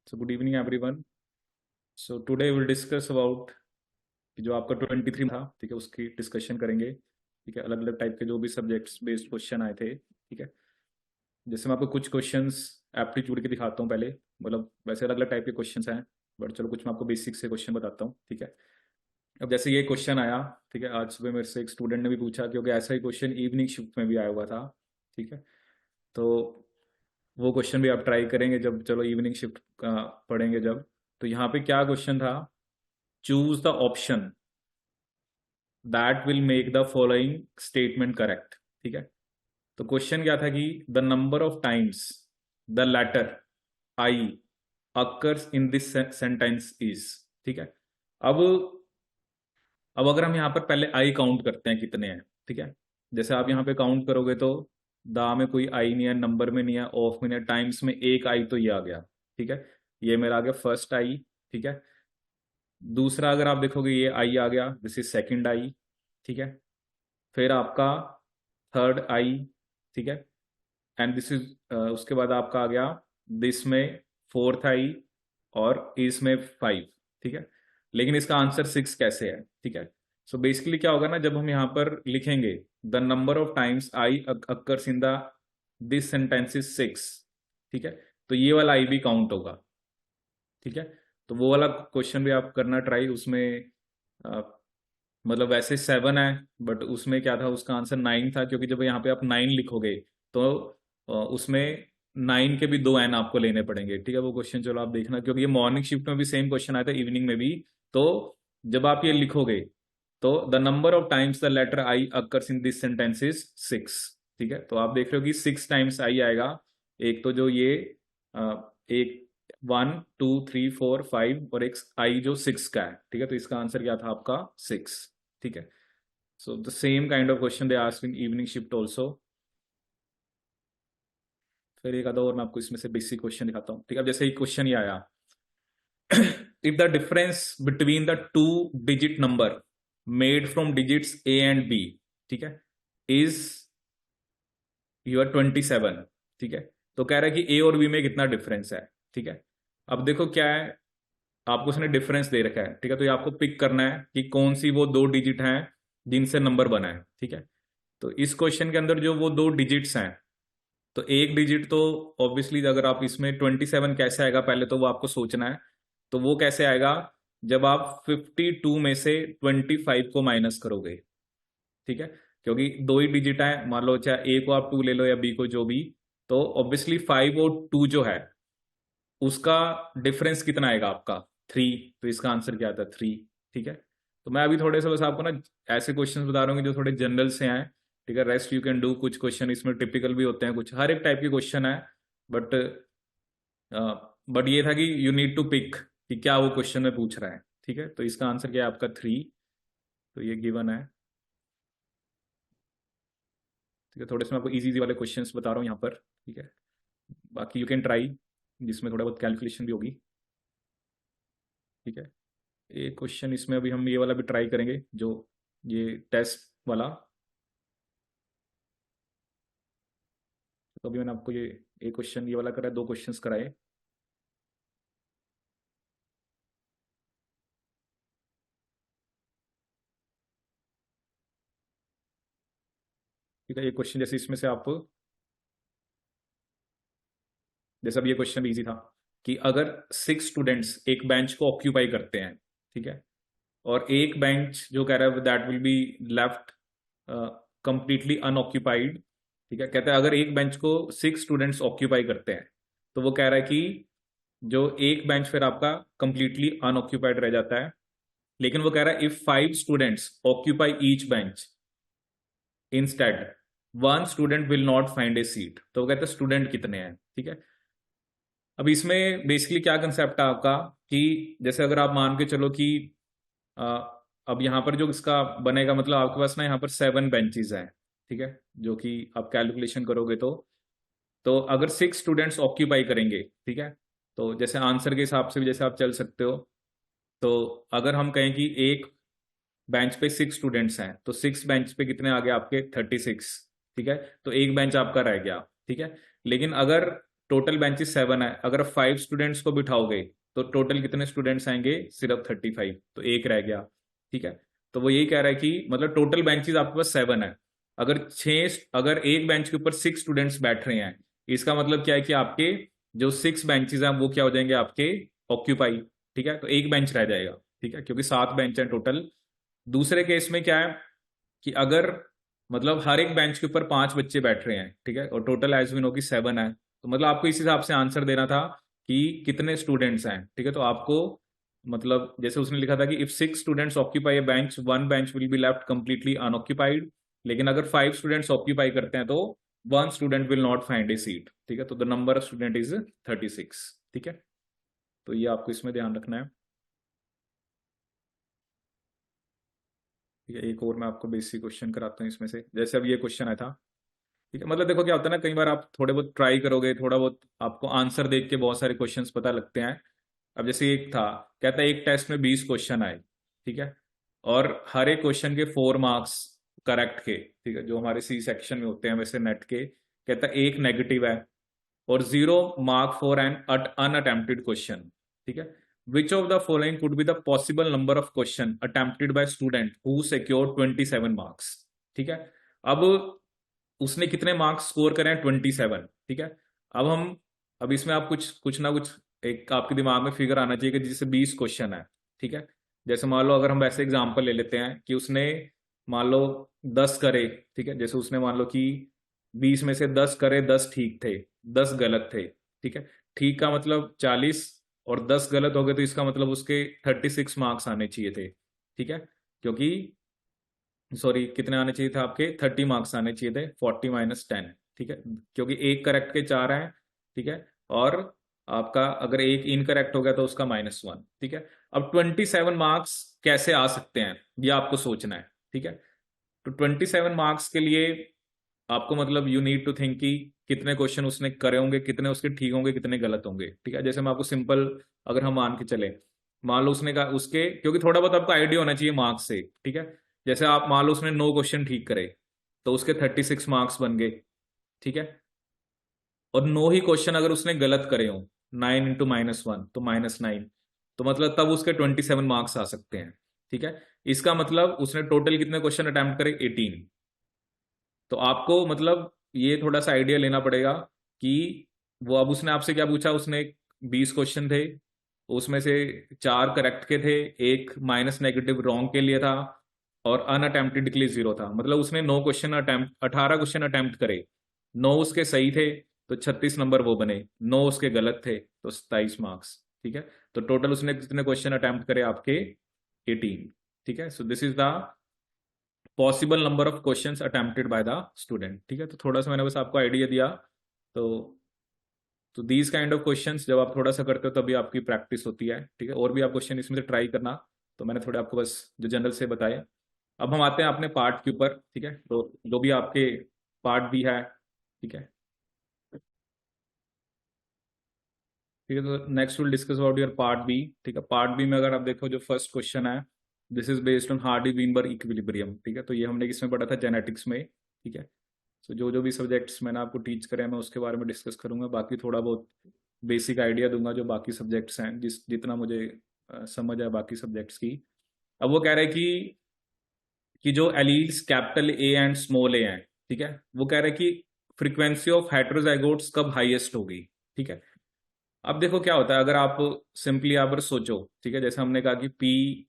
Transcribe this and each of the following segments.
So good evening everyone. So today we'll discuss about कि जो आपका 23 था, ठीक है, उसकी डिस्कशन करेंगे। ठीक है, अलग अलग टाइप के जो भी सब्जेक्ट्स बेस्ड क्वेश्चन आए थे। ठीक है, जैसे मैं आपको कुछ क्वेश्चंस एप्टीट्यूड के दिखाता हूँ पहले। मतलब वैसे अलग अलग टाइप के क्वेश्चंस हैं, बट चलो कुछ मैं आपको बेसिक से क्वेश्चन बताता हूँ। ठीक है, अब जैसे ये क्वेश्चन आया, ठीक है, आज सुबह मेरे से एक स्टूडेंट ने भी पूछा, क्योंकि ऐसा ही क्वेश्चन इवनिंग शिफ्ट में भी आया हुआ था। ठीक है, तो वो क्वेश्चन भी आप ट्राई करेंगे जब चलो इवनिंग शिफ्ट का पढ़ेंगे जब। तो यहाँ पे क्या क्वेश्चन था, choose the option that will make the following statement correct. ठीक है, तो क्वेश्चन क्या था कि the number of times the letter I occurs in this sentence is. ठीक है, अब अब अगर हम यहाँ पर पहले आई काउंट करते हैं कितने हैं। ठीक है, जैसे आप यहाँ पे काउंट करोगे तो दा में कोई आई नहीं है, नंबर में नहीं है, ऑफ में नहीं है, टाइम्स में एक आई, तो ये आ गया। ठीक है, ये मेरा आ गया फर्स्ट आई। ठीक है, दूसरा अगर आप देखोगे ये आई आ गया, दिस इज सेकंड आई। ठीक है, फिर आपका थर्ड आई। ठीक है, एंड दिस इज उसके बाद आपका आ गया दिस में फोर्थ आई, और इसमें फाइव। ठीक है, लेकिन इसका आंसर सिक्स कैसे है। ठीक है, सो बेसिकली क्या होगा ना, जब हम यहाँ पर लिखेंगे the number of times I occurs in the this sentence is six. ठीक है, तो ये वाला आई भी काउंट होगा। ठीक है, तो वो वाला क्वेश्चन भी आप करना ट्राई। उसमें अ, मतलब वैसे सेवन है, बट उसमें क्या था, उसका आंसर नाइन था, क्योंकि जब यहाँ पे आप नाइन लिखोगे तो उसमें नाइन के भी दो एन आपको लेने पड़ेंगे। ठीक है, वो क्वेश्चन चलो आप देखना, क्योंकि ये मॉर्निंग शिफ्ट में भी सेम क्वेश्चन आया था, इवनिंग में भी। तो जब आप ये लिखोगे तो the number of times the letter I occurs in this sentence is six. ठीक है, तो आप देख रहे हो कि सिक्स टाइम्स आई आएगा। एक तो जो ये एक one two three four five, और एक आई जो सिक्स का है। ठीक है, तो इसका आंसर क्या था आपका सिक्स। ठीक है, so the same kind of question they asked in evening shift also. फिर एक आधा और मैं आपको इसमें से बेसिक क्वेश्चन दिखाता हूँ। ठीक है, अब जैसे एक क्वेश्चन ये आया, if the difference between the two digit number made from digits A and B, ठीक है, इज यूर 27। ठीक है, तो कह रहा है कि ए और बी में कितना डिफरेंस है। ठीक है, अब देखो क्या है, आपको उसने डिफरेंस दे रखा है। ठीक है, तो ये आपको पिक करना है कि कौन सी वो दो डिजिट हैं जिनसे नंबर बना है। ठीक है, तो इस क्वेश्चन के अंदर जो वो दो डिजिट्स हैं, तो एक डिजिट तो ऑब्वियसली अगर आप इसमें 27 कैसे आएगा, पहले तो वो आपको सोचना है। तो वो कैसे आएगा, जब आप 52 में से 25 को माइनस करोगे। ठीक है, क्योंकि दो ही डिजिट है, मान लो चाहे ए को आप टू ले लो या बी को, जो भी। तो ऑब्वियसली फाइव और टू जो है उसका डिफरेंस कितना आएगा आपका, थ्री। तो इसका आंसर क्या था, थ्री। ठीक है, तो मैं अभी थोड़े से बस आपको ना ऐसे क्वेश्चन बता रहा हूँ जो थोड़े जनरल से हैं। ठीक है, रेस्ट यू कैन डू। कुछ क्वेश्चन इसमें टिपिकल भी होते हैं, कुछ हर एक टाइप के क्वेश्चन है। बट बट ये था कि यू नीड टू पिक कि क्या वो क्वेश्चन में पूछ रहा है। ठीक है, तो इसका आंसर क्या है आपका, थ्री। तो ये गिवन है। ठीक है, थोड़े से मैं आपको इजी वाले क्वेश्चंस बता रहा हूँ यहाँ पर। ठीक है, बाकी यू कैन ट्राई, जिसमें थोड़ा बहुत कैलकुलेशन भी होगी। ठीक है, एक क्वेश्चन इसमें अभी हम ये वाला भी ट्राई करेंगे, जो ये टेस्ट वाला। तो अभी मैंने आपको ये एक क्वेश्चन ये वाला करा है, दो क्वेश्चंस कराए। ठीक है, ये क्वेश्चन जैसे इसमें से आप, जैसे अब ये क्वेश्चन भी इजी था कि अगर सिक्स स्टूडेंट्स एक बेंच को ऑक्यूपाई करते हैं। ठीक है, और एक बेंच जो कह रहा है that will be left completely unoccupied. ठीक है, कहते हैं अगर एक बेंच को सिक्स स्टूडेंट्स ऑक्यूपाई करते हैं, तो वो कह रहा है कि जो एक बेंच फिर आपका कंप्लीटली अनऑक्यूपाइड रह जाता है। लेकिन वो कह रहा है if five students occupy each bench instead one student will not find A seat. तो वो कहते हैं स्टूडेंट कितने हैं। ठीक है, अब इसमें बेसिकली क्या कंसेप्ट है आपका, कि जैसे अगर आप मान के चलो कि अ, अब यहाँ पर जो इसका बनेगा, मतलब आपके पास ना यहाँ पर सेवन बेंचेस हैं। ठीक है, जो कि आप कैलकुलेशन करोगे तो अगर सिक्स स्टूडेंट्स ऑक्यूपाई करेंगे। ठीक है, तो जैसे आंसर के हिसाब से भी जैसे आप चल सकते हो। तो अगर हम कहें कि एक बेंच पे सिक्स स्टूडेंट्स हैं, तो सिक्स बेंच पे कितने आ गए आपके, 36। ठीक है, तो एक बेंच आपका रह गया। ठीक है, लेकिन अगर टोटल बेंचेस 7 है, अगर 5 स्टूडेंट्स को बिठाओगे तो टोटल कितने स्टूडेंट्स आएंगे, सिर्फ 35, तो एक रह गया। ठीक है, तो वो यही कह रहा है कि मतलब टोटल बेंचेस आपके पास 7 है, अगर एक बेंच के ऊपर 6 स्टूडेंट्स बैठ रहे हैं, इसका मतलब क्या है कि आपके जो 6 बेंचेस हैं वो क्या हो जाएंगे आपके ऑक्यूपाई। ठीक है, तो एक बेंच रह जाएगा। ठीक है, क्योंकि 7 बेंच हैं टोटल। दूसरे केस में क्या है कि अगर मतलब हर एक बेंच के ऊपर 5 बच्चे बैठ रहे हैं, ठीक है, और टोटल एज वी नो की 7 है, तो मतलब आपको इस हिसाब से आंसर देना था कि कितने स्टूडेंट्स हैं। ठीक है, तो आपको मतलब जैसे उसने लिखा था कि if 6 students occupy A bench, 1 bench will be left completely unoccupied. लेकिन अगर 5 स्टूडेंट्स ऑक्यूपाई करते हैं तो 1 student will not find A seat. ठीक है, तो the number of student is 36। ठीक है, तो ये आपको इसमें ध्यान रखना है। ठीक है, एक और मैं आपको बेसिक क्वेश्चन कराता हूँ इसमें से, जैसे अब ये क्वेश्चन आया था। ठीक है, मतलब देखो क्या होता है ना, कई बार आप थोड़े बहुत ट्राई करोगे, थोड़ा बहुत आपको आंसर देख के बहुत सारे क्वेश्चंस पता लगते हैं। अब जैसे एक था, कहता है एक टेस्ट में 20 क्वेश्चन आए। ठीक है, और हर एक क्वेश्चन के 4 मार्क्स करेक्ट के। ठीक है, जो हमारे सी सेक्शन में होते हैं वैसे नेट के, कहता है एक नेगेटिव है और 0 mark for an unattempted question. ठीक है, which of the following could be the possible number of question attempted by student who secure 27 marks. ठीक है, अब उसने कितने मार्क्स स्कोर करे हैं, 27। ठीक है, अब इसमें आप कुछ कुछ ना कुछ एक आपके दिमाग में फिगर आना चाहिए कि जैसे 20 क्वेश्चन है। ठीक है, जैसे मान लो अगर हम वैसे एग्जांपल ले लेते हैं कि उसने मान लो 10 करे। ठीक है, जैसे उसने मान लो कि 20 में से 10 करे, 10 ठीक थे, 10 गलत थे। ठीक है, ठीक का मतलब 40 और 10 गलत हो गए, तो इसका मतलब उसके 36 मार्क्स आने चाहिए थे। ठीक है, क्योंकि सॉरी कितने आने चाहिए थे आपके, 30 मार्क्स आने चाहिए थे, 40 - 10। ठीक है, क्योंकि एक करेक्ट के 4 हैं। ठीक है, और आपका अगर एक इनकरेक्ट हो गया तो उसका -1। ठीक है, अब 27 मार्क्स कैसे आ सकते हैं ये आपको सोचना है। ठीक है, तो 27 मार्क्स के लिए आपको मतलब यू नीड टू थिंक कि कितने क्वेश्चन उसने करे होंगे, कितने उसके ठीक होंगे, कितने गलत होंगे। ठीक है, जैसे मैं आपको सिंपल अगर हम मान के चले, मान लो उसने कहा उसके, क्योंकि थोड़ा बहुत आपको आइडिया होना चाहिए मार्क्स से। ठीक है, जैसे आप मान लो उसने 9 क्वेश्चन ठीक करे तो उसके 36 मार्क्स बन गए। ठीक है, और 9 ही क्वेश्चन अगर उसने गलत करे हो, 9 इंटू -1 तो -9, तो मतलब तब उसके 27 मार्क्स आ सकते हैं। ठीक है, इसका मतलब उसने टोटल कितने क्वेश्चन अटेम्प्ट करे, 18। तो आपको मतलब ये थोड़ा सा आइडिया लेना पड़ेगा कि वो अब उसने आपसे क्या पूछा, उसने 20 क्वेश्चन थे, उसमें से 4 करेक्ट के थे, एक माइनस नेगेटिव रॉन्ग के लिए था और अनअटेम्प्टेड के लिए 0 था। मतलब उसने 9 क्वेश्चन अटेम्प्ट 18 क्वेश्चन अटेम्प्ट करे, 9 उसके सही थे तो 36 नंबर वो बने, 9 उसके गलत थे तो 27 मार्क्स। ठीक है, तो टोटल उसने कितने क्वेश्चन अटेम्प्ट करे आपके, 18। ठीक है, so this is the possible number of questions attempted by the student. ठीक है, तो थोड़ा सा मैंने बस आपको आइडिया दिया। तो दीज काइंड ऑफ क्वेश्चंस जब आप थोड़ा सा करते हो तभी आपकी प्रैक्टिस होती है। ठीक है, और भी आप क्वेश्चन इसमें से ट्राई करना। तो मैंने थोड़े आपको बस जो जनरल से बताए। अब हम आते हैं अपने पार्ट के ऊपर। ठीक है, तो जो भी आपके पार्ट भी है। ठीक है, ठीक है, तो next will discuss about your part B. ठीक है, पार्ट बी में अगर आप देखो जो फर्स्ट क्वेश्चन है, this is based on Hardy Weinberg equilibrium. ठीक है, तो ये हमने किसमें पढ़ा था, जेनेटिक्स में। ठीक है, तो जो भी सब्जेक्ट्स मैंने आपको टीच करे मैं उसके बारे में डिस्कस करूंगा, बाकी थोड़ा बहुत बेसिक आइडिया दूंगा जो बाकी सब्जेक्ट्स हैं, जितना मुझे समझ है बाकी सब्जेक्ट्स की। अब वो कह रहे हैं कि जो alleles capital A and small A हैं, ठीक है, वो कह रहे हैं कि फ्रीक्वेंसी ऑफ हेटेरोजाइगोट्स कब हाईएस्ट होगी। ठीक है, अब देखो क्या होता है, अगर आप सिंपली आप सोचो। ठीक है, जैसे हमने कहा कि पी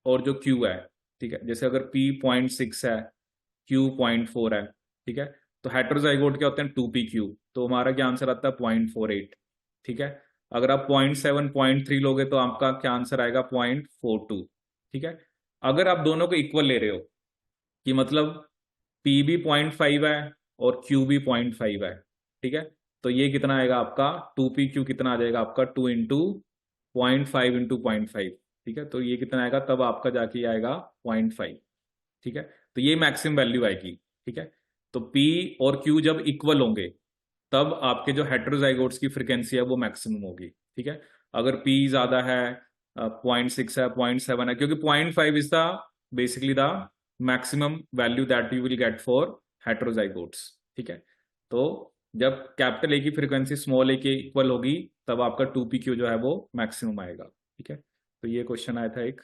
और जो क्यू है, ठीक है, जैसे अगर पी 0.6 है, क्यू 0.4 है। ठीक है, तो हेटेरोजाइगोट क्या होते हैं, 2p/q, तो हमारा क्या आंसर आता है, 0.48। ठीक है, अगर आप 0.7 0.3 लोगे तो आपका क्या आंसर आएगा, 0.42। ठीक है, अगर आप दोनों को इक्वल ले रहे हो कि मतलब पी भी 0.5 है और क्यू भी 0.5 है। ठीक है, तो ये कितना आएगा आपका, 2p/q कितना आ जाएगा आपका, 2 इंटू 0.5 इंटू 0.5। ठीक है, तो ये कितना आएगा, तब आपका जाके आएगा 0.5। ठीक है, तो ये मैक्सिमम वैल्यू आएगी। ठीक है, तो P और Q जब इक्वल होंगे तब आपके जो हेटेरोजाइगोट्स की फ्रीक्वेंसी है वो मैक्सिमम होगी। ठीक है, अगर P ज्यादा है, 0.6 है, 0.7 है, क्योंकि 0.5 is the basically the maximum value that you will get for heterozygotes. ठीक है, तो जब कैपिटल ए की फ्रीक्वेंसी स्मॉल ए के इक्वल होगी तब आपका 2pq जो है वो मैक्सिमम आएगा। ठीक है, तो ये क्वेश्चन आया था एक।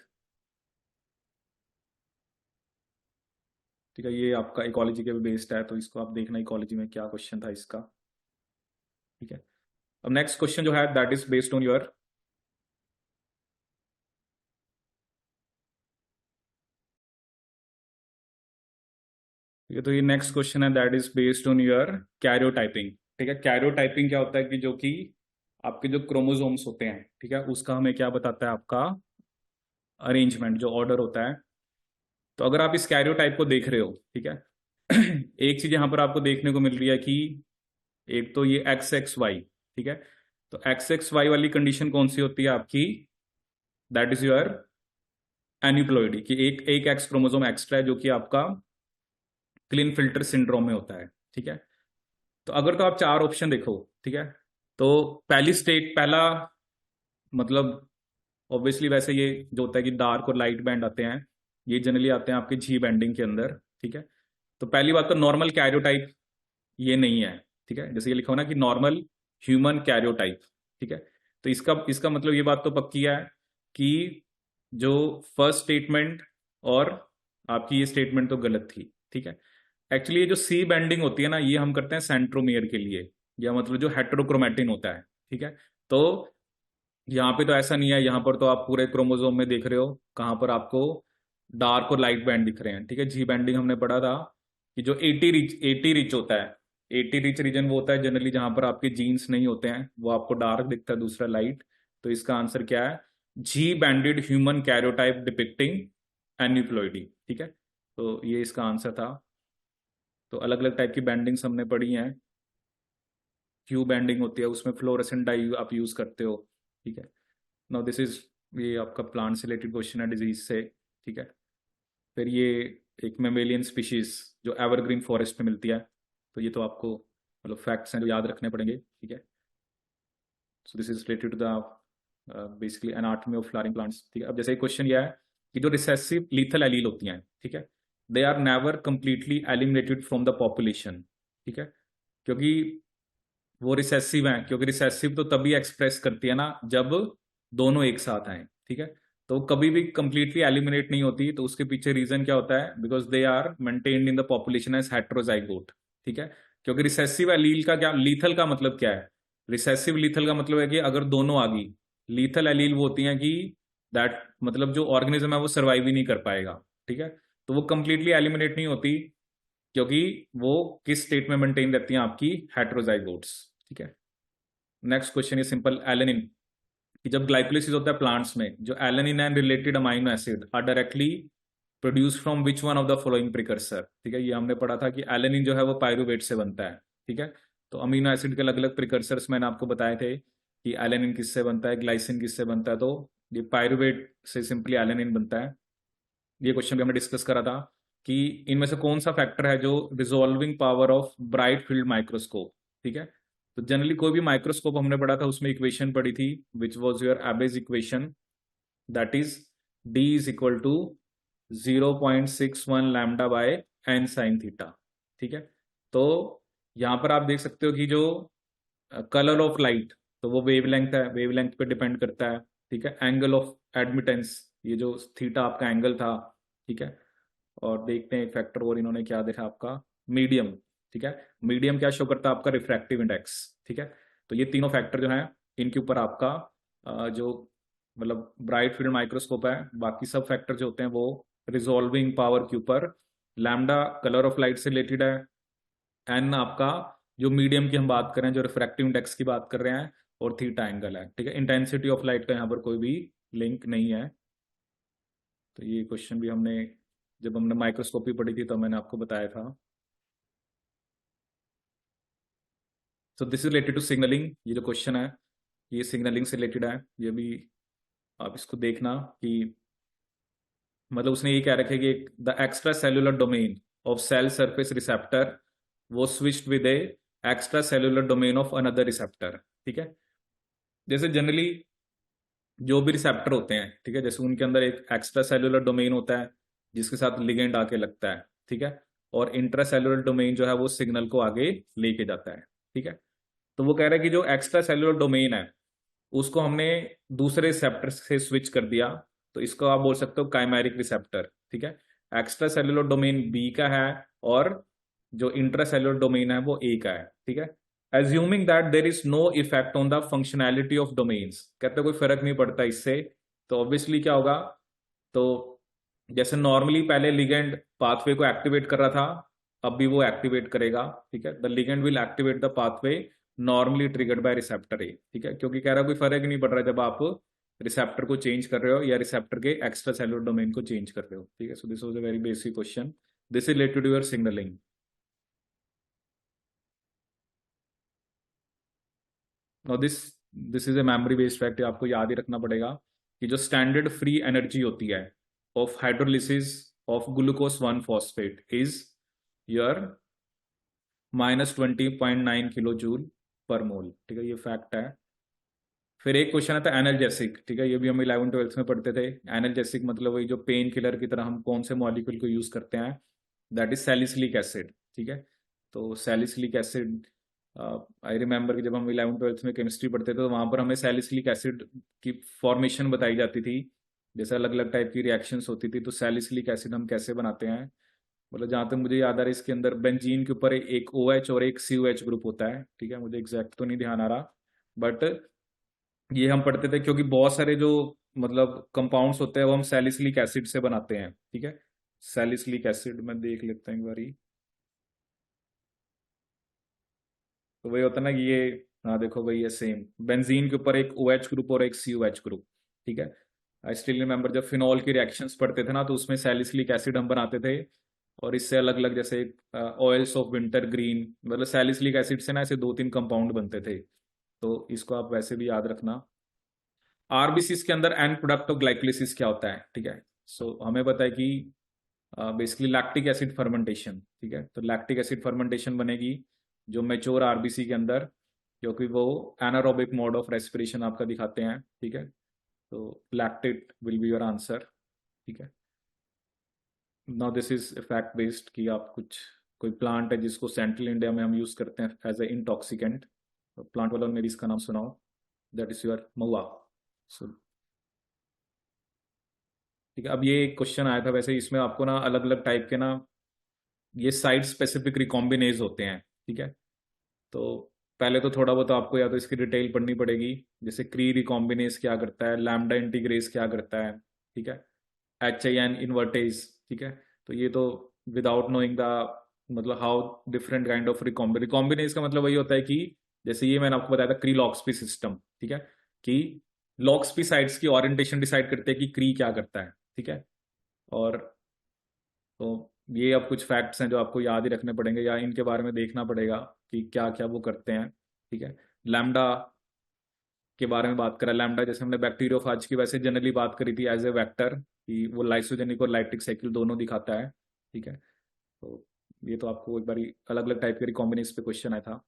ठीक है, ये आपका इकोलॉजी के बेस्ड है, तो इसको आप देखना इकोलॉजी में क्या क्वेश्चन था इसका। ठीक है, अब नेक्स्ट क्वेश्चन जो है that is based on your, ठीक है, तो ये नेक्स्ट क्वेश्चन है that is based on your karyotyping. ठीक है, कैरियोटाइपिंग क्या होता है कि जो कि आपके जो क्रोमोसोम्स होते हैं, ठीक है, उसका हमें क्या बताता है, आपका अरेंजमेंट जो ऑर्डर होता है। तो अगर आप इस कैरियोटाइप को देख रहे हो, ठीक है, एक चीज यहां पर आपको देखने को मिल रही है कि एक तो ये एक्स एक्स वाई, ठीक है, तो एक्स एक्स वाई वाली कंडीशन कौन सी होती है आपकी, दैट इज योर एन्यूप्लॉइडी, कि एक एक एक्स क्रोमोसोम एक्स्ट्रा है जो कि आपका क्लीन फिल्टर सिंड्रोम में होता है। ठीक है, तो अगर तो आप चार ऑप्शन देखो, ठीक है, तो पहली स्टेट, पहला मतलब ऑब्वियसली वैसे ये जो होता है कि डार्क और लाइट बैंड आते हैं, ये जनरली आते हैं आपके जी बैंडिंग के अंदर। ठीक है, तो पहली बात तो नॉर्मल कैरियोटाइप ये नहीं है। ठीक है, जैसे ये लिखा हो ना कि नॉर्मल ह्यूमन कैरियोटाइप। ठीक है, तो इसका इसका मतलब ये बात तो पक्की है कि जो फर्स्ट स्टेटमेंट और आपकी ये स्टेटमेंट तो गलत थी। ठीक है, एक्चुअली ये जो सी बैंडिंग होती है ना, ये हम करते हैं सेंट्रोमियर के लिए, या मतलब जो हेटेरोक्रोमेटिन होता है। ठीक है, तो यहाँ पे तो ऐसा नहीं है, यहाँ पर तो आप पूरे क्रोमोसोम में देख रहे हो कहाँ पर आपको डार्क और लाइट बैंड दिख रहे हैं। ठीक है, जी बैंडिंग हमने पढ़ा था कि जो 80 रिच होता है, 80 रिच रीजन वो होता है जनरली जहां पर आपके जीन्स नहीं होते हैं, वो आपको डार्क दिखता है, दूसरा लाइट। तो इसका आंसर क्या है, जी बैंडेड ह्यूमन कैरियोटाइप डिपिक्टिंग एन्यूप्लॉइडी। ठीक है, तो ये इसका आंसर था। तो अलग अलग टाइप की बैंडिंग्स हमने पढ़ी हैं। क्यू बैंडिंग होती है, उसमें फ्लोरेसेंट डाई आप यूज करते हो। ठीक है, नाउ दिस इज, ये आपका प्लांट से रिलेटेड क्वेश्चन है डिजीज से। ठीक है, फिर ये एक मेमेलियन स्पीशीज जो एवरग्रीन फॉरेस्ट में मिलती है, तो ये तो आपको मतलब फैक्ट्स हैं जो याद रखने पड़ेंगे। ठीक है, so this is related to the basically anatomy of flowering plants. ठीक है, अब जैसे क्वेश्चन यह है कि जो रिसेसिव लीथल एलील होती हैं, ठीक है, they are never completely eliminated from the population. ठीक है, क्योंकि वो रिसेसिव हैं, क्योंकि रिसेसिव तो तभी एक्सप्रेस करती है ना जब दोनों एक साथ आए। ठीक है, तो कभी भी कंप्लीटली एलिमिनेट नहीं होती, तो उसके पीछे रीजन क्या होता है, because they are maintained in the population as heterozygote. ठीक है, क्योंकि रिसेसिव एलील का क्या, लीथल का मतलब क्या है, रिसेसिव लीथल का मतलब है कि अगर दोनों आ गई, लीथल एलील वो होती हैं कि दैट मतलब जो ऑर्गेनिज्म है वो सर्वाइव ही नहीं कर पाएगा। ठीक है, तो वो कंप्लीटली एलिमिनेट नहीं होती, क्योंकि वो किस स्टेट में मेंटेन रहती हैं, आपकी हेट्रोजाइगोट्स। ठीक है, next question is simple, alanine, कि जब ग्लाइकोलिसिस होता है प्लांट्स में, जो alanine and related amino acid are directly produce from which one of the following precursor. ठीक है, ये हमने पढ़ा था कि एलेनिन जो है वो पायरुवेट से बनता है। ठीक है, तो अमीनो एसिड के अलग अलग प्रिकर्सर्स मैंने आपको बताए थे कि एलेनिन किससे बनता है, ग्लाइसिन किससे बनता है, तो ये पायरुवेट से सिंपली एलेनिन बनता है। ये क्वेश्चन भी हमने डिस्कस करा था कि इनमें से कौन सा फैक्टर है जो resolving power of bright field microscope. ठीक है, तो जनरली कोई भी माइक्रोस्कोप हमने पढ़ा था उसमें इक्वेशन पढ़ी थी which was your Abbe's equation, that is D is equal to 0.61 lambda by N sine theta. ठीक है, तो यहां पर आप देख सकते हो कि जो कलर ऑफ लाइट, तो वो वेवलेंथ है, वेवलेंथ पे डिपेंड करता है। ठीक है, एंगल ऑफ एडमिटेंस, ये जो थीटा आपका एंगल था। ठीक है, और देखते हैं फैक्टर और इन्होंने क्या देखा आपका, मीडियम। ठीक है, मीडियम क्या शो करता है, आपका रिफ्रैक्टिव इंडेक्स। ठीक है, तो ये तीनों फैक्टर जो हैं इनके ऊपर आपका जो मतलब ब्राइट फील्ड माइक्रोस्कोप है, बाकी सब फैक्टर जो होते हैं वो रिजॉल्विंग पावर के ऊपर, लैम्डा कलर ऑफ लाइट से रिलेटेड है, एन आपका जो मीडियम की हम बात कर रहे हैं, जो रिफ्रैक्टिव इंडेक्स की बात कर रहे हैं, और थीटा एंगल है। ठीक है, इंटेंसिटी ऑफ लाइट का यहाँ पर कोई भी लिंक नहीं है। तो ये क्वेश्चन भी हमने जब हमने माइक्रोस्कोपी पढ़ी थी तो मैंने आपको बताया था। तो this is related to signalling, ये जो क्वेश्चन है ये सिग्नलिंग से रिलेटेड है। ये भी आप इसको देखना कि मतलब उसने ये क्या रखे कि the extracellular domain of cell surface receptor वो switched with a extracellular domain of another receptor. ठीक है, जैसे जनरली जो भी रिसेप्टर होते हैं, ठीक है, जैसे उनके अंदर एक एक्स्ट्रा सेलुलर डोमेन होता है जिसके साथ लिगेंड आके लगता है। ठीक है, और इंट्रा सेलुलर डोमेन जो है वो सिग्नल को आगे लेके जाता है। ठीक है। तो वो कह रहा है कि जो एक्स्ट्रा सेलुलर डोमेन है उसको हमने दूसरे रिसेप्टर से स्विच कर दिया, तो इसको आप बोल सकते हो काइमेरिक रिसेप्टर, ठीक है। एक्स्ट्रा सेलुलर डोमेन बी का है और जो इंट्रा सेलुलर डोमेन है वो ए का है, ठीक है। Assuming that there is no effect on the functionality of domains, कहते कोई फर्क नहीं पड़ता इससे, तो ऑब्वियसली क्या होगा, तो जैसे नॉर्मली पहले लिगेंड पाथवे को एक्टिवेट कर रहा था, अब भी वो एक्टिवेट करेगा, ठीक है। The ligand will activate the pathway normally triggered by receptor A, ठीक है, क्योंकि कह रहा कोई फर्क नहीं पड़ रहा जब आप रिसेप्टर को चेंज कर रहे हो या रिसेप्टर के एक्स्ट्रा सेलुलर डोमेन को चेंज कर रहे हो, ठीक है। So this was a very basic question, this is related to your signalling. और this is a memory based fact, आपको याद ही रखना पड़ेगा कि जो स्टैंडर्ड फ्री एनर्जी होती है of hydrolysis of glucose 1 phosphate is your -20.9 kilo joule per mole, ठीक है, ये फैक्ट है। फिर एक क्वेश्चन आता है एनाल्जेसिक, ठीक है, ये भी हम 11th-12th में पढ़ते थे। एनाल्जेसिक मतलब वही जो पेन किलर की तरह हम कौन से मॉलिक्यूल को यूज करते हैं, दैट इज सैलिसिलिक एसिड, ठीक है। तो सैलिसिलिक एसिड, आई रिमेंबर कि जब हम 11th-12th में केमिस्ट्री पढ़ते थे तो वहां पर हमें सैलिसिलिक एसिड की फॉर्मेशन बताई जाती थी, जैसे अलग अलग टाइप की रिएक्शंस होती थी। तो सैलिसिलिक एसिड हम कैसे बनाते हैं, मतलब जहां तक मुझे याद आ रहा है इसके अंदर बेंजीन के ऊपर एक OH और एक COH ग्रुप होता है, ठीक है, मुझे एग्जैक्ट तो नहीं ध्यान आ रहा, बट ये हम पढ़ते थे क्योंकि बहुत सारे जो मतलब कंपाउंड्स होते हैं वो हम सैलिसिलिक एसिड से बनाते हैं, ठीक है। सैलिसिलिक एसिड में देख लेते हैं एक बारी, तो वही होता है ना कि ये, हाँ देखो वही है सेम, बेंजीन के ऊपर एक OH ग्रुप और एक COH ग्रुप, ठीक है। आई स्टिल रिमेंबर जब फिनॉल की रिएक्शंस पढ़ते थे ना तो उसमें सैलिसिलिक एसिड हम बनाते थे, और इससे अलग अलग जैसे ऑयल्स ऑफ विंटर ग्रीन, मतलब सैलिसिलिक एसिड से ना ऐसे 2-3 कंपाउंड बनते थे, तो इसको आप वैसे भी याद रखना। आरबीसीज के अंदर एंड प्रोडक्ट ऑफ ग्लाइकोलिसिस क्या होता है, ठीक है। सो हमें पता है कि बेसिकली लैक्टिक एसिड फर्मेंटेशन, ठीक है, तो लैक्टिक एसिड फर्मेंटेशन बनेगी जो मेच्योर आरबीसी के अंदर, क्योंकि वो एनारोबिक मोड ऑफ रेस्पिरेशन आपका दिखाते हैं, ठीक है। तो lactate will be your answer, ठीक है। Now this is fact based कि आप कुछ कोई प्लांट है जिसको सेंट्रल इंडिया में हम यूज करते हैं एज ए इंटॉक्सिकेंट, प्लांट वालों ने भी इसका नाम सुनाओ, दैट इज योर महुआ। सो ठीक है, अब ये क्वेश्चन आया था, वैसे इसमें आपको ना अलग अलग टाइप के ना ये साइट स्पेसिफिक रिकॉम्बिनेज होते हैं, ठीक है। तो पहले तो थोड़ा बहुत आपको या तो इसकी डिटेल पढ़नी पड़ेगी, जैसे क्री रिकॉम्बिनेज क्या करता है, लैम्डा इंटीग्रेज क्या करता है, ठीक है, HIN इनवर्टेज, ठीक है। तो ये तो विदाउट नोइंग द मतलब how different kind of recombinase का मतलब वही होता है कि जैसे ये मैंने आपको बताया था क्री लॉक्सपी सिस्टम, ठीक है, कि लॉक्सपी साइट्स की ओरिएंटेशन डिसाइड करते हैं कि क्री क्या करता है, ठीक है। और तो ये अब कुछ फैक्ट्स हैं जो आपको याद ही रखने पड़ेंगे या इनके बारे में देखना पड़ेगा कि क्या क्या वो करते हैं, ठीक है। लैम्डा के बारे में बात करा, लैम्डा जैसे हमने बैक्टीरियोफाज की वैसे जनरली बात करी थी एज ए वेक्टर, कि वो लाइसोजेनिक और लाइटिक साइकिल दोनों दिखाता है, ठीक है। तो ये तो आपको एक बार अलग अलग टाइप के रिकॉम्बिनेशन पे क्वेश्चन आया था।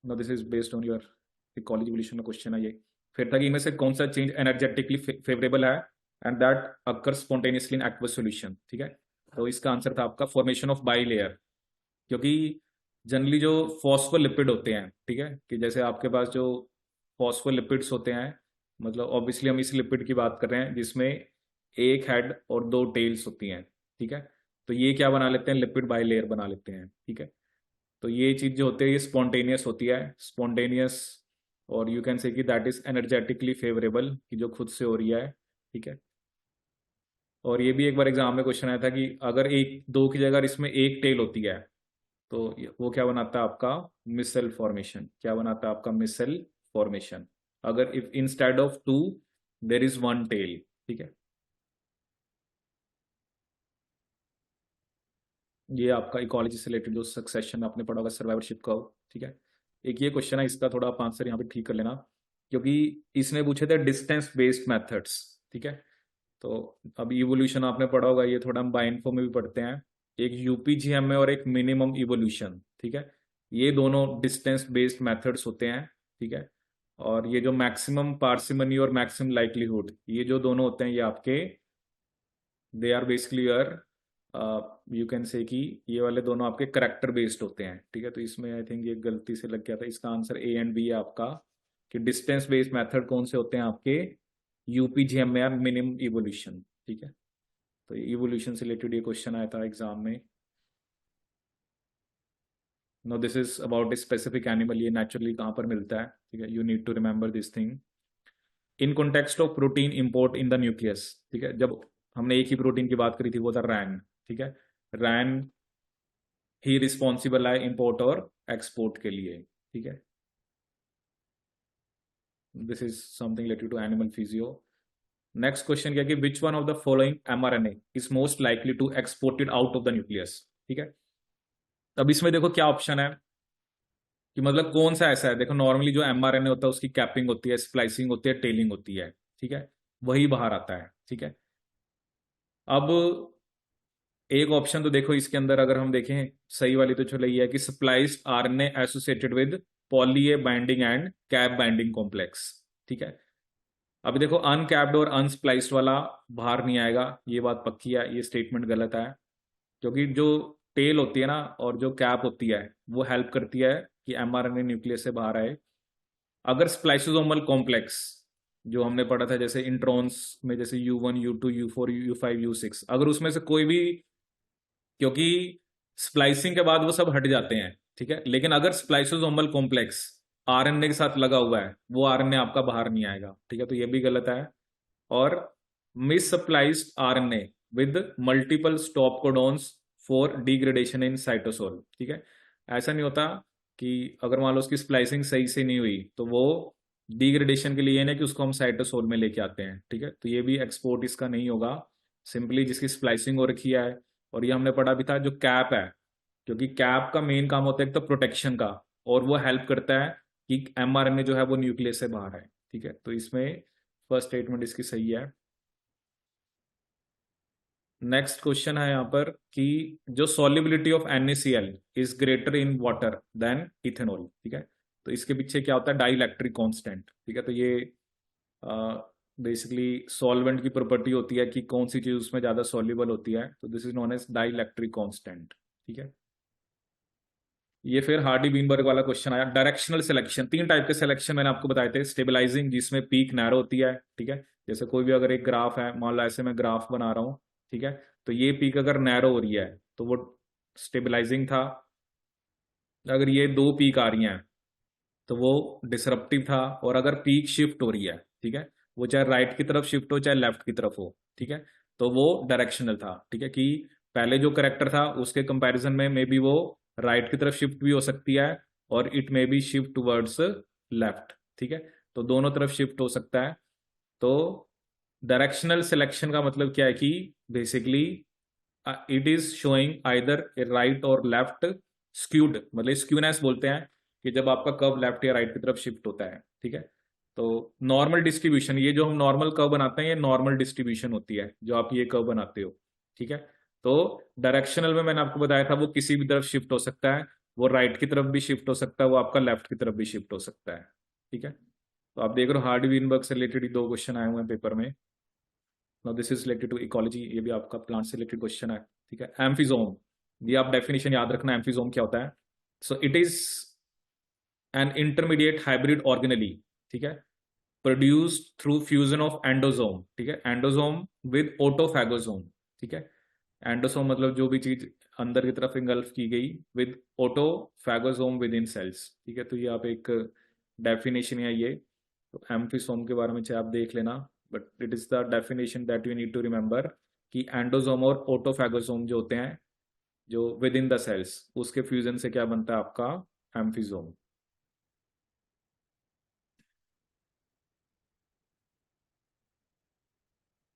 No this is based on your college evolution का क्वेश्चन है ये। फिर था कि इनमें से कौन सा चेंज एनर्जेटिकली फेवरेबल है and that occur spontaneously in aqueous solution, ठीक है। तो इसका आंसर था आपका फॉर्मेशन ऑफ बाई लेयर, क्योंकि जनरली जो फॉस्फोलिपिड होते हैं, ठीक है, कि जैसे आपके पास जो फॉस्फोलिपिड्स होते हैं, मतलब ऑब्वियसली हम इस लिपिड की बात कर रहे हैं जिसमें एक हेड और 2 टेल्स होती हैं, ठीक है। तो ये क्या बना लेते हैं, लिपिड बाई लेयर बना लेते हैं, ठीक है। तो ये चीज जो होती है ये स्पॉन्टेनियस होती है, स्पॉन्टेनियस, और यू कैन से कि दैट इज एनर्जेटिकली फेवरेबल, कि जो खुद से हो रही है, ठीक है। और ये भी एक बार एग्जाम में क्वेश्चन आया था कि अगर एक दो की जगह इसमें एक टेल होती है तो वो क्या बनाता है आपका मिसल फॉर्मेशन, क्या बनाता है आपका मिसल फॉर्मेशन, अगर if instead of 2 there is 1 tail, ठीक है। ये आपका इकोलॉजी से रिलेटेड जो सक्सेशन आपने पढ़ा होगा सर्वाइवरशिप का, ठीक है। एक ये क्वेश्चन है, इसका थोड़ा आप आंसर यहाँ पे ठीक कर लेना, क्योंकि इसने पूछे थे डिस्टेंस बेस्ड मेथड्स, ठीक है। तो अब इवोल्यूशन आपने पढ़ा होगा, ये थोड़ा हम बाइंफो में भी पढ़ते हैं, एक UPGM है और एक मिनिमम इवोल्यूशन, ठीक है। ये दोनों डिस्टेंस बेस्ड मेथड्स होते हैं, ठीक है। और ये जो मैक्सिमम पार्सिमनी और मैक्सिमम लाइक्लीहुड, ये जो दोनों होते हैं ये आपके they are basically your you can say कि ये वाले दोनों आपके करेक्टर बेस्ड होते हैं, ठीक है। तो इसमें आई थिंक ये गलती से लग गया था, इसका आंसर ए एंड बी है आपका, कि डिस्टेंस बेस्ड मेथड कौन से होते हैं आपके, यूपीजीएमआर मिनिमम इवोल्यूशन, ठीक है। तो इवोल्यूशन से रिलेटेड ये क्वेश्चन आया था एग्जाम में। No this is about a specific animal, ये नेचुरली कहाँ पर मिलता है, ठीक है। You need to remember this thing in context of protein import in the nucleus, ठीक है। जब हमने एक ही प्रोटीन की बात करी थी वो था रैन, ठीक है। रैन ही रिस्पॉन्सिबल है इंपोर्ट और एक्सपोर्ट के लिए, ठीक है। This is something related to animal physio. Next question क्या कि which one of the following mRNA is most likely to exported out of the nucleus, ठीक है। अब इसमें देखो क्या ऑप्शन है कि मतलब कौन सा ऐसा है, देखो नॉर्मली जो एमआरएनए होता है उसकी कैपिंग होती है, स्प्लाइसिंग होती है, टेलिंग होती है, ठीक है, वही बाहर आता है, ठीक है। अब एक ऑप्शन तो देखो इसके अंदर अगर हम देखें सही वाली तो चलो ये है कि spliced RNA associated with poly A binding and cap binding complex, ठीक है। अभी देखो अनकैप्ड और अनस्प्लाइस्ड वाला बाहर नहीं आएगा, ये बात पक्की है, ये स्टेटमेंट गलत है, क्योंकि जो टेल होती है ना और जो कैप होती है वो हेल्प करती है कि एमआरएनए न्यूक्लियस से बाहर आए। अगर स्प्लाइसोसोमल कॉम्प्लेक्स जो हमने पढ़ा था जैसे इंट्रॉन्स में, जैसे U1 U2 U4 U5 U6, अगर उसमें से कोई भी, क्योंकि स्प्लाइसिंग के बाद वो सब हट जाते हैं, ठीक है, लेकिन अगर स्प्लाइसोसोमल कॉम्प्लेक्स आरएनए के साथ लगा हुआ है वो आरएनए आपका बाहर नहीं आएगा, ठीक है। तो ये भी गलत है। और misspliced RNA with multiple stop codons for degradation in cytosol, ठीक है। ऐसा नहीं होता कि अगर मान लो उसकी स्प्लाइसिंग सही से नहीं हुई तो वो डिग्रेडेशन के लिए नहीं कि उसको हम साइटोसोल में लेके आते हैं, ठीक है। तो ये भी एक्सपोर्ट इसका नहीं होगा, सिंपली जिसकी स्प्लाइसिंग हो रखी है। और ये हमने पढ़ा भी था जो कैप है, क्योंकि कैप का मेन काम होता है एक तो प्रोटेक्शन का, और वो हेल्प करता है कि एमआरएनए जो है वो न्यूक्लियस से बाहर है, ठीक है। तो इसमें फर्स्ट स्टेटमेंट इसकी सही है। नेक्स्ट क्वेश्चन है यहाँ पर कि जो solubility of NaCl is greater in water than ethanol, ठीक है। तो इसके पीछे क्या होता है, डाइइलेक्ट्रिक कांस्टेंट, ठीक है। तो ये बेसिकली सॉल्वेंट की प्रॉपर्टी होती है कि कौन सी चीज उसमें ज्यादा सॉल्युबल होती है, तो this is known as dielectric constant, ठीक है। ये फिर हार्डी बीनबर्ग वाला क्वेश्चन आया, डायरेक्शनल सिलेक्शन। तीन टाइप के सिलेक्शन मैंने आपको बताए थे, स्टेबलाइजिंग जिसमें पीक नैरो होती है, ठीक है। जैसे कोई भी अगर एक ग्राफ है, मान लो ऐसे मैं ग्राफ बना रहा हूँ, ठीक है, तो ये पीक अगर नैरो हो रही है तो वो स्टेबलाइजिंग था। अगर ये दो पीक आ रही हैं तो वो डिसरप्टिव था। और अगर पीक शिफ्ट हो रही है, ठीक है, वो चाहे राइट की तरफ शिफ्ट हो चाहे लेफ्ट की तरफ हो, ठीक है, तो वो डायरेक्शनल था, ठीक है। कि पहले जो करेक्टर था उसके कंपैरिजन में मे बी वो राइट की तरफ शिफ्ट भी हो सकती है और it may be shift towards left, ठीक है। तो दोनों तरफ शिफ्ट हो सकता है। तो डायरेक्शनल सिलेक्शन का मतलब क्या है कि basically it is showing either right और लेफ्ट स्क्यूड, मतलब स्क्यूनेस बोलते हैं कि जब आपका कर्व लेफ्ट या राइट की तरफ शिफ्ट होता है, ठीक है। तो नॉर्मल डिस्ट्रीब्यूशन, ये जो हम नॉर्मल कर्व बनाते हैं ये नॉर्मल डिस्ट्रीब्यूशन होती है जो आप ये कर्व बनाते हो, ठीक है। तो डायरेक्शनल में मैंने आपको बताया था वो किसी भी तरफ शिफ्ट हो सकता है, वो राइट की तरफ भी शिफ्ट हो सकता है, वो आपका लेफ्ट की तरफ भी शिफ्ट हो सकता है, ठीक है। तो आप देख रहे हो हार्डी वीनबर्ग से रिलेटेड दो क्वेश्चन आए हुए हैं पेपर में। Now this is related to ecology, ये भी आपका प्लांट से रिलेटेड क्वेश्चन है, ठीक है। एम्फिजोम, ये आप डेफिनेशन याद रखना, एम्फिजोम क्या होता है। So it is an intermediate hybrid organelle, ठीक है, produced through fusion of endosome, ठीक है, एंडोजोम विद ऑटोफैगोजोम, ठीक है। एंडोसोम मतलब जो भी चीज अंदर की तरफ इंगल्फ की गई, विद ऑटोफैगोजोम विद इन सेल्स, ठीक है। तो ये आप एक डेफिनेशन है ये। तो एम्फिसोम के बारे में चाहे आप देख लेना, but it is the definition that you need to remember कि एंडोजोम और ऑटोफैगोसोम जो होते हैं जो विद इन द सेल्स, उसके फ्यूजन से क्या बनता है आपका एम्फिसोम।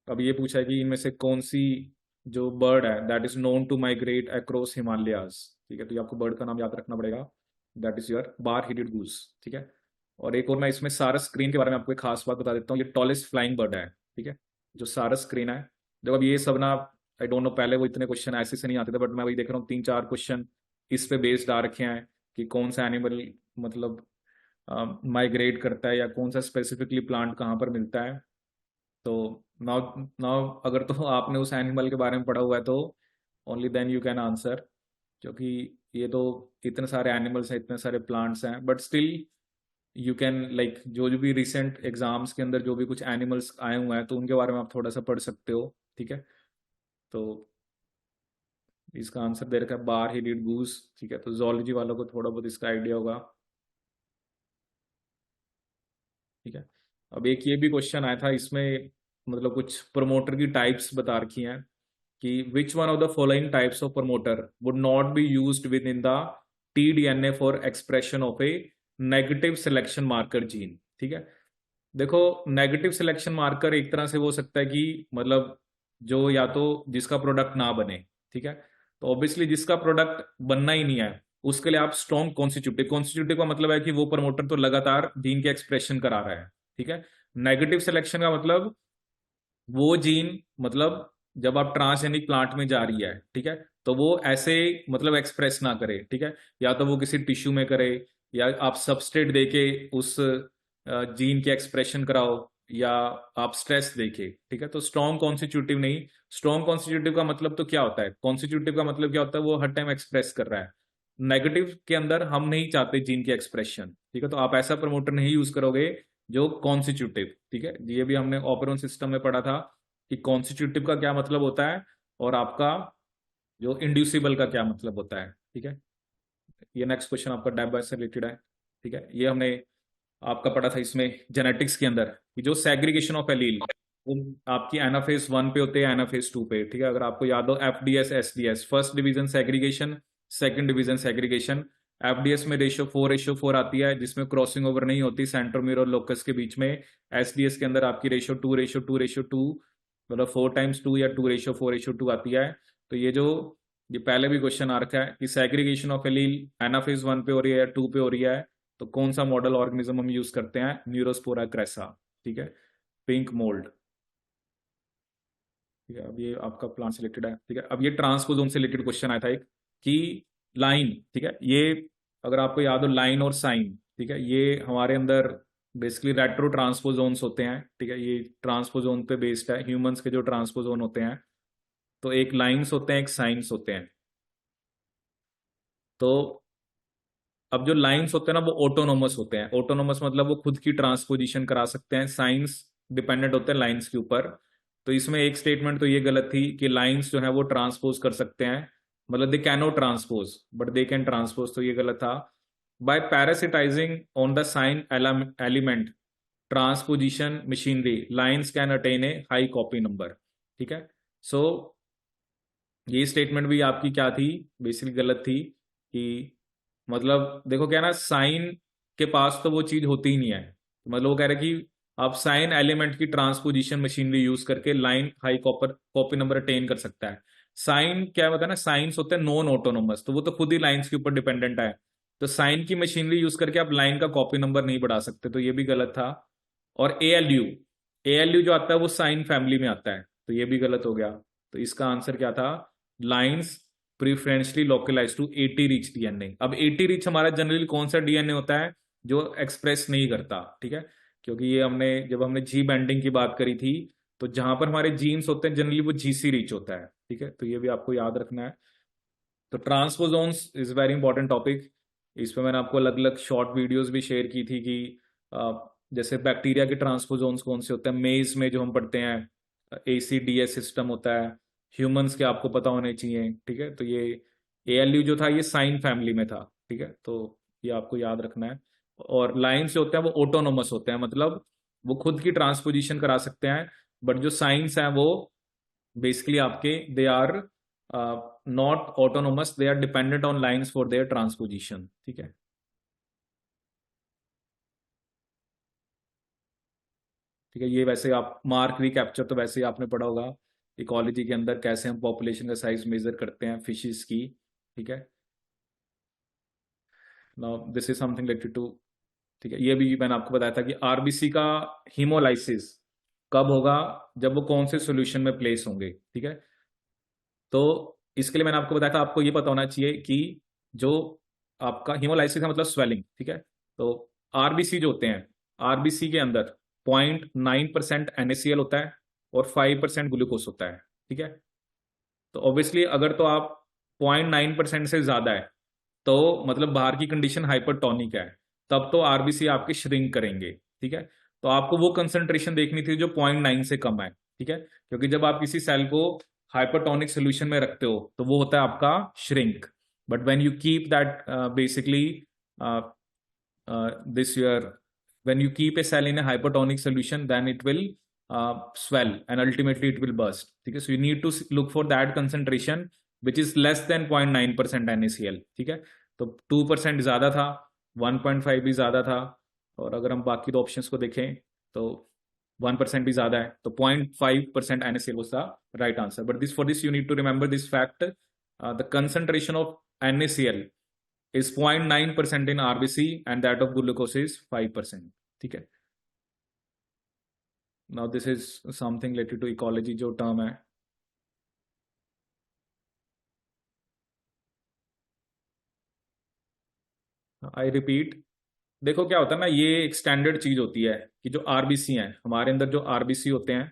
अब ये पूछा है कि इनमें से कौन सी जो बर्ड है that is known to migrate across Himalayas, ठीक है। तो ये आपको बर्ड का नाम याद रखना पड़ेगा, that is your bar headed goose, ठीक है। और एक और मैं इसमें सारस स्क्रीन के बारे में आपको एक खास बात बता देता हूँ, ये टॉलेस्ट फ्लाइंग बर्ड है, ठीक है, जो सारस स्क्रीन है। देखो अब ये सब ना, आई डोंट नो पहले वो इतने क्वेश्चन ऐसे से नहीं आते थे, बट मैं वही देख रहा हूँ तीन चार क्वेश्चन इस पे बेस्ड आ रखे हैं कि कौन सा एनिमल मतलब माइग्रेट करता है या कौन सा स्पेसिफिकली प्लांट कहाँ पर मिलता है। तो नाउ नाउ अगर तो आपने उस एनिमल के बारे में पढ़ा हुआ है तो only then you can answer, क्योंकि ये तो इतने सारे एनिमल्स हैं, इतने सारे प्लांट्स हैं, but still you can like जो जो भी रिसेंट एग्जाम्स के अंदर जो भी कुछ एनिमल्स आए हुए हैं तो उनके बारे में आप थोड़ा सा पढ़ सकते हो, ठीक है। तो इसका आंसर दे रखा है बार हिलेड गूस, ठीक है। तो जोलॉजी वालों को थोड़ा बहुत इसका आइडिया होगा, ठीक है। अब एक ये भी क्वेश्चन आया था इसमें, मतलब कुछ प्रमोटर की टाइप्स बता रखी हैं कि which one of the following types of promoter would not be used with in the T-DNA for expression of A negative selection marker gene, ठीक है। देखो, नेगेटिव सिलेक्शन मार्कर एक तरह से वो हो सकता है कि मतलब जो या तो जिसका प्रोडक्ट ना बने, ठीक है। तो ऑब्वियसली जिसका प्रोडक्ट बनना ही नहीं है उसके लिए आप स्ट्रॉन्ग कॉन्स्टिट्यूटिव, कॉन्स्टिट्यूटिव का मतलब है कि वो प्रमोटर तो लगातार जीन के एक्सप्रेशन करा रहा है, ठीक है। नेगेटिव सिलेक्शन का मतलब वो जीन, मतलब जब आप ट्रांसजेनिक प्लांट में जा रही है, ठीक है, तो वो ऐसे मतलब एक्सप्रेस ना करे, ठीक है। या तो वो किसी टिश्यू में करे, या आप सबस्ट्रेट देके उस जीन के एक्सप्रेशन कराओ, या आप स्ट्रेस देके, ठीक है। तो स्ट्रॉन्ग कॉन्स्टिट्यूटिव नहीं। स्ट्रॉन्ग कॉन्स्टिट्यूटिव का मतलब तो क्या होता है, कॉन्स्टिट्यूटिव का मतलब क्या होता है, वो हर टाइम एक्सप्रेस कर रहा है। नेगेटिव के अंदर हम नहीं चाहते जीन के एक्सप्रेशन, ठीक है। तो आप ऐसा प्रमोटर नहीं यूज करोगे जो कॉन्स्टिट्यूटिव, ठीक है। ये भी हमने ऑपरेशन सिस्टम में पढ़ा था कि कॉन्स्टिट्यूटिव का क्या मतलब होता है और आपका जो इंड्यूसिबल का क्या मतलब होता है, ठीक है। ये नेक्स्ट क्वेश्चन आपका डायबा से रिलेटेड है, ठीक है। ये हमने आपका पढ़ा था इसमें जेनेटिक्स के अंदर कि जो सेग्रीगेशन ऑफ एलील वो आपकी एनाफेज 1 पे होते हैं, एनाफेज 2 पे, ठीक है। अगर आपको याद हो FDS SDS, first division segregation, second division segregation. FDS में रेशियो 4:4 आती है जिसमें क्रॉसिंग ओवर नहीं होती सेंट्रोमियर और लोकस के बीच में। एसडीएस के अंदर आपकी रेशियो 2:2 मतलब 4x2 या 2:4:2 आती है। तो ये पहले भी क्वेश्चन आ रखा है कि सेग्रीगेशन ऑफ एलील एनाफेज 1 पे हो रही है या 2 पे हो रही है, तो कौन सा मॉडल ऑर्गेनिज्म हम यूज करते हैं, न्यूरोस्पोरा क्रेसा, ठीक है, पिंक मोल्ड, ठीक है। अब ये आपका प्लांट से रिलेटेड है, ठीक है। अब ये ट्रांसपोजोन से रिलेटेड क्वेश्चन आया था एक कि लाइन, ठीक है, ये अगर आपको याद हो लाइन और साइन, ठीक है, ये हमारे अंदर बेसिकली रेट्रो ट्रांसपोजोन्स होते हैं, ठीक है। ये ट्रांसपोजोन पे बेस्ड है, ह्यूमंस के जो ट्रांसपोजोन होते हैं, तो एक लाइन्स होते हैं एक साइंस होते हैं। तो अब जो लाइंस होते हैं ना वो ऑटोनोमस होते हैं। ऑटोनोमस मतलब वो खुद की ट्रांसपोजिशन करा सकते हैं, साइंस डिपेंडेंट होते हैं लाइंस के ऊपर। तो इसमें एक स्टेटमेंट तो ये गलत थी कि लाइंस जो है वो ट्रांसपोज कर सकते हैं, मतलब they can not transpose but they can transpose, तो ये गलत था। By parasitizing on the SINE element transposition machinery LINEs can attain a high copy number, ठीक है। सो ये स्टेटमेंट भी आपकी क्या थी, बेसिकली गलत थी कि मतलब देखो क्या ना, साइन के पास तो वो चीज होती ही नहीं है। मतलब वो कह रहे कि आप साइन एलिमेंट की ट्रांसपोजिशन मशीनरी यूज करके line high copy number attain कर सकता है। साइन क्या होता है ना, साइंस होते हैं नॉन ऑटोनोमस, तो वो तो खुद ही लाइंस के ऊपर डिपेंडेंट है। तो साइन की मशीनरी यूज करके आप लाइन का कॉपी नंबर नहीं बढ़ा सकते, तो ये भी गलत था। और एएलयू जो आता है वो साइन फैमिली में आता है, तो ये भी गलत हो गया। तो इसका आंसर क्या था, LINEs preferentially localize to 80 rich DNA. अब 80 रिच हमारा जनरली कौन सा डीएनए होता है जो एक्सप्रेस नहीं करता, ठीक है। क्योंकि ये जब हमने जी बैंडिंग की बात करी थी, तो जहां पर हमारे जीन्स होते हैं जनरली वो जीसी रिच होता है, ठीक है। तो ये भी आपको याद रखना है। तो transposons is very important topic. इस पे मैंने आपको अलग अलग शॉर्ट वीडियोस भी शेयर की थी कि जैसे बैक्टीरिया के ट्रांसपोजोन्स कौन से होते हैं, मेज में जो हम पढ़ते हैं ACDS सिस्टम होता है, ह्यूमंस के आपको पता होने चाहिए, ठीक है। तो ये ALU जो था ये साइन फैमिली में था, ठीक है। तो ये आपको याद रखना है। और लाइन्स जो होते हैं वो ऑटोनोमस होते हैं, मतलब वो खुद की ट्रांसपोजिशन करा सकते हैं। बट जो साइंस हैं वो बेसिकली आपके they are not autonomous, they are dependent on lines for their transposition, ठीक है। ठीक है, ये वैसे आप मार्क रिकैप्चर तो वैसे ही आपने पढ़ा होगा इकोलॉजी के अंदर, कैसे हम पॉपुलेशन का साइज मेजर करते हैं फिशेस की, ठीक है। Now this is something related to, ठीक है, ये भी मैंने आपको बताया था कि आरबीसी का हीमोलाइसिस कब होगा, जब वो कौन से सॉल्यूशन में प्लेस होंगे, ठीक है। तो इसके लिए मैंने आपको बताया था, आपको ये पता होना चाहिए कि जो आपका हीमोलाइसिस का मतलब स्वेलिंग, ठीक है। तो आरबीसी जो होते हैं, आरबीसी के अंदर 0.9% NaCl होता है और 5% ग्लूकोज होता है, ठीक है। तो ऑब्वियसली अगर तो आप 0.9% से ज्यादा है तो मतलब बाहर की कंडीशन हाइपरटोनिक है, तब तो आरबीसी आपके श्रिंक करेंगे। ठीक है, तो आपको वो कंसंट्रेशन देखनी थी जो 0.9 से कम है। ठीक है, क्योंकि जब आप किसी सेल को हाइपरटोनिक सोल्यूशन में रखते हो तो वो होता है आपका shrink. But when you keep that basically this your when you keep a cell in a hypertonic solution, then it will swell and ultimately it will burst. ठीक है, so you need to look for that concentration which is less than 0.9% NaCl। ठीक है, तो 2% ज्यादा था, 1.5 भी ज्यादा था, और अगर हम बाकी दो ऑप्शंस को देखें तो 1% भी ज्यादा है, तो 0.5% NaCl was the right answer। But this for this you need to remember this fact, the concentration of NaCl is 0.9% in RBC and that of glucose is 5%। ठीक है, now this is something related to ecology जो term है। I repeat, देखो क्या होता है ना, ये एक स्टैंडर्ड चीज होती है कि जो आरबीसी हैं हमारे अंदर, जो आरबीसी होते हैं,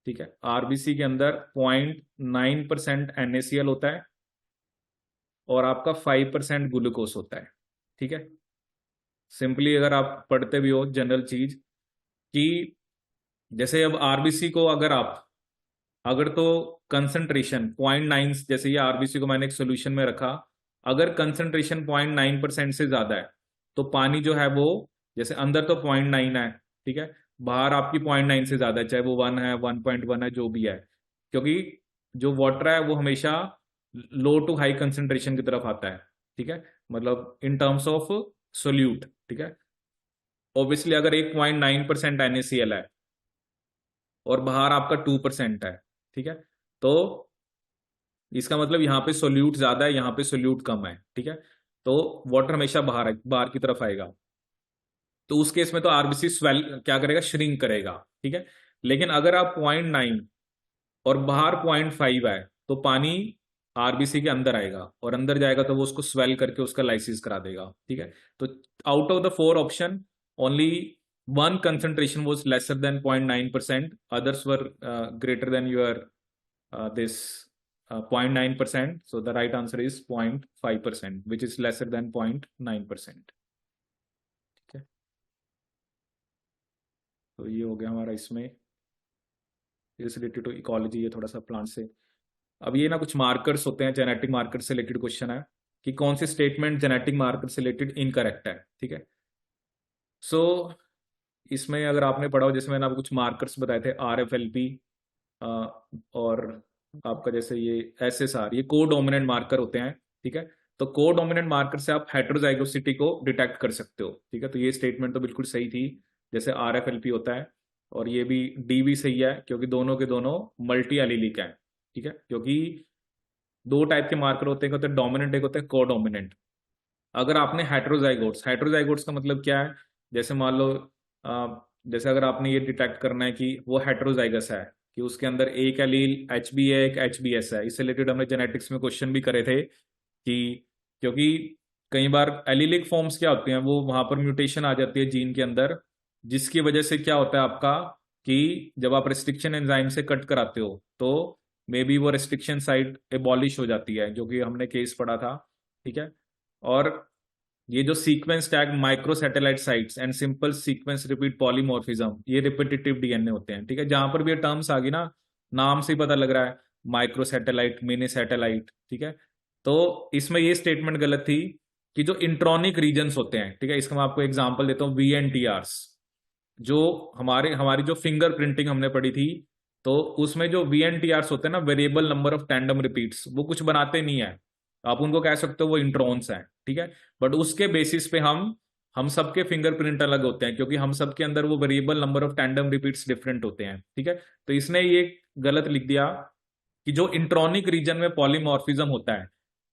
ठीक है, आरबीसी के अंदर 0.9% NaCl होता है और आपका 5% ग्लूकोज होता है। ठीक है, सिंपली अगर आप पढ़ते भी हो जनरल चीज कि जैसे अब आरबीसी को अगर तो कंसंट्रेशन 0.9, जैसे ये आरबीसी को मैंने एक सोल्यूशन में रखा, अगर कंसंट्रेशन 0.9% से ज्यादा है तो पानी जो है वो, जैसे अंदर तो 0.9 है, ठीक है, बाहर आपकी 0.9 से ज्यादा है, चाहे वो 1 है, 1.1 है, जो भी है, क्योंकि जो वाटर है वो हमेशा लो टू हाई कंसंट्रेशन की तरफ आता है। ठीक है, मतलब इन टर्म्स ऑफ सोल्यूट। ठीक है, ऑब्वियसली अगर 1.9% NaCl है और बाहर आपका 2% है, ठीक है, तो इसका मतलब यहाँ पे सोल्यूट ज्यादा है, यहाँ पे सोल्यूट कम है। ठीक है, तो वाटर हमेशा बाहर की तरफ आएगा, तो उस केस में तो आरबीसी स्वेल क्या करेगा, श्रिंक करेगा। ठीक है, लेकिन अगर आप 0.9 और बाहर 0.5 है तो पानी आरबीसी के अंदर आएगा, और अंदर जाएगा तो वो उसको स्वेल करके उसका लाइसिस करा देगा। ठीक है, तो out of the 4 option only one concentration was lesser than 0.9%, others were greater than your this 0.9%, so the right answer is 0.5%, which is lesser than 0.9%। ठीक है, तो ये हो गया हमारा इसमें इज रिलेटेड टू इकोलॉजी, ये थोड़ा सा प्लांट से। अब ये ना कुछ मार्कर्स होते हैं, जेनेटिक मार्कर से रिलेटेड क्वेश्चन है कि कौन से स्टेटमेंट जेनेटिक मार्कर से रिलेटेड इनकरेक्ट है। ठीक है, सो इसमें अगर आपने पढ़ा हो, जैसे मैंने आपको कुछ मार्कर्स बताए थे, RFLP और आपका जैसे ये SSR, ये को डोमिनेंट मार्कर होते हैं। ठीक है, तो को डोमिनेंट मार्कर से आप हेटेरोजाइगोसिटी को डिटेक्ट कर सकते हो। ठीक है, तो ये स्टेटमेंट तो बिल्कुल सही थी, जैसे RFLP होता है, और ये भी डी भी सही है क्योंकि दोनों के दोनों मल्टी एलिलिक हैं। ठीक है, क्योंकि दो टाइप के मार्कर होते हैं, एक होते हैं डोमिनेंट, एक होते हैं को डोमिनेंट। अगर आपने हेटेरोजाइगोट्स का मतलब क्या है, जैसे मान लो जैसे अगर आपने ये डिटेक्ट करना है कि वो हेटेरोजाइगस है, कि उसके अंदर एक एलील HB है, एक HBS है, इससे रिलेटेड हमने जेनेटिक्स में क्वेश्चन भी करे थे कि क्योंकि कई बार एलिलिक फॉर्म्स क्या होते हैं, वो वहां पर म्यूटेशन आ जाती है जीन के अंदर, जिसकी वजह से क्या होता है आपका कि जब आप रेस्ट्रिक्शन एंजाइम से कट कराते हो तो मे बी वो रेस्ट्रिक्शन साइट एबॉलिश हो जाती है, जो कि हमने केस पढ़ा था। ठीक है, और ये जो sequence tag micro satellite sites and simple sequence repeat polymorphism, ये रिपीटेटिव DNA होते हैं। ठीक है, जहां पर भी ये टर्म्स आ गई ना, नाम से ही पता लग रहा है, माइक्रो सैटेलाइट, मिनी सैटेलाइट। ठीक है, तो इसमें ये स्टेटमेंट गलत थी कि जो इंट्रॉनिक रीजन्स होते हैं, ठीक है, इसका मैं आपको एग्जांपल देता हूँ, VNTRs, जो हमारी जो फिंगर प्रिंटिंग हमने पढ़ी थी, तो उसमें जो VNTRs होते हैं ना, variable number of tandem repeats, वो कुछ बनाते नहीं है, आप उनको कह सकते हो वो इंट्रॉन्स हैं। ठीक है, बट उसके बेसिस पे हम सबके फिंगरप्रिंट अलग होते हैं, क्योंकि हम सबके अंदर वो variable number of tandem repeats different होते हैं। ठीक है, तो इसने ये गलत लिख दिया कि जो इंट्रॉनिक रीजन में पॉलीमॉर्फिज्म होता है,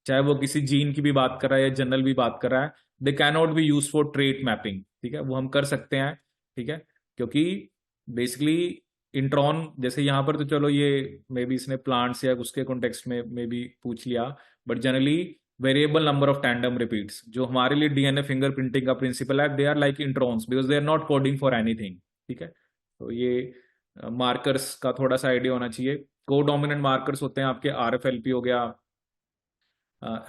चाहे वो किसी जीन की भी बात कर रहा है या जनरल भी बात कर रहा है, दे can not be use for trait mapping. ठीक है, वो हम कर सकते हैं। ठीक है, क्योंकि बेसिकली इंट्रॉन, जैसे यहाँ पर तो चलो ये मे बी इसने प्लांट्स या उसके कॉन्टेक्स्ट में मे बी पूछ लिया, but generally variable number of tandem repeats जो हमारे लिए DNA फिंगरप्रिंटिंग का प्रिंसिपल है, they are like introns because they are not coding for anything. ठीक है, तो ये मार्कर्स का थोड़ा सा आइडिया होना चाहिए। कोडोमिनेंट मार्कर्स होते हैं आपके RFLP हो गया,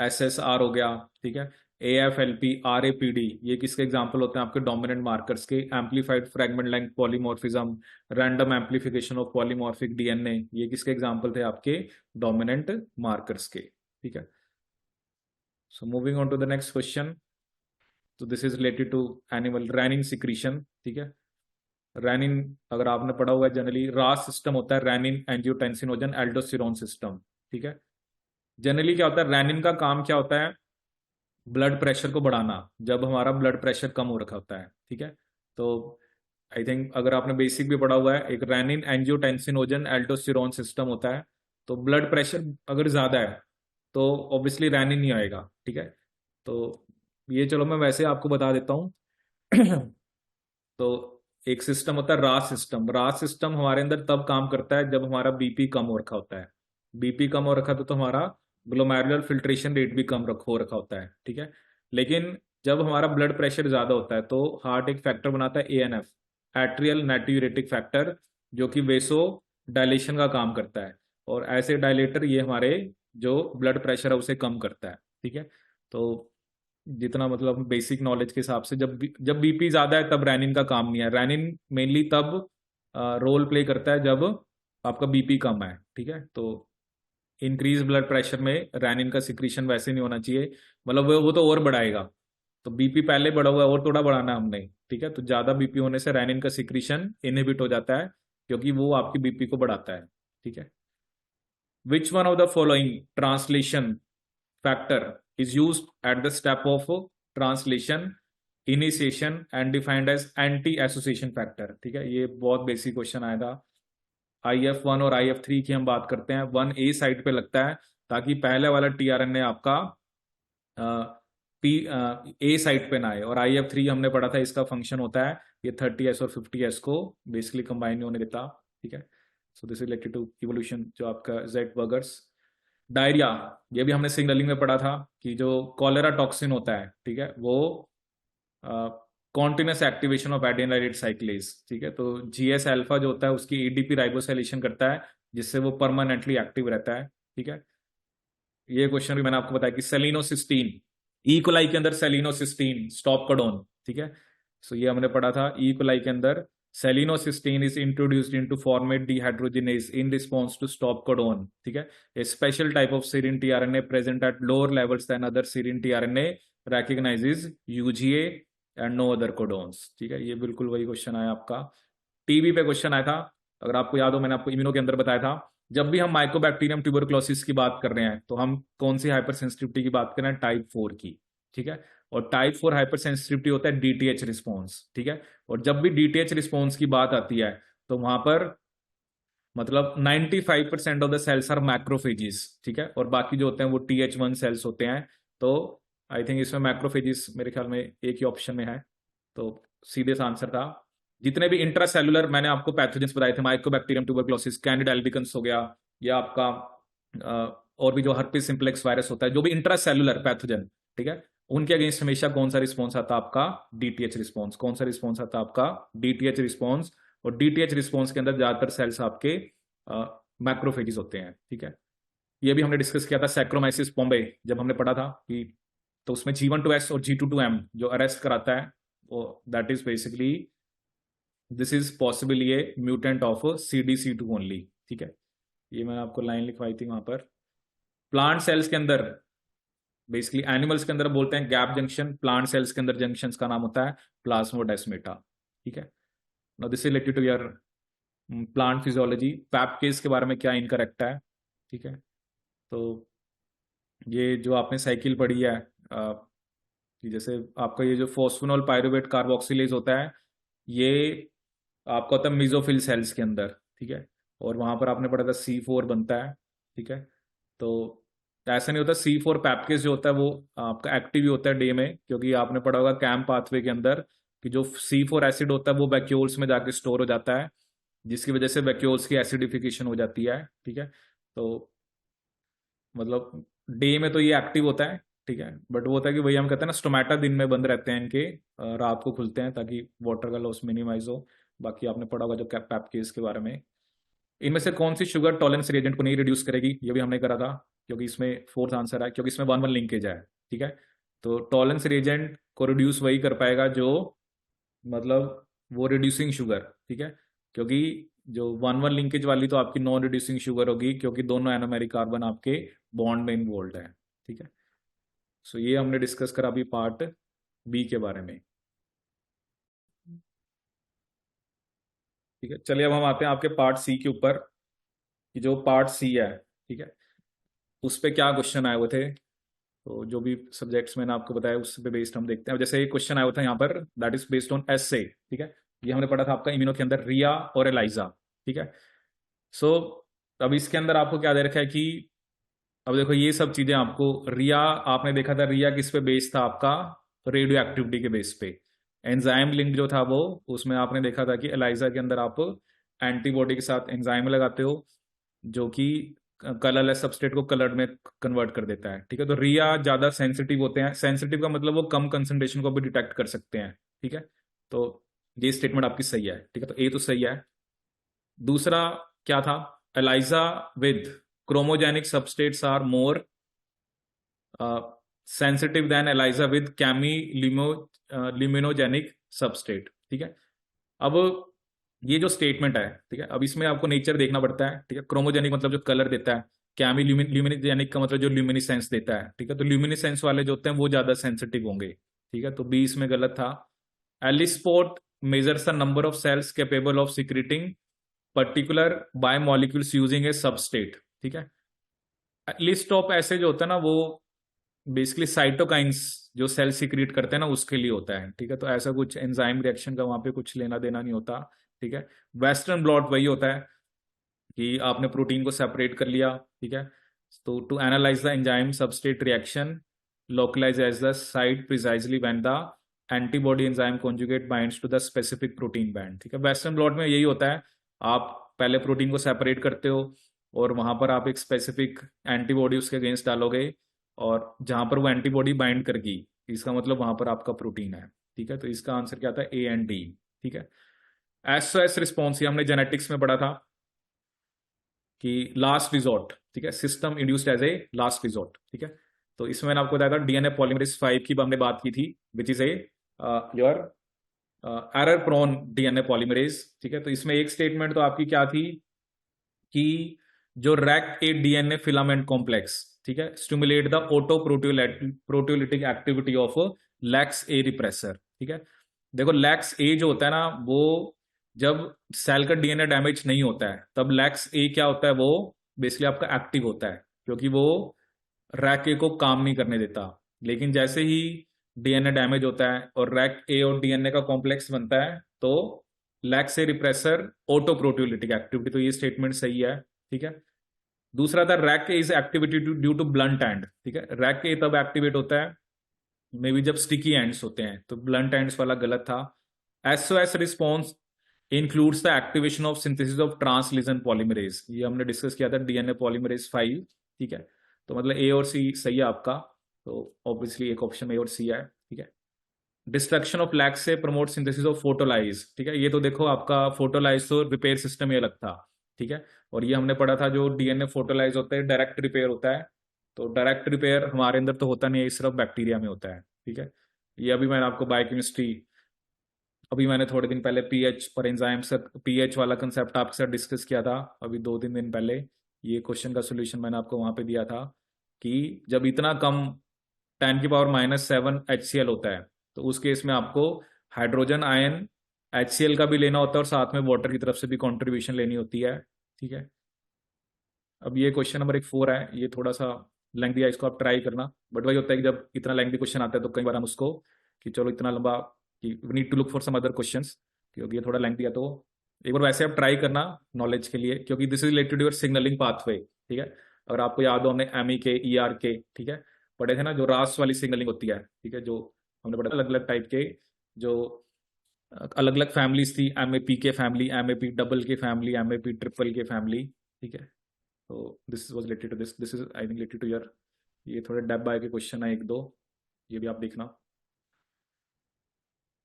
SSR हो गया, ठीक है, AFLP, RAPD, ये किसके एग्जाम्पल होते हैं आपके डोमिनेंट मार्कर्स के। Amplified fragment length polymorphism, random amplification of polymorphic DNA, ये किसके एग्जाम्पल थे आपके डोमिनेंट मार्कर्स के, ठीक है। So moving on to the next question, तो this is related to animal renin secretion, ठीक है। रैनिन अगर आपने पढ़ा हुआ है जनरली रास सिस्टम होता है, रैनिन एंजियोटेंसिनोजन एल्डोस्टेरोन सिस्टम, ठीक है। जनरली क्या होता है, रैनिन का काम क्या होता है, ब्लड प्रेशर को बढ़ाना, जब हमारा ब्लड प्रेशर कम हो रखा होता है, ठीक है। तो आई थिंक अगर आपने बेसिक भी पढ़ा हुआ है, एक रैनिन एंजियोटेंसिनोजन एल्डोस्टेरोन सिस्टम होता है। तो ब्लड प्रेशर अगर ज्यादा है तो ऑब्वियसली रैनिन नहीं आएगा, ठीक है। तो ये चलो मैं वैसे आपको बता देता हूँ। तो एक सिस्टम होता है रास सिस्टम। रास सिस्टम हमारे अंदर तब काम करता है जब हमारा बीपी कम हो रखा होता है। बीपी कम हो रखा तो हमारा ग्लोमेरुलर फिल्ट्रेशन रेट भी कम हो रखा होता है, ठीक है। लेकिन जब हमारा ब्लड प्रेशर ज्यादा होता है तो हार्ट एक फैक्टर बनाता है ANF, एट्रियल नाट्रियूरेटिक फैक्टर, जो कि वेसो डायलेशन का काम करता है। और ऐसे डायलेटर ये हमारे जो ब्लड प्रेशर है उसे कम करता है, ठीक है। तो जितना मतलब बेसिक नॉलेज के हिसाब से, जब बीपी ज्यादा है तब रैनिन का काम नहीं है। रैनिन मेनली तब रोल प्ले करता है जब आपका बीपी कम है, ठीक है। तो इंक्रीज ब्लड प्रेशर में रैनिन का सिक्रीशन वैसे नहीं होना चाहिए, मतलब वो तो और बढ़ाएगा। तो बीपी पहले बढ़ा हुआ है और थोड़ा बढ़ाना है हमने, ठीक है। तो ज्यादा बीपी होने से रैनिन का सिक्रीशन इनहिबिट हो जाता है, क्योंकि वो आपकी बीपी को बढ़ाता है, ठीक है। विच one of the following translation factor is used at the step of translation initiation and defined as anti association factor, ठीक है। ये बहुत बेसिक क्वेश्चन आया था। IF1 और IF3 की हम बात करते हैं। 1A साइट पे लगता है ताकि पहले वाला tRNA आपका P A साइट पे ना आए, और IF3 हमने पढ़ा था इसका फंक्शन होता है ये 30S और 50S को बेसिकली कंबाइन नहीं होने देता, ठीक है। So this is related to evolution. जो आपका जेट बर्गर्स, डायरिया, ये भी हमने सिग्नलिंग में पढ़ा था कि जो कॉलेरा टॉक्सिन होता है, ठीक है, वो कॉन्टिन्यूस एक्टिवेशन ऑफ एडेनाइड साइक्लेज, ठीक है। तो GS अल्फा जो होता है उसकी EDP राइबोसाइलेशन करता है, जिससे वो परमानेंटली एक्टिव रहता है, ठीक है। ये क्वेश्चन भी मैंने आपको बताया कि सेलिनोसिस्टीन, ई कोलाई के अंदर सेलिनोसिस्टीन स्टॉप कोडोन, ठीक है। सो ये हमने पढ़ा था, ई कोलाई के अंदर selenocysteine is introduced into formate dehydrogenase in response to stop codon, ठीक है। A special type of serine tRNA present at lower levels than other serine tRNA recognizes UGA and no other codons, ठीक है। ये बिल्कुल वही question आया आपका। TB पे क्वेश्चन आया था, अगर आपको याद हो मैंने आपको इम्यूनो के अंदर बताया था, जब भी हम माइकोबैक्टीरियम ट्यूबरकुलोसिस की बात कर रहे हैं तो हम कौन सी हाइपर सेंसिटिविटी की बात कर रहे हैं, टाइप 4 की, ठीक है। और टाइप 4 हाइपर सेंसिटिविटी होता है DTH रिस्पॉन्स, ठीक है। और जब भी DTH रिस्पॉन्स की बात आती है तो वहां पर मतलब 95% of the cells are macrophages, ठीक है, और बाकी जो होते हैं वो TH1 सेल्स होते हैं। तो आई थिंक इसमें मैक्रोफेजिस मेरे ख्याल में एक ही ऑप्शन में है, तो सीधे सा आंसर था। जितने भी इंट्रासेलुलर मैंने आपको पैथोजेंस बताए थे, माइकोबैक्टीरियम ट्यूबरकुलोसिस, कैंडिडा एल्बिकन्स हो गया, या आपका और भी जो हर्पिस सिंप्लेक्स वायरस होता है, जो भी इंट्रासेलुलर पैथोजन, ठीक है, उनके अगेंस्ट हमेशा कौन सा रिस्पॉन्स आता है आपका, DTH रिस्पॉन्स। कौन सा रिस्पॉन्स आता है आपका, DTH रिस्पॉन्स। और DTH रिस्पॉन्स के अंदर ज्यादातर सेल्स आपके मैक्रोफेजिस होते हैं, ठीक है। ये भी हमने डिस्कस किया था सैक्रोमाइसिस पोम्बे जब हमने पढ़ा था कि, तो उसमें G12S और G22M जो अरेस्ट कराता है, वो that is basically this is possibly A mutant of CDC2 only, ठीक है। ये मैंने आपको लाइन लिखवाई थी वहां पर। प्लांट सेल्स के अंदर बेसिकली, एनिमल्स के अंदर बोलते हैं गैप जंक्शन, प्लांट सेल्स के अंदर जंक्शन का नाम होता है प्लाज्मोडेस्माटा, ठीक है। Now this is related to your plant physiology. PEPCase के बारे में क्या इनकरेक्ट है, ठीक है। तो ये जो आपने साइकिल पढ़ी है कि जैसे आपका ये जो फोस्फेनोल पायरुवेट कार्बोक्सिलेज होता है, ये आपका होता है मिजोफिल सेल्स के अंदर, ठीक है। और वहां पर आपने पढ़ा था C4 बनता है, ठीक है। तो ऐसा नहीं होता, C4 पैपकेज जो होता है वो आपका एक्टिव ही होता है डे में, क्योंकि आपने पढ़ा होगा कैम पाथवे के अंदर कि जो C4 एसिड होता है वो वैक्यूल्स में जाके स्टोर हो जाता है, जिसकी वजह से वैक्यूल्स की एसिडिफिकेशन हो जाती है, ठीक है। तो मतलब डे में तो ये एक्टिव होता है, ठीक है, बट वो होता है कि वही हम कहते हैं ना, स्टोमेटा दिन में बंद रहते हैं इनके, रात को खुलते हैं ताकि वाटर का लॉस मिनिमाइज हो। बाकी आपने पढ़ा होगा जो पैपकेज के बारे में। इनमें से कौन सी शुगर टॉलरेंस रिएजेंट को नहीं रिड्यूस करेगी, ये भी हमने करा था, क्योंकि इसमें फोर्थ आंसर है, क्योंकि इसमें 1-1 लिंकेज है। ठीक है, तो टॉलरेंस रिएजेंट को रिड्यूस वही कर पाएगा जो, मतलब वो रिड्यूसिंग शुगर। ठीक है, क्योंकि जो 1-1 लिंकेज वाली तो आपकी नॉन रिड्यूसिंग शुगर होगी, क्योंकि दोनों एनोमेरिक कार्बन आपके बॉन्ड में इन्वॉल्व है। ठीक है, सो ये हमने डिस्कस करा अभी पार्ट बी के बारे में। ठीक है, चलिए अब हम आते हैं आपके पार्ट सी के ऊपर, कि जो पार्ट सी है, ठीक है, उस पे क्या क्वेश्चन आए हुए थे। तो जो भी सब्जेक्ट्स मैंने आपको बताया उस पे बेस्ड हम देखते हैं। जैसे एक क्वेश्चन आया हुआ था यहाँ पर, that is based on S से। ठीक है, ये हमने पढ़ा था आपका इम्यूनो के अंदर, रिया और एलाइजा। ठीक है, सो अब इसके अंदर आपको क्या दे रखा है कि, अब देखो ये सब चीजें आपको, रिया आपने देखा था, रिया किस पे बेस था आपका, रेडियो एक्टिविटी के बेस पे। एंजाइम लिंक जो था वो, उसमें आपने देखा था कि एलाइजा के अंदर आप एंटीबॉडी के साथ एंजाइम लगाते हो, जो कि कलरलेस सबस्ट्रेट को कलर में कन्वर्ट कर देता है। ठीक है, तो रिया ज्यादा सेंसिटिव होते हैं। सेंसिटिव का मतलब वो कम कंसंट्रेशन को भी डिटेक्ट कर सकते हैं। ठीक है, तो ये स्टेटमेंट आपकी सही है। ठीक है, तो ए तो सही है। दूसरा क्या था, ELISA with chromogenic substrates are more sensitive than ELISA with chemiluminogenic substrate. ठीक है, अब ये जो स्टेटमेंट है, ठीक है, अब इसमें आपको नेचर देखना पड़ता है। ठीक है, क्रोमोजेनिक मतलब जो कलर देता है, कैमी ल्यूमिनोजेनिक का मतलब जो ल्यूमिनिसेंस देता है। ठीक है, तो ल्यूमिनिसेंस वाले जो होते हैं वो ज्यादा सेंसिटिव होंगे। ठीक है, तो बी इसमें गलत था। ELISpot measures the number of cells capable of secreting particular biomolecules using a substrate. ठीक है, लिस्ट ऑफ ऐसे जो होता है ना, वो बेसिकली साइटोकाइंस जो सेल सिक्रीट करते हैं ना, उसके लिए होता है। ठीक है, तो ऐसा कुछ एंजाइम रिएक्शन का वहां पे कुछ लेना देना नहीं होता। ठीक है, वेस्टर्न ब्लॉट वही होता है कि आपने प्रोटीन को सेपरेट कर लिया। ठीक है, तो to analyze the enzyme substrate reaction localize as the site precisely when the antibody enzyme conjugate binds to the specific protein band. ठीक है, वेस्टर्न ब्लॉट में यही होता है, आप पहले प्रोटीन को सेपरेट करते हो और वहां पर आप एक स्पेसिफिक एंटीबॉडी उसके अगेंस्ट डालोगे, और जहां पर वो एंटीबॉडी बाइंड करगी, इसका मतलब वहां पर आपका प्रोटीन है। ठीक है, तो इसका आंसर क्या था, ए एंड डी। ठीक है, एसओएस रिस्पॉन्स, ये हमने जेनेटिक्स में पढ़ा था कि लास्ट रिजॉर्ट। ठीक है, system induced as a last resort. ठीक है, तो इसमें मैंने आपको बताया था डीएनए पॉलीमरेज 5 की हमने बात की थी, which is a your error prone DNA polymerase. ठीक है, तो इसमें एक स्टेटमेंट तो आपकी क्या थी कि जो रैक ए डीएनए फिलामेंट कॉम्प्लेक्स, ठीक है, stimulate the auto proteolytic activity of lakhs A repressor. ठीक है, देखो लैक्स ए जो होता है ना, वो जब सेल का डीएनए डैमेज नहीं होता है तब लैक्स ए क्या होता है, वो बेसिकली आपका एक्टिव होता है, क्योंकि वो रैक ए को काम नहीं करने देता। लेकिन जैसे ही डीएनए डैमेज होता है और रैक ए और डीएनए का कॉम्प्लेक्स बनता है, तो LexA repressor auto proteolytic activity, तो ये स्टेटमेंट सही है। ठीक है, दूसरा था Rec is activity due to blunt end. ठीक है, रैक के तब एक्टिवेट होता है मे बी जब स्टिकी एंड्स होते हैं, तो ब्लंट एंड्स वाला गलत था। SOS response includes the activation of synthesis of translesion polymerase, ये हमने डिस्कस किया था, डीएनए पॉलीमरेज 5। ठीक है, तो मतलब ए और सी सही है आपका, तो ऑब्वियसली एक ऑप्शन ए और सी है। ठीक है, डिस्ट्रक्शन ऑफ लैक्स से प्रमोट सिंथेसिस ऑफ फोटोलाइज। ठीक है, ये तो देखो आपका फोटोलाइज तो रिपेयर सिस्टम ये अलग था। ठीक है, और ये हमने पढ़ा था जो डीएनए फोटोलाइज होता है डायरेक्ट रिपेयर होता है, तो डायरेक्ट रिपेयर हमारे अंदर तो होता नहीं है, सिर्फ बैक्टीरिया में होता है। ठीक है, ये अभी मैंने आपको बायोकेमिस्ट्री, अभी मैंने थोड़े दिन पहले पीएच और एंजाइम से पीएच वाला कंसेप्ट आपके साथ डिस्कस किया था, अभी 2-3 दिन पहले। ये क्वेश्चन का सोल्यूशन मैंने आपको वहां पे दिया था कि जब इतना कम 10⁻⁻7 HCl होता है, तो उस केस में आपको हाइड्रोजन आयन HCl का भी लेना होता है और साथ में वाटर की तरफ से भी कंट्रीब्यूशन लेनी होती है। ठीक है, अब ये क्वेश्चन नंबर 4 है, ये थोड़ा सा लेंथी है, इसको आप ट्राई करना, बट वही होता है कि जब इतना लेंथी क्वेश्चन आता है तो कई बार हम उसको, कि चलो इतना लंबा, कि we need to look for some other questions, क्योंकि ये थोड़ा लेंथी है, तो एक बार वैसे आप ट्राई करना नॉलेज के लिए, क्योंकि this is related to your signaling pathway. ठीक है, अगर आपको याद हो हमने MEK ERK, ठीक है, पढ़े थे ना, जो रास वाली सिग्नलिंग होती है। ठीक है, जो हमने पढ़ा अलग अलग टाइप के, जो अलग अलग फैमिलीज थी, MAP K family, MAP double K family, MAP triple K family. ठीक है, तो this was related to this is I think related to your, ये थोड़े डेप बाय के क्वेश्चन है 1-2, ये भी आप देखना।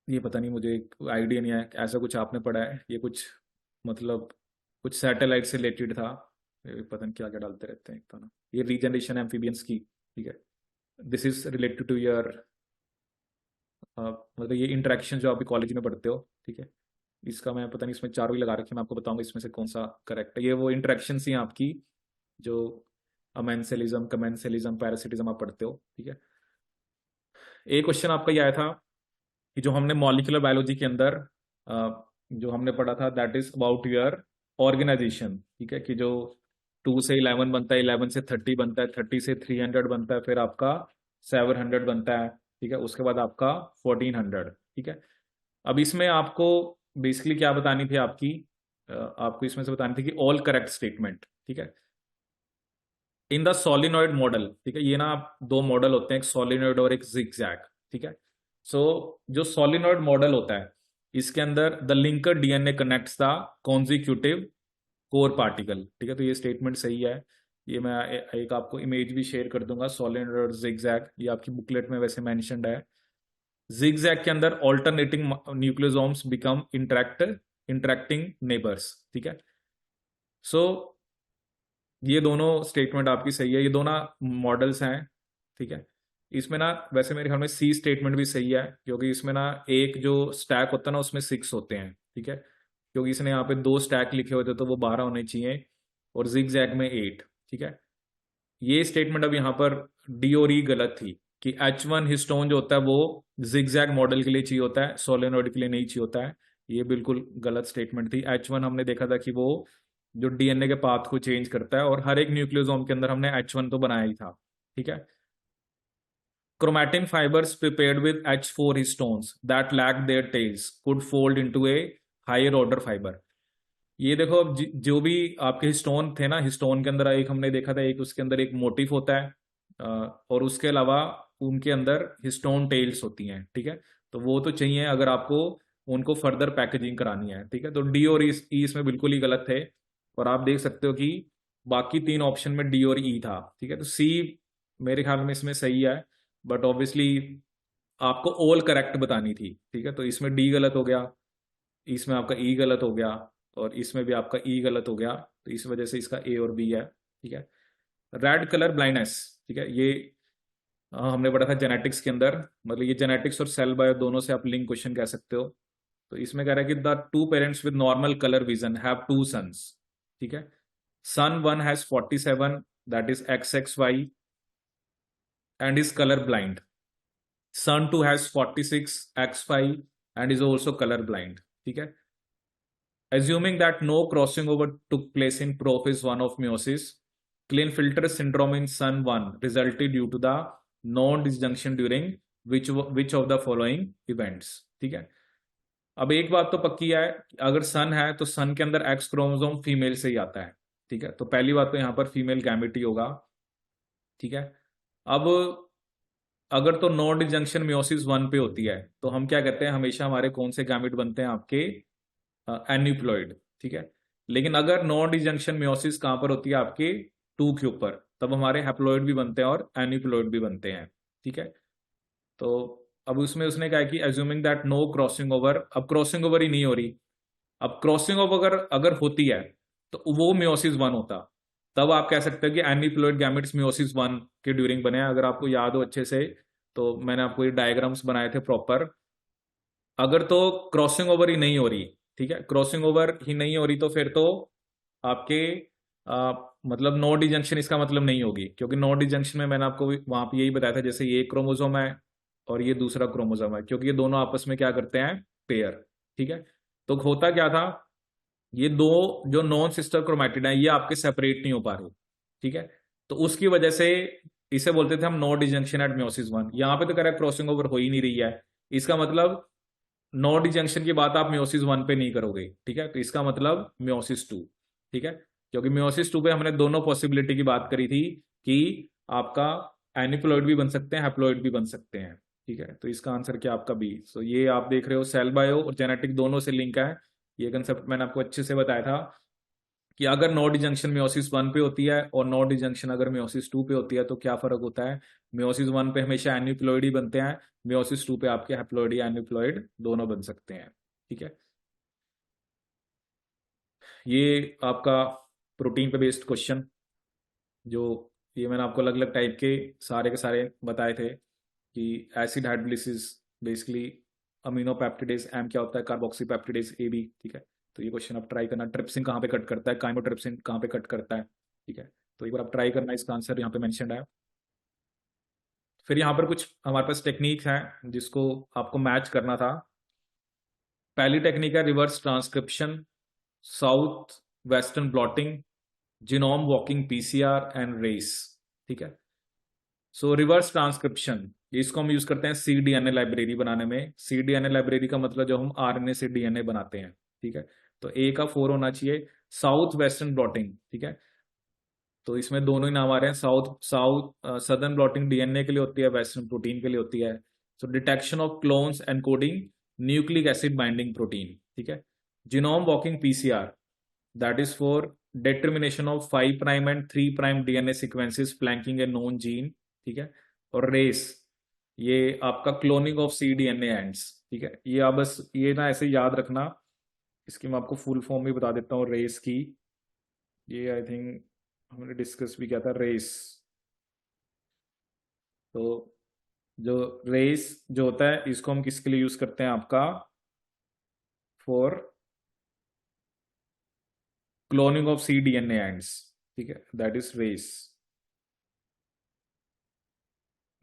ये पता नहीं, मुझे आइडिया नहीं है ऐसा कुछ आपने पढ़ा है, ये कुछ मतलब कुछ सैटेलाइट से रिलेटेड था, ये पता नहीं क्या क्या डालते रहते हैं, तो ना ये रीजनरेशन एम्फीबियंस की, ठीक है। This is related to your मतलब ये इंटरेक्शन जो आप कॉलेज में पढ़ते हो, ठीक है। इसका मैं पता नहीं, इसमें चारों ही लगा रखे, मैं आपको बताऊंगा इसमें से कौन सा करेक्ट है। ये वो इंटरेक्शन ही हैं आपकी जो अमेंसेलिज्म, कमेंसेलिज्म, पैरासिटिज्म आप पढ़ते हो, ठीक है। एक क्वेश्चन आपका ये आया था कि जो हमने मॉलिक्यूलर बायोलॉजी के अंदर जो हमने पढ़ा था, that is about your organization, ठीक है। कि जो 2 से 11 बनता है, 11 से 30 बनता है, 30 से 300 बनता है, फिर आपका 700 बनता है, ठीक है। उसके बाद आपका 1400, ठीक है। अब इसमें आपको बेसिकली क्या बतानी थी आपकी, आपको इसमें से बतानी थी कि ऑल करेक्ट स्टेटमेंट, ठीक है, इन द सोलिनॉइड मॉडल, ठीक है। ये ना दो मॉडल होते हैं, एक सोलिनॉइड और एक जिगजैग, ठीक है। सो जो सोलिनॉइड मॉडल होता है, इसके अंदर the linker DNA connects the consecutive core particle, ठीक है। तो ये स्टेटमेंट सही है। ये मैं एक आपको इमेज भी शेयर कर दूंगा, सोलिनॉइड और जिगजैग, ये आपकी बुकलेट में वैसे मेंशन्ड है। जिगजैग के अंदर alternating nucleosomes become interacting neighbours, ठीक है। सो ये दोनों स्टेटमेंट आपकी सही है, ये दोनों मॉडल्स हैं, ठीक है। इसमें ना वैसे मेरे ख्याल में सी स्टेटमेंट भी सही है, क्योंकि इसमें ना एक जो स्टैक होता है ना उसमें 6 होते हैं, ठीक है। क्योंकि इसने यहाँ पे 2 स्टैक लिखे होते तो वो 12 होने चाहिए, और जिग जैग में 8, ठीक है। ये स्टेटमेंट अब यहाँ पर डी और ई गलत थी कि H1 हिस्टोन जो होता है वो जिग जैग मॉडल के लिए चाहिए होता है, सोलेनॉइड के लिए नहीं चाहिए होता है। ये बिल्कुल गलत स्टेटमेंट थी। H1 हमने देखा था कि वो जो डीएनए के पाथ को चेंज करता है, और हर एक न्यूक्लियोसोम के अंदर हमने H1 तो बनाया ही था, ठीक है। Chromatin fibers prepared with H4 histones that lack their tails could fold into a higher order fiber. ये देखो, अब जो भी आपके हिस्टोन थे ना, हिस्टोन के अंदर एक हमने देखा था, एक उसके अंदर एक मोटिफ होता है, और उसके अलावा उनके अंदर हिस्टोन टेल्स होती हैं, ठीक है। तो वो तो चाहिए अगर आपको उनको फर्दर पैकेजिंग करानी है, ठीक है। तो डी और ई इसमें बिल्कुल ही गलत थे, और आप देख सकते हो कि बाकी 3 ऑप्शन में डी और ई था, ठीक है। तो सी मेरे ख्याल में इसमें सही है, बट ऑब्वियसली आपको ऑल करेक्ट बतानी थी, ठीक है। तो इसमें डी गलत हो गया, इसमें आपका ई गलत हो गया, और इसमें भी आपका ई गलत हो गया। तो इस वजह से इसका ए और बी है, ठीक है। रेड कलर ब्लाइंडनेस, ठीक है, ये हमने पढ़ा था जेनेटिक्स के अंदर, मतलब ये जेनेटिक्स और सेल बायो दोनों से आप लिंक क्वेश्चन कह सकते हो। तो इसमें कह रहा है कि the 2 parents with normal colour vision have 2 sons, ठीक है। Son 1 has 47, that is XXY, and is colour blind. Son 2 has 46 X5 and is also colour blind, ठीक है। Assuming that no crossing over took place in prophase 1 of meiosis, Klinefelter syndrome in son 1 resulted due to the non-disjunction during which of the following events, ठीक है। अब एक बात तो पक्की है, अगर सन है तो सन के अंदर एक्स क्रोमोसोम फीमेल से ही आता है, ठीक है। तो पहली बात तो यहाँ पर फीमेल गैमेट ही होगा, ठीक है। अब अगर तो नॉन डिजंक्शन मियोसिस 1 पे होती है, तो हम क्या कहते हैं, हमेशा हमारे कौन से गैमेट बनते हैं आपके, एन्यूप्लॉइड, ठीक है। लेकिन अगर नॉन डिजंक्शन मियोसिस कहां पर होती है आपके 2 के ऊपर, तब हमारे हैप्लॉइड भी बनते हैं और एन्यूप्लॉइड भी बनते हैं, ठीक है। तो अब उसमें उसने कहा कि assuming that no crossing over, अब क्रॉसिंग ओवर ही नहीं हो रही। अब क्रॉसिंग ओवर अगर अगर होती है तो वो मियोसिस 1 होता, तब आप कह सकते हो कि एन्यूप्लॉइड गैमेट्स मियोसिस 1 के ड्यूरिंग बने हैं। अगर आपको याद हो अच्छे से, तो मैंने आपको ये डायग्राम्स बनाए थे प्रॉपर। अगर तो क्रॉसिंग ओवर ही नहीं हो रही, ठीक है, क्रॉसिंग ओवर ही नहीं हो रही, तो फिर तो आपके मतलब नो डिजंक्शन इसका मतलब नहीं होगी, क्योंकि नो डिजंक्शन में मैंने आपको वहां पे यही बताया था, जैसे ये क्रोमोसोम है और ये दूसरा क्रोमोसोम है, क्योंकि ये दोनों आपस में क्या करते हैं, पेयर, ठीक है। तो होता क्या था, ये दो जो नॉन सिस्टर क्रोमैटिड है, ये आपके सेपरेट नहीं हो पा रहे, ठीक है। तो उसकी वजह से इसे बोलते थे हम नो डिजंक्शन एट मियोसिस 1। यहाँ पे तो कह रहा है क्रॉसिंग ओवर हो ही नहीं रही है, इसका मतलब नो डिजंक्शन की बात आप मियोसिस 1 पे नहीं करोगे, ठीक है। तो इसका मतलब मियोसिस 2, ठीक है। क्योंकि मियोसिस 2 पे हमने दोनों पॉसिबिलिटी की बात करी थी कि आपका एनिप्लॉइड भी बन सकते हैं, हैप्लॉइड भी बन सकते हैं, ठीक है। तो इसका आंसर क्या आपका बी। सो ये आप देख रहे हो सेल बायो और जेनेटिक दोनों से लिंक है। ये कंसेप्ट मैंने आपको अच्छे से बताया था कि अगर नो डिजंक्शन मियोसिस 1 पे होती है और नो डिजंक्शन अगर मियोसिस 2 पे होती है, तो क्या फर्क होता है। मियोसिस 1 पे हमेशा एन्यूप्लॉइड ही बनते हैं, मियोसिस 2 पे आपके हैप्लॉइड या एन्यूप्लॉइड दोनों बन सकते हैं, ठीक है। ये आपका प्रोटीन पे बेस्ड क्वेश्चन, जो ये मैंने आपको अलग अलग टाइप के सारे बताए थे कि acid hydrolysis basically amino peptidase, M क्या होता है, कार्बोक्सी पेप्टिडेज ए बी, ठीक है। तो ये क्वेश्चन आप ट्राई करना, ट्रिप्सिन कहाँ पे कट करता है, काइमोट्रिप्सिन कहाँ पे कट करता है, ठीक है। तो एक बार आप ट्राई करना, इसका आंसर यहाँ पे मेंशन्ड है। फिर यहाँ पर कुछ हमारे पास टेक्निक है जिसको आपको मैच करना था। पहली टेक्निक है reverse transcription, south western blotting, genome walking PCR and RACE, ठीक है। सो रिवर्स ट्रांसक्रिप्शन, इसको हम यूज करते हैं cDNA लाइब्रेरी बनाने में। cDNA लाइब्रेरी का मतलब जो हम आरएनए से डीएनए बनाते हैं, ठीक है। तो ए का 4 होना चाहिए। साउथ वेस्टर्न ब्लॉटिंग, ठीक है। तो इसमें दोनों ही नाम आ रहे हैं। South south southern blotting DNA के लिए होती है, वेस्टर्न प्रोटीन के लिए होती है। So detection of clones encoding nucleic acid binding protein, ठीक है। Genome walking PCR, that is for determination of 5 prime and 3 prime DNA sequences flanking a known gene, ठीक है। और रेस, ये आपका क्लोनिंग ऑफ cDNA एंड्स, ठीक है। ये आप बस ये ना ऐसे याद रखना। इसकी मैं आपको फुल फॉर्म भी बता देता हूँ रेस की। ये आई थिंक हमने डिस्कस भी किया था रेस। तो जो रेस जो होता है, इसको हम किसके लिए यूज करते हैं, आपका for cloning of cDNA ends, ठीक है। That is RACE,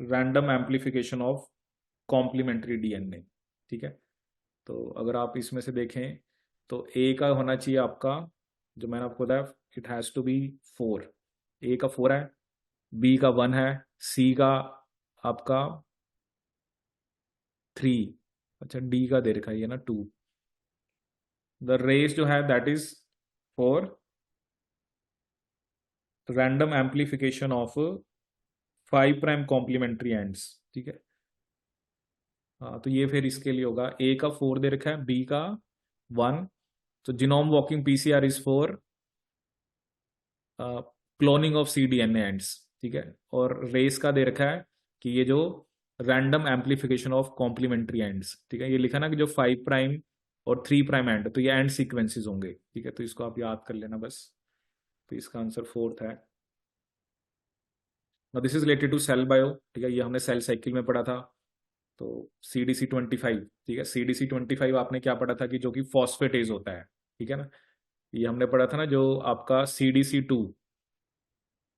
random amplification of complementary DNA, ठीक है। तो अगर आप इसमें से देखें तो ए का होना चाहिए आपका, जो मैंने आपको बताया, इट हैज टू बी 4। ए का 4 है, बी का 1 है, सी का आपका 3, अच्छा डी का दे रखा है ये ना 2। द रेस जो है that is for random amplification of 5 prime complementary ends, ठीक है। हाँ, तो ये फिर इसके लिए होगा, ए का 4 दे रखा है, बी का 1। तो genome walking PCR is for cloning of cDNA ends, ठीक है। और रेस का दे रखा है कि ये जो random amplification of complementary ends, ठीक है। ये लिखा ना कि जो 5 प्राइम और 3 प्राइम एंड, तो ये एंड सीक्वेंसेस होंगे, ठीक है। तो इसको आप याद कर लेना बस। तो इसका आंसर 4th है। This is related to cell bio, ठीक है। ये हमने सेल साइकिल में पढ़ा था। तो CDC25, ठीक है। CDC25 आपने क्या पढ़ा था कि जो कि फॉस्फेटेज होता है, ठीक है ना। ये हमने पढ़ा था ना, जो आपका CDC2,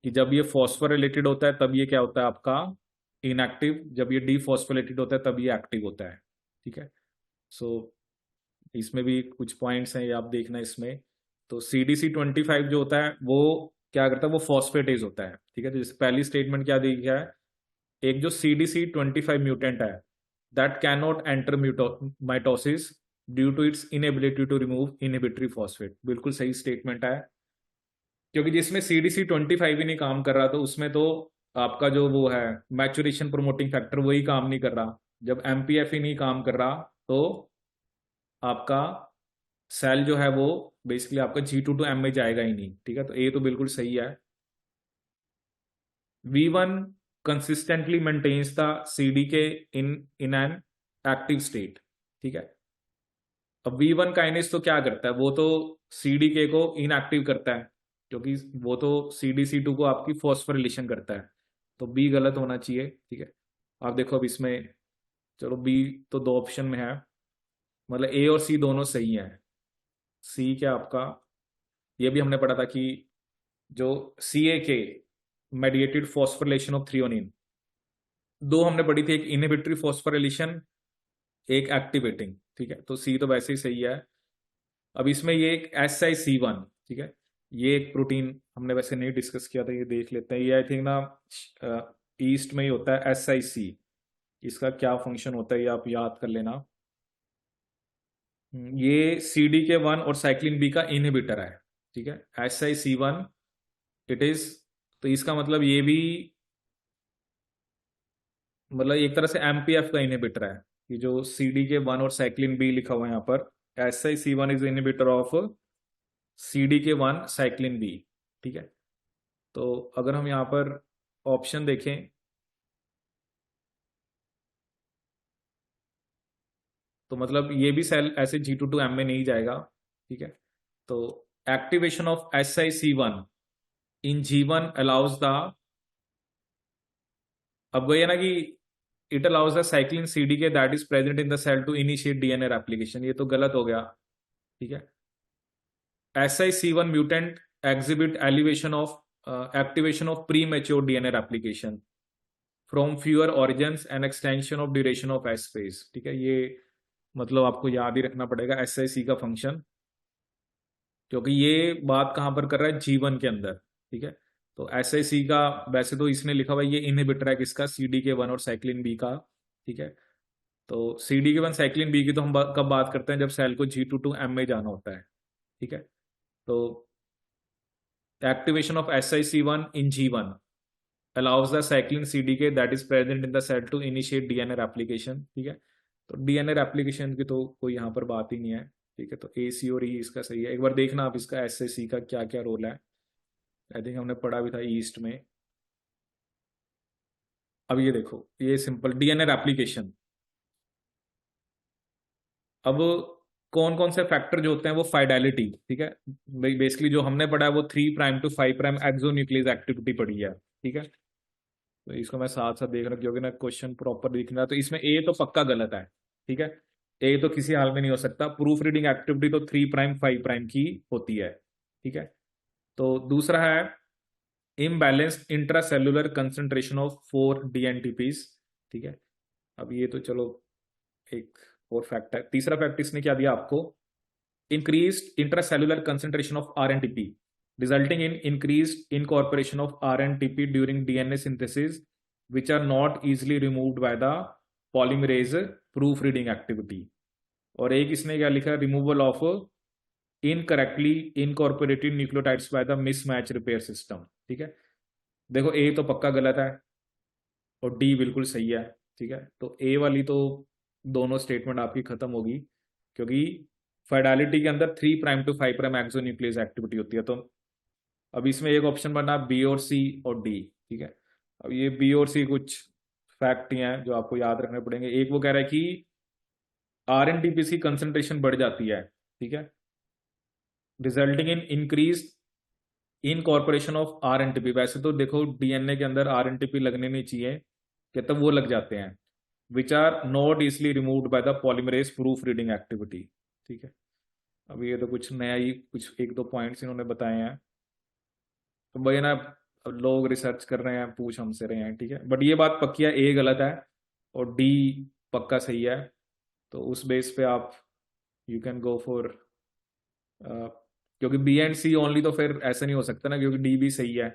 कि जब ये फॉस्फोरिलेटेड होता है तब ये क्या होता है आपका इनएक्टिव, जब ये डीफॉस्फोरिलेटेड होता है तब ये एक्टिव होता है, ठीक है। सो इसमें भी कुछ पॉइंट्स हैं, ये आप देखना इसमें। तो CDC25 जो होता है वो क्या करता है, वो फॉस्फेटेज होता है, ठीक है। तो जैसे पहली स्टेटमेंट क्या दी गया है, एक जो CDC25 म्यूटेंट है, that can not enter mitosis due to its inability to remove inhibitory phosphate. बिल्कुल सही स्टेटमेंट है, क्योंकि जिसमें CDC25 ही नहीं काम कर रहा, तो उसमें तो आपका जो वो है मैचुरेशन प्रोमोटिंग फैक्टर, वही काम नहीं कर रहा। जब MPF ही नहीं काम कर रहा, तो आपका सेल जो है वो बेसिकली आपका G2 to M में जाएगा ही नहीं, ठीक है। तो ए तो बिल्कुल सही है। V1 consistently maintains the CDK in in an active state, ठीक है। अब V1 काइनेस तो क्या करता है, वो तो CDK को इनएक्टिव करता है, क्योंकि वो तो CDC2 को आपकी फॉस्फोरिलेशन करता है। तो बी गलत होना चाहिए, ठीक है। आप देखो अब इसमें, चलो बी तो दो ऑप्शन में है, मतलब ए और सी दोनों सही है। सी क्या आपका, ये भी हमने पढ़ा था कि जो CAK mediated phosphorylation of threonine, दो हमने पढ़ी थी, एक इनहिबिटरी फॉस्फोरिलेशन, एक एक्टिवेटिंग, ठीक है। तो सी तो वैसे ही सही है। अब इसमें ये एक SIC1, ठीक है। ये एक प्रोटीन हमने वैसे नहीं डिस्कस किया था, ये देख लेते हैं। ये आई थिंक ना ईस्ट में ही होता है SIC। इसका क्या फंक्शन होता है ये आप याद कर लेना। ये CDK1 और साइक्लिन बी का इनहिबिटर है, ठीक है। SIC1 इट इज, तो इसका मतलब ये भी, मतलब एक तरह से MPF का इनहिबिटर है। ये जो CDK1 और साइक्लिन बी लिखा हुआ है यहाँ पर, SIC1 is inhibitor of CDK1 cyclin B, ठीक है। तो अगर हम यहाँ पर ऑप्शन देखें, तो मतलब ये भी सेल ऐसे G2 to M में नहीं जाएगा, ठीक है। तो activation of SiC1 in G1 allows the, अब वही है ना कि it allows the cyclin CDK that is present in the cell to initiate DNA replication, ये तो गलत हो गया, ठीक है। SiC1 mutant exhibit elevation of activation of premature DNA replication from fewer origins and extension of duration of S phase, ठीक है। ये मतलब आपको याद ही रखना पड़ेगा SiC का फंक्शन, क्योंकि ये बात कहां पर कर रहा है, G1 के अंदर, ठीक है। तो SiC का वैसे तो इसने लिखा हुआ है ये इनहिबिटर है किसका, CDK1 और साइक्लिन बी का, ठीक है। तो CDK1 साइक्लिन बी की तो हम कब बात करते हैं, जब सेल को G2 to M में जाना होता है, ठीक है। तो activation of SiC1 in G1 allows the cyclin CDK that is present in the cell to initiate DNA replication, ठीक है। तो DNA replication की तो कोई यहाँ पर बात ही नहीं है, ठीक है। तो AC और E इसका सही है। एक बार देखना आप इसका SiC का क्या क्या रोल है, आई थिंक हमने पढ़ा भी था ईस्ट में। अब ये देखो, ये सिंपल DNA replication, अब कौन कौन से फैक्टर जो होते हैं वो फाइडेलिटी, ठीक है। बेसिकली जो हमने पढ़ा है वो 3' to 5' एक्सोन्यूक्लियस एक्टिविटी पढ़ी है, ठीक है। तो इसको मैं साथ साथ देख रहा हूँ क्योंकि ना क्वेश्चन प्रॉपर दिख रहा है। तो इसमें ए तो पक्का गलत है, ठीक है। ए तो किसी हाल में नहीं हो सकता। प्रूफ रीडिंग एक्टिविटी तो 3'5' की होती है, ठीक है। तो दूसरा है imbalanced intracellular concentration of 4 DNTPs, ठीक है। अब ये तो चलो एक और फैक्ट है। तीसरा फैक्ट इसने क्या दिया आपको, increased intracellular concentration of RNTP resulting in increased incorporation of RNTP during DNA synthesis which are not easily removed by the polymerase proofreading activity। और एक इसने क्या लिखा, removal of incorrectly incorporated nucleotides by the mismatch repair system, ठीक है। देखो ए तो पक्का गलत है और डी बिल्कुल सही है, ठीक है। तो ए वाली तो दोनों स्टेटमेंट आपकी खत्म होगी, क्योंकि फाइडेलिटी के अंदर 3' to 5' एक्सोन्यूक्लियस एक्टिविटी होती है। तो अब इसमें एक ऑप्शन बनना बी और सी और डी, ठीक है। अब ये बी और सी कुछ फैक्ट ही हैं जो आपको याद रखने पड़ेंगे। एक वो कह रहा है कि RNTP की कंसंट्रेशन बढ़ जाती है, ठीक है, resulting in increase incorporation of RNTP। वैसे तो देखो DNA के अंदर RNTP लगने नहीं चाहिए, कि तब वो लग जाते हैं, which are not easily removed by the polymerase proof reading activity, ठीक है। अब ये तो कुछ नया ही कुछ एक दो पॉइंट्स इन्होंने बताए हैं। तो भाई ना, अब लोग रिसर्च कर रहे हैं, पूछ हमसे रहे हैं, ठीक है। बट ये बात पक्की है, ए गलत है और डी पक्का सही है। तो उस बेस पे आप यू कैन गो फॉर, क्योंकि बी एंड सी ओनली तो फिर ऐसा नहीं हो सकता ना, क्योंकि डी भी सही है,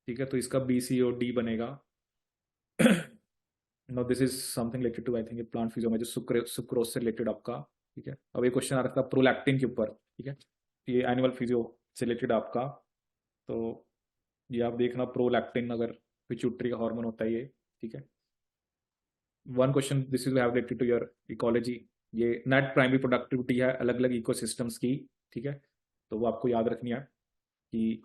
ठीक है। तो इसका बी सी और डी बनेगा। No this is something related to, I think plant physio में जो सुक्रोज से रिलेटेड आपका, ठीक है। अब ये क्वेश्चन आ रहा था प्रोलैक्टिन के ऊपर, ठीक है। ये एनिमल फिजियो से रिलेटेड आपका, तो ये आप देखना प्रोलैक्टिन अगर पिट्यूटरी का हार्मोन होता है ये, ठीक है। One question this is have related to your ecology, ये नेट प्राइमरी प्रोडक्टिविटी है अलग अलग इकोसिस्टम्स की, ठीक है। तो वो आपको याद रखनी है कि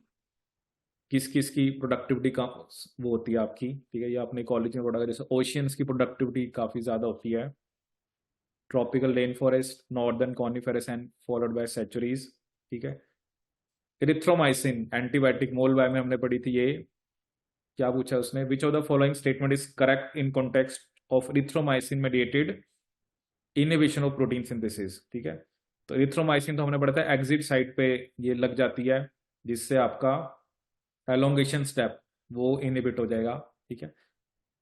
किस किस की प्रोडक्टिविटी का वो होती है आपकी, ठीक है। ये आपने कॉलेज में पढ़ा, जैसे ओशियंस की प्रोडक्टिविटी काफी ज्यादा होती है, tropical rain forest, northern coniferous and followed by centuries, ठीक है। इरिथ्रोमाइसिन एंटीबायोटिक मोल बाय में हमने पढ़ी थी। ये क्या पूछा उसने, विच of the following statement is correct in context of erythromycin mediated inhibition of protein synthesis, ठीक है। तो इरिथ्रोमाइसिन तो हमने पढ़ा था एग्जिट साइट पे ये लग जाती है, जिससे आपका एलोंगेशन स्टेप वो इनहिबिट हो जाएगा, ठीक है।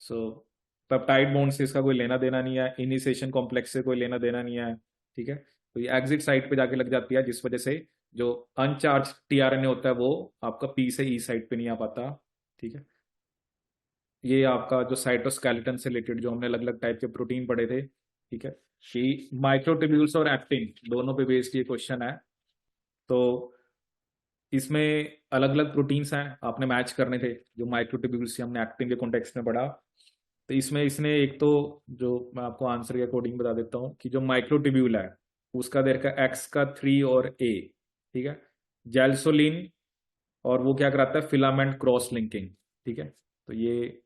सो पेप्टाइड बॉन्ड से इसका कोई लेना देना नहीं है, इनिशिएशन कॉम्प्लेक्स से कोई लेना देना नहीं है, ठीक है। तो ये एग्जिट साइट पे जाके लग जाती है, जिस वजह से जो अनचार्ज टीआरएनए होता है वो आपका पी से ई साइट पे नहीं आ पाता, ठीक है। ये आपका जो साइटोस्केलेटन से रिलेटेड जो हमने अलग अलग टाइप के प्रोटीन पढ़े थे, ठीक है, कि माइक्रोट्यूब्यूल्स और एक्टिन दोनों पे बेस्ड ये क्वेश्चन है। तो इसमें अलग अलग प्रोटीन्स हैं, आपने मैच करने थे, जो माइक्रोट्यूब्यूल्स से हमने एक्टिन के कॉन्टेक्स्ट में पढ़ा। तो इसमें इसने एक तो जो मैं आपको आंसर के अकॉर्डिंग बता देता हूँ कि जो माइक्रोट्यूब्यूल है उसका देर का एक्स का 3 और ए, ठीक है, जेल्सोलिन, और वो क्या कराता है, फिलामेंट क्रॉस लिंकिंग, ठीक है। तो ये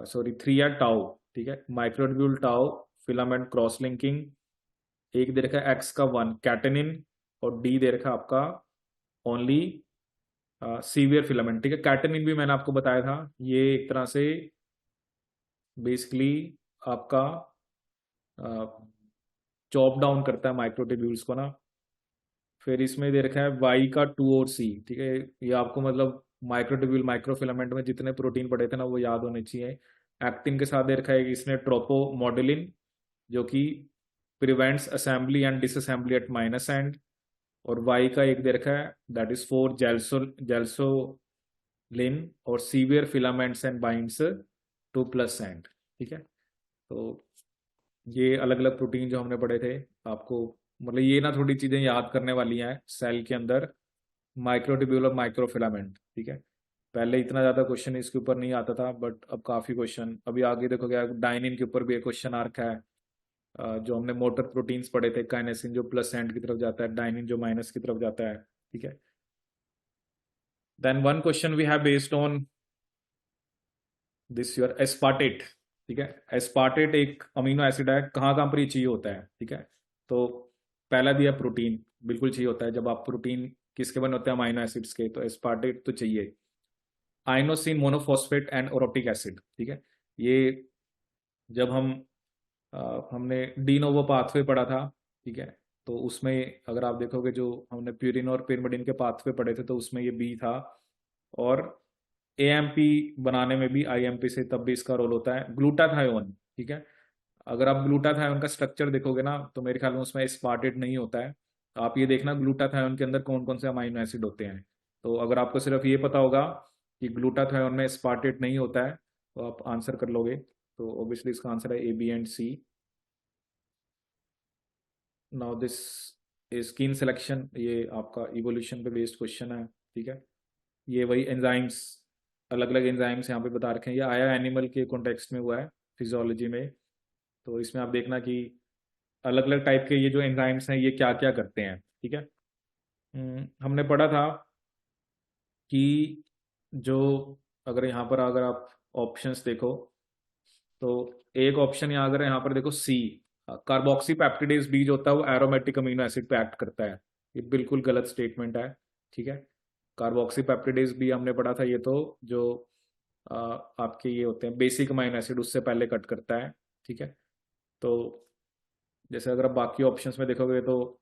सॉरी 3 या टाउ, ठीक है, microtubule tau, filament cross linking, एक दे रखा है एक्स का 1 कैटेनिन और डी दे रखा है आपका ओनली सीवियर फिलामेंट, ठीक है। कैटेनिन भी मैंने आपको बताया था, ये एक तरह से बेसिकली आपका चॉप डाउन करता है माइक्रोट्यूब्यूल्स को ना। फिर इसमें दे रखा है वाई का 2 और सी, ठीक है। ये आपको मतलब माइक्रोट्यूब्यूल माइक्रोफिलामेंट में जितने प्रोटीन पड़े थे ना वो याद होने चाहिए। एक्टिन के साथ दे रखा है कि इसने ट्रोपोमोडुलिन, जो कि prevents assembly and disassembly at minus end. और वाई का एक दे रखा है दैट इज फॉर जेल्सोलिन और severe filaments and binds two plus and, ठीक है। तो ये अलग अलग प्रोटीन जो हमने पढ़े थे आपको, मतलब ये ना थोड़ी चीजें याद करने वाली हैं सेल के अंदर, माइक्रोट्यूब्यूल और माइक्रोफिलामेंट, ठीक है। पहले इतना ज्यादा क्वेश्चन इसके ऊपर नहीं आता था, बट अब काफी क्वेश्चन, अभी आगे देखोगे डाइनिन के ऊपर भी एक क्वेश्चन आ रखा है। जो हमने मोटर प्रोटीन्स पढ़े थे, काइनेसिन जो प्लस एंड की तरफ जाता है, डाइनिन जो माइनस की तरफ जाता है, ठीक है। Then one question we have based on this your aspartate, ठीक है। एस्पार्टेट एक अमीनो एसिड है, कहाँ कहाँ पर ये चाहिए होता है, ठीक है। तो पहला दिया प्रोटीन, बिल्कुल चाहिए होता है। जब आप प्रोटीन किसके बने होते हैं, अमीनो एसिड्स के, तो एस्पार्टेट तो चाहिए। आइनोसिन मोनोफॉस्फेट एंड ओरोटिक एसिड, ठीक है। ये जब हमने डी नोवो पाथवे पढ़ा था, ठीक है। तो उसमें अगर आप देखोगे जो हमने प्यूरिन और पिरिमिडिन के पाथवे पढ़े थे, तो उसमें ये बी था। और एएमपी बनाने में भी आईएमपी से तब भी इसका रोल होता है। ग्लूटाथायोन, ठीक है। अगर आप ग्लूटाथायोन का स्ट्रक्चर देखोगे ना, तो मेरे ख्याल में उसमें एस्पार्टेट नहीं होता है। तो आप ये देखना ग्लूटाथायोन के अंदर कौन कौन से अमाइनो एसिड होते हैं। तो अगर आपको सिर्फ ये पता होगा कि ग्लूटाथायोन में एस्पार्टेट नहीं होता है, तो आप आंसर कर लोगे। तो ऑब्वियसली इसका आंसर है A, B and C. Now this kin selection, ये आपका इवोल्यूशन पे बेस्ड क्वेश्चन है, ठीक है। ये वही एंजाइम्स, अलग अलग एंजाइम्स यहाँ पे बता रखे हैं। ये आया एनिमल के कॉन्टेक्स्ट में हुआ है, फिजियोलॉजी में। तो इसमें आप देखना कि अलग अलग टाइप के ये जो एंजाइम्स हैं ये क्या क्या करते हैं, ठीक है। हमने पढ़ा था कि जो, अगर यहाँ पर अगर आप ऑप्शंस देखो, तो एक ऑप्शन यहाँ अगर यहाँ पर देखो सी, कार्बोक्सी पेप्टिडेज बी जो होता है वो एरोमेटिक अमीनो एसिड पे एक्ट करता है। ये बिल्कुल गलत स्टेटमेंट है, ठीक है। कार्बोक्सी पेप्टिडेज बी हमने पढ़ा था, ये तो जो आपके ये होते हैं बेसिक अमीनो एसिड, उससे पहले कट करता है, ठीक है। तो जैसे अगर आप बाकी ऑप्शंस में देखोगे तो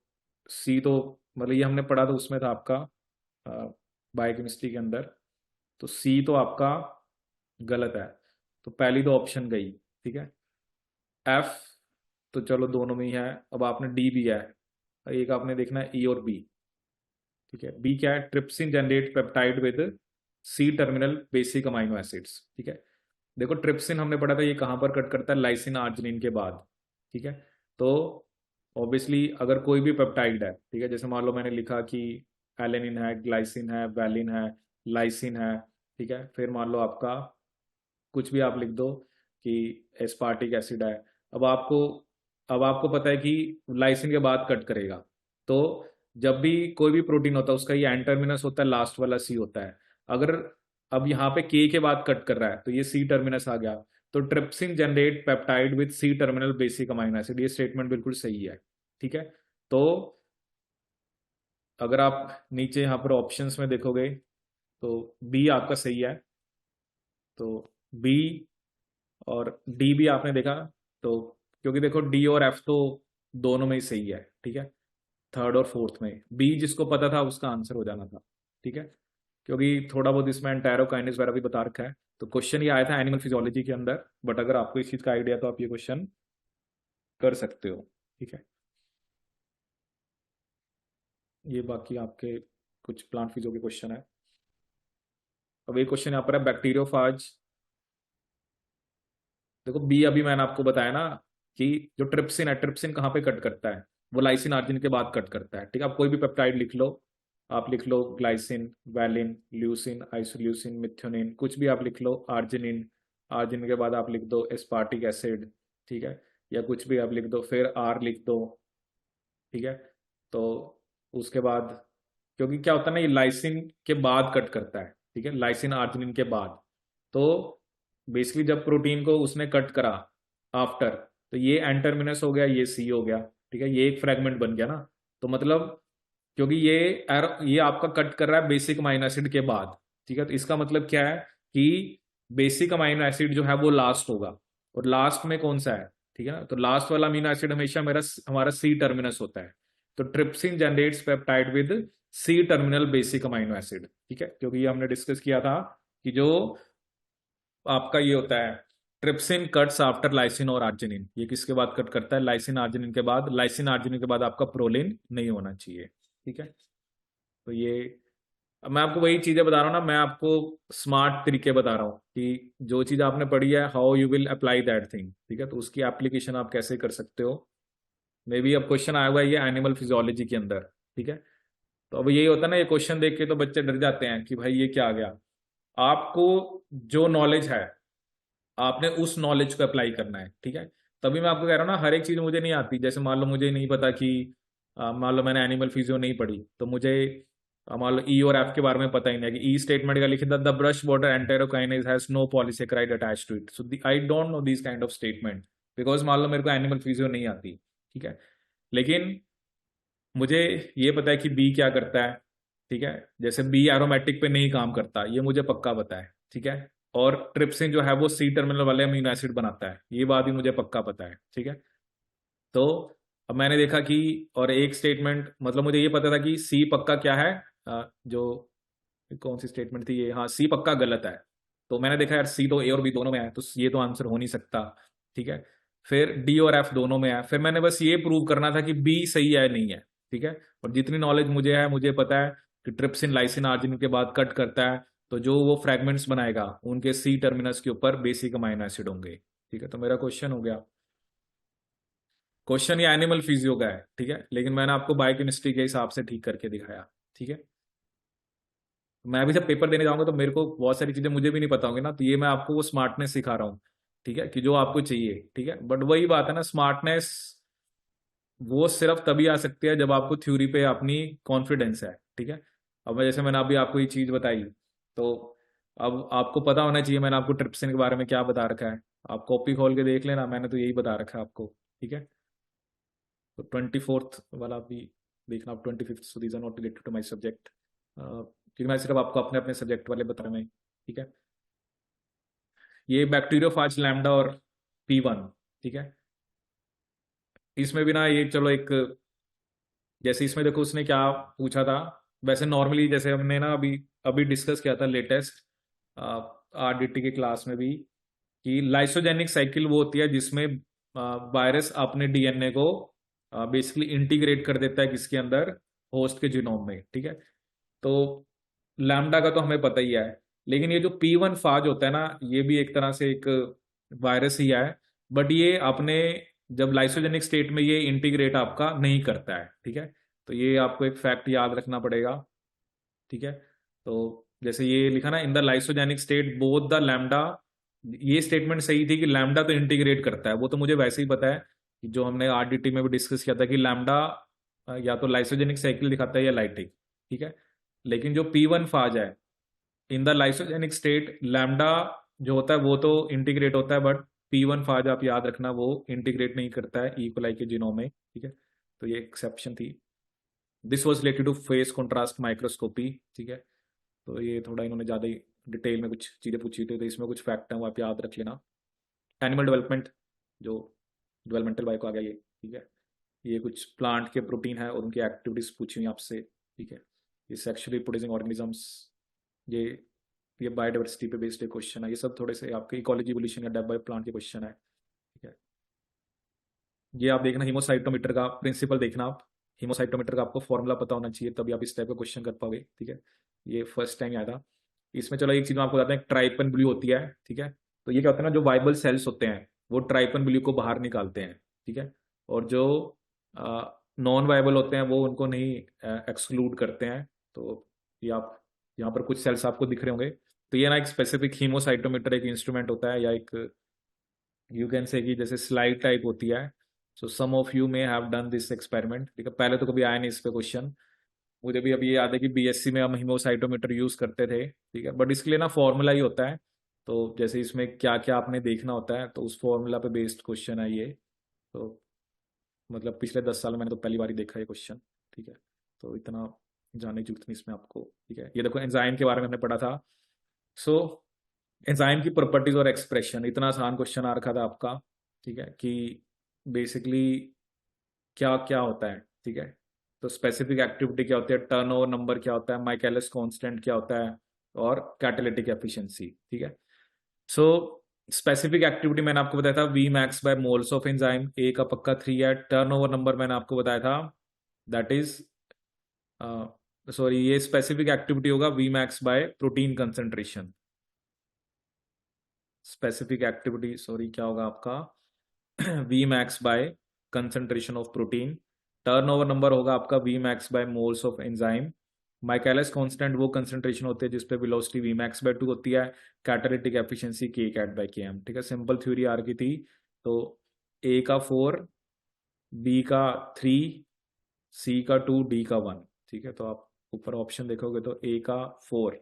सी तो, मतलब ये हमने पढ़ा था उसमें था आपका बायोकेमिस्ट्री के अंदर, तो सी तो आपका गलत है। तो पहली दो ऑप्शन गई, ठीक है। एफ तो चलो दोनों में ही है। अब आपने डी भी है, एक आपने देखना है ई और बी, ठीक है। बी क्या है, trypsin generate peptide with C terminal basic amino acids, ठीक है। देखो ट्रिप्सिन हमने पढ़ा था ये कहाँ पर कट करता है, लाइसिन आर्जिनिन के बाद, ठीक है। तो ऑब्वियसली अगर कोई भी पेप्टाइड है, ठीक है, जैसे मान लो मैंने लिखा कि एलेनिन है, ग्लाइसिन है, वैलिन है, लाइसिन है, ठीक है। फिर मान लो आपका कुछ भी आप लिख दो कि एस्पार्टिक एसिड है। अब आपको अब आपको पता है कि लाइसिन के बाद कट करेगा। तो जब भी कोई भी प्रोटीन होता है उसका ये एन टर्मिनस होता है, लास्ट वाला सी होता है। अगर अब यहाँ पे के बाद कट कर रहा है तो ये सी टर्मिनस आ गया। तो trypsin generate peptide with C terminal basic amino acid, ये स्टेटमेंट बिल्कुल सही है, ठीक है। तो अगर आप नीचे यहाँ पर ऑप्शंस में देखोगे तो बी आपका सही है। तो बी और डी भी आपने देखा, तो क्योंकि देखो डी और एफ तो दोनों में ही सही है, ठीक है। थर्ड और फोर्थ में बी जिसको पता था उसका आंसर हो जाना था, ठीक है। क्योंकि थोड़ा बहुत इसमें एंटायरोकाइनेस वगैरह भी बता रखा है। तो क्वेश्चन ये आया था एनिमल फिजियोलॉजी के अंदर, बट अगर आपको इस चीज का आइडिया तो आप ये क्वेश्चन कर सकते हो, ठीक है। ये बाकी आपके कुछ प्लांट फिजियो के क्वेश्चन है। अब एक क्वेश्चन यहाँ पर है बैक्टीरियोफाज। देखो बी अभी मैंने आपको बताया ना कि जो ट्रिप्सिन है, ट्रिप्सिन कहाँ पे कट करता है, वो लाइसिन आर्जिन के बाद कट करता है, ठीक है। आप कोई भी पेप्टाइड लिख लो, आप लिख लो glycine, valine, leucine, isoleucine, methionine, कुछ भी आप लिख लो, आर्जिनिन, आर्जिनिन के बाद आप लिख दो एस्पार्टिक एसिड, ठीक है। या कुछ भी आप लिख दो, फिर आर लिख दो, ठीक है। तो उसके बाद, क्योंकि क्या होता है ना, ये लाइसिन के बाद कट करता है, ठीक है, लाइसिन आर्जिनिन के बाद। तो बेसिकली जब प्रोटीन को उसने कट करा आफ्टर, तो ये एन टर्मिनस हो गया, ये सी हो गया, ठीक है। ये एक फ्रेगमेंट बन गया ना। तो मतलब क्योंकि ये आपका कट कर रहा है बेसिक अमाइनो एसिड के बाद, ठीक है। तो इसका मतलब क्या है कि बेसिक अमाइनो एसिड जो है वो लास्ट होगा, और लास्ट में कौन सा है, ठीक है ना। तो लास्ट वाला अमीनो एसिड हमेशा हमारा सी टर्मिनस होता है। तो trypsin generates peptide with C terminal basic amino acid, ठीक है। क्योंकि ये हमने डिस्कस किया था कि जो आपका ये होता है ट्रिप्सिन कट्स आफ्टर लाइसिन और आर्जिनिन, ये किसके बाद कट करता है, लाइसिन आर्जिनिन के बाद। लाइसिन आर्जिनिन के बाद आपका प्रोलिन नहीं होना चाहिए, ठीक है। तो ये, अब मैं आपको वही चीजें बता रहा हूँ ना, मैं आपको स्मार्ट तरीके बता रहा हूँ कि जो चीज आपने पढ़ी है how you will apply that thing, ठीक है। तो उसकी एप्लीकेशन आप कैसे कर सकते हो। मे बी अब क्वेश्चन आया हुआ है ये एनिमल फिजियोलॉजी के अंदर, ठीक है। तो अब यही होता है ना, ये क्वेश्चन देख के तो बच्चे डर जाते हैं कि भाई ये क्या आ गया। आपको जो नॉलेज है आपने उस नॉलेज को अप्लाई करना है, ठीक है। तभी मैं आपको कह रहा हूँ ना, हर एक चीज मुझे नहीं आती। जैसे मान लो मुझे नहीं पता कि मान लो मैंने एनिमल फिजियो नहीं पढ़ी, तो मुझे मान लो ई और एफ के बारे में पता ही नहीं है कि ई स्टेटमेंट का लिखे the brush border enterokinase has no polysaccharide attached to it, so I don't know this kind of statement, because मान लो मेरे को एनिमल फिजियो नहीं आती, ठीक है। लेकिन मुझे ये पता है कि बी क्या करता है, ठीक है। जैसे बी एरोमेटिक पे नहीं काम करता, ये मुझे पक्का पता है, ठीक है। और ट्रिप्सिन जो है वो सी टर्मिनल वाले अमीनो एसिड बनाता है, ये बात भी मुझे पक्का पता है, ठीक है। तो अब मैंने देखा कि, और एक स्टेटमेंट मतलब मुझे ये पता था कि सी पक्का क्या है, जो कौन सी स्टेटमेंट थी ये, हाँ सी पक्का गलत है। तो मैंने देखा यार सी तो ए और बी दोनों में है, तो ये तो आंसर हो नहीं सकता, ठीक है। फिर डी और एफ दोनों में है, फिर मैंने बस ये प्रूव करना था कि बी सही है नहीं है, ठीक है। और जितनी नॉलेज मुझे है, मुझे पता है कि ट्रिप्सिन लाइसिन आर्जिनिन के बाद कट करता है, तो जो वो फ्रेगमेंट्स बनाएगा उनके सी टर्मिनस के ऊपर बेसिक अमाइनो एसिड होंगे, ठीक है। तो मेरा क्वेश्चन हो गया। क्वेश्चन ये एनिमल फिजियो का है, ठीक है, लेकिन मैंने आपको बायोकेमिस्ट्री के हिसाब से ठीक करके दिखाया, ठीक है। मैं भी जब पेपर देने जाऊंगा तो मेरे को बहुत सारी चीजें मुझे भी नहीं पता होंगी ना, तो ये मैं आपको वो स्मार्टनेस सिखा रहा हूँ, ठीक है, कि जो आपको चाहिए, ठीक है। बट वही बात है ना, स्मार्टनेस वो सिर्फ तभी आ सकती है जब आपको थ्योरी पे अपनी कॉन्फिडेंस है, ठीक है। अब जैसे मैंने अभी आपको ये चीज बताई, तो अब आपको पता होना चाहिए मैंने आपको ट्रिप्सिन के बारे में क्या बता रखा है। आप कॉपी खोल के देख लेना, मैंने तो यही बता रखा है आपको, ठीक है। तो 24th वाला भी देखना, आप 25th, so these are not related to my subject, क्योंकि मैं सिर्फ आपको अपने अपने सब्जेक्ट वाले बता रहा हूँ, ठीक है। ये बैक्टीरियोफाज लैम्डा और P1, ठीक है। इसमें भी ना ये चलो एक, जैसे इसमें देखो उसने क्या पूछा था। वैसे नॉर्मली जैसे हमने ना अभी अभी डिस्कस किया था लेटेस्ट RDT के क्लास में भी, कि लाइसोजेनिक साइकिल वो होती है जिसमें वायरस अपने डीएनए को बेसिकली इंटीग्रेट कर देता है किसके अंदर, होस्ट के जीनोम में, ठीक है। तो लैम्डा का तो हमें पता ही है, लेकिन ये जो P1 फाज होता है ना, ये भी एक तरह से एक वायरस ही है। बट ये अपने जब लाइसोजेनिक स्टेट में ये इंटीग्रेट आपका नहीं करता है, ठीक है। तो ये आपको एक फैक्ट याद रखना पड़ेगा, ठीक है। तो जैसे ये लिखा ना, in the lysogenic state both the lambda, ये स्टेटमेंट सही थी कि लैम्डा तो इंटीग्रेट करता है, वो तो मुझे वैसे ही पता है कि जो हमने RDT में भी डिस्कस किया था कि लैम्डा या तो लाइसोजेनिक साइकिल दिखाता है या लाइटिक, ठीक है। लेकिन जो P1 फाज है, in the lysogenic state lambda जो होता है वो तो इंटीग्रेट होता है, बट P1 फाज आप याद रखना वो इंटीग्रेट नहीं करता है ई कोलाई के जीनोम में, ठीक है। तो ये एक्सेप्शन थी। This was related to phase contrast microscopy, ठीक है। तो ये थोड़ा इन्होंने ज़्यादा ही डिटेल में कुछ चीज़ें पूछी थी, तो इसमें कुछ फैक्ट हैं वो आप याद रख लेना। एनिमल डेवलपमेंट, जो डेवलपमेंटल बायो को आ गया ये, ठीक है। ये कुछ प्लांट के प्रोटीन है और उनकी एक्टिविटीज पूछी हुई आपसे, ठीक है। ये सेक्सुअली प्रोड्यूसिंग ऑर्गेनिजम्स, ये ये बायोडाइवर्सिटी पे बेस्ड क्वेश्चन है। ये सब थोड़े से आपके इकोलॉजी इवोल्यूशन या डेव बायो प्लांट के क्वेश्चन है, ठीक है। ये आप देखना हीमोसाइटोमीटर का प्रिंसिपल देखना आप, हीमोसाइटोमीटर का आपको फॉर्मूला पता होना चाहिए, तभी आप इस टाइप का क्वेश्चन कर पाओगे, ठीक है। ये फर्स्ट टाइम आया था। इसमें चलो एक चीज मैं आपको बताता हूँ, ट्राइपन ब्लू होती है, ठीक है। तो ये क्या होता है ना, जो वाइबल सेल्स होते हैं वो ट्राइपन ब्लू को बाहर निकालते हैं, ठीक है। और जो नॉन वाइबल होते हैं वो उनको नहीं एक्सक्लूड करते हैं। तो ये आप यहाँ पर कुछ सेल्स आपको दिख रहे होंगे। तो ये ना एक स्पेसिफिक हीमोसाइटोमीटर एक इंस्ट्रूमेंट होता है, या एक यू कैन से कि जैसे स्लाइड टाइप होती है। So some of you may have done this experiment, ठीक है। पहले तो कभी आया नहीं इस पे क्वेश्चन, मुझे भी अभी ये याद है कि BSc में हम हीमोसाइटोमीटर यूज करते थे, ठीक है। बट इसके लिए ना फॉर्मूला ही होता है, तो जैसे इसमें क्या क्या आपने देखना होता है, तो उस फॉर्मूला पे बेस्ड क्वेश्चन है ये। तो मतलब पिछले 10 साल में मैंने तो पहली बार ही देखा ये क्वेश्चन, ठीक है। तो इतना जानने की जरूरत नहीं इसमें आपको, ठीक है। ये देखो एंजाइम के बारे में हमने पढ़ा था। सो एंजाइम की प्रॉपर्टीज और एक्सप्रेशन, इतना आसान क्वेश्चन आ रखा था आपका, ठीक है, कि बेसिकली क्या क्या होता है, ठीक है। तो स्पेसिफिक एक्टिविटी क्या होती है, टर्नओवर नंबर क्या होता है, माइकलिस कांस्टेंट क्या होता है, और कैटालिटिक एफिशिएंसी, ठीक है। सो स्पेसिफिक एक्टिविटी मैंने आपको बताया था V max by moles of enzyme, A का पक्का 3 है। टर्नओवर नंबर मैंने आपको बताया था, दैट इज सॉरी, ये स्पेसिफिक एक्टिविटी होगा V max by protein concentration. Specific activity sorry क्या होगा आपका V max by concentration of protein. Turnover number होगा आपका V max by moles of enzyme. Michaelis constant वो कंसेंट्रेशन होती है जिसपे वेलोसिटी वी मैक्स बाय 2 होती है। कैटालिटिक एफिशिएंसी के कैट बाय के एम, ठीक है। सिंपल थ्योरी आ रही थी। तो ए का 4, बी का 3, सी का 2, डी का 1, ठीक है। तो आप ऊपर ऑप्शन देखोगे तो ए का 4,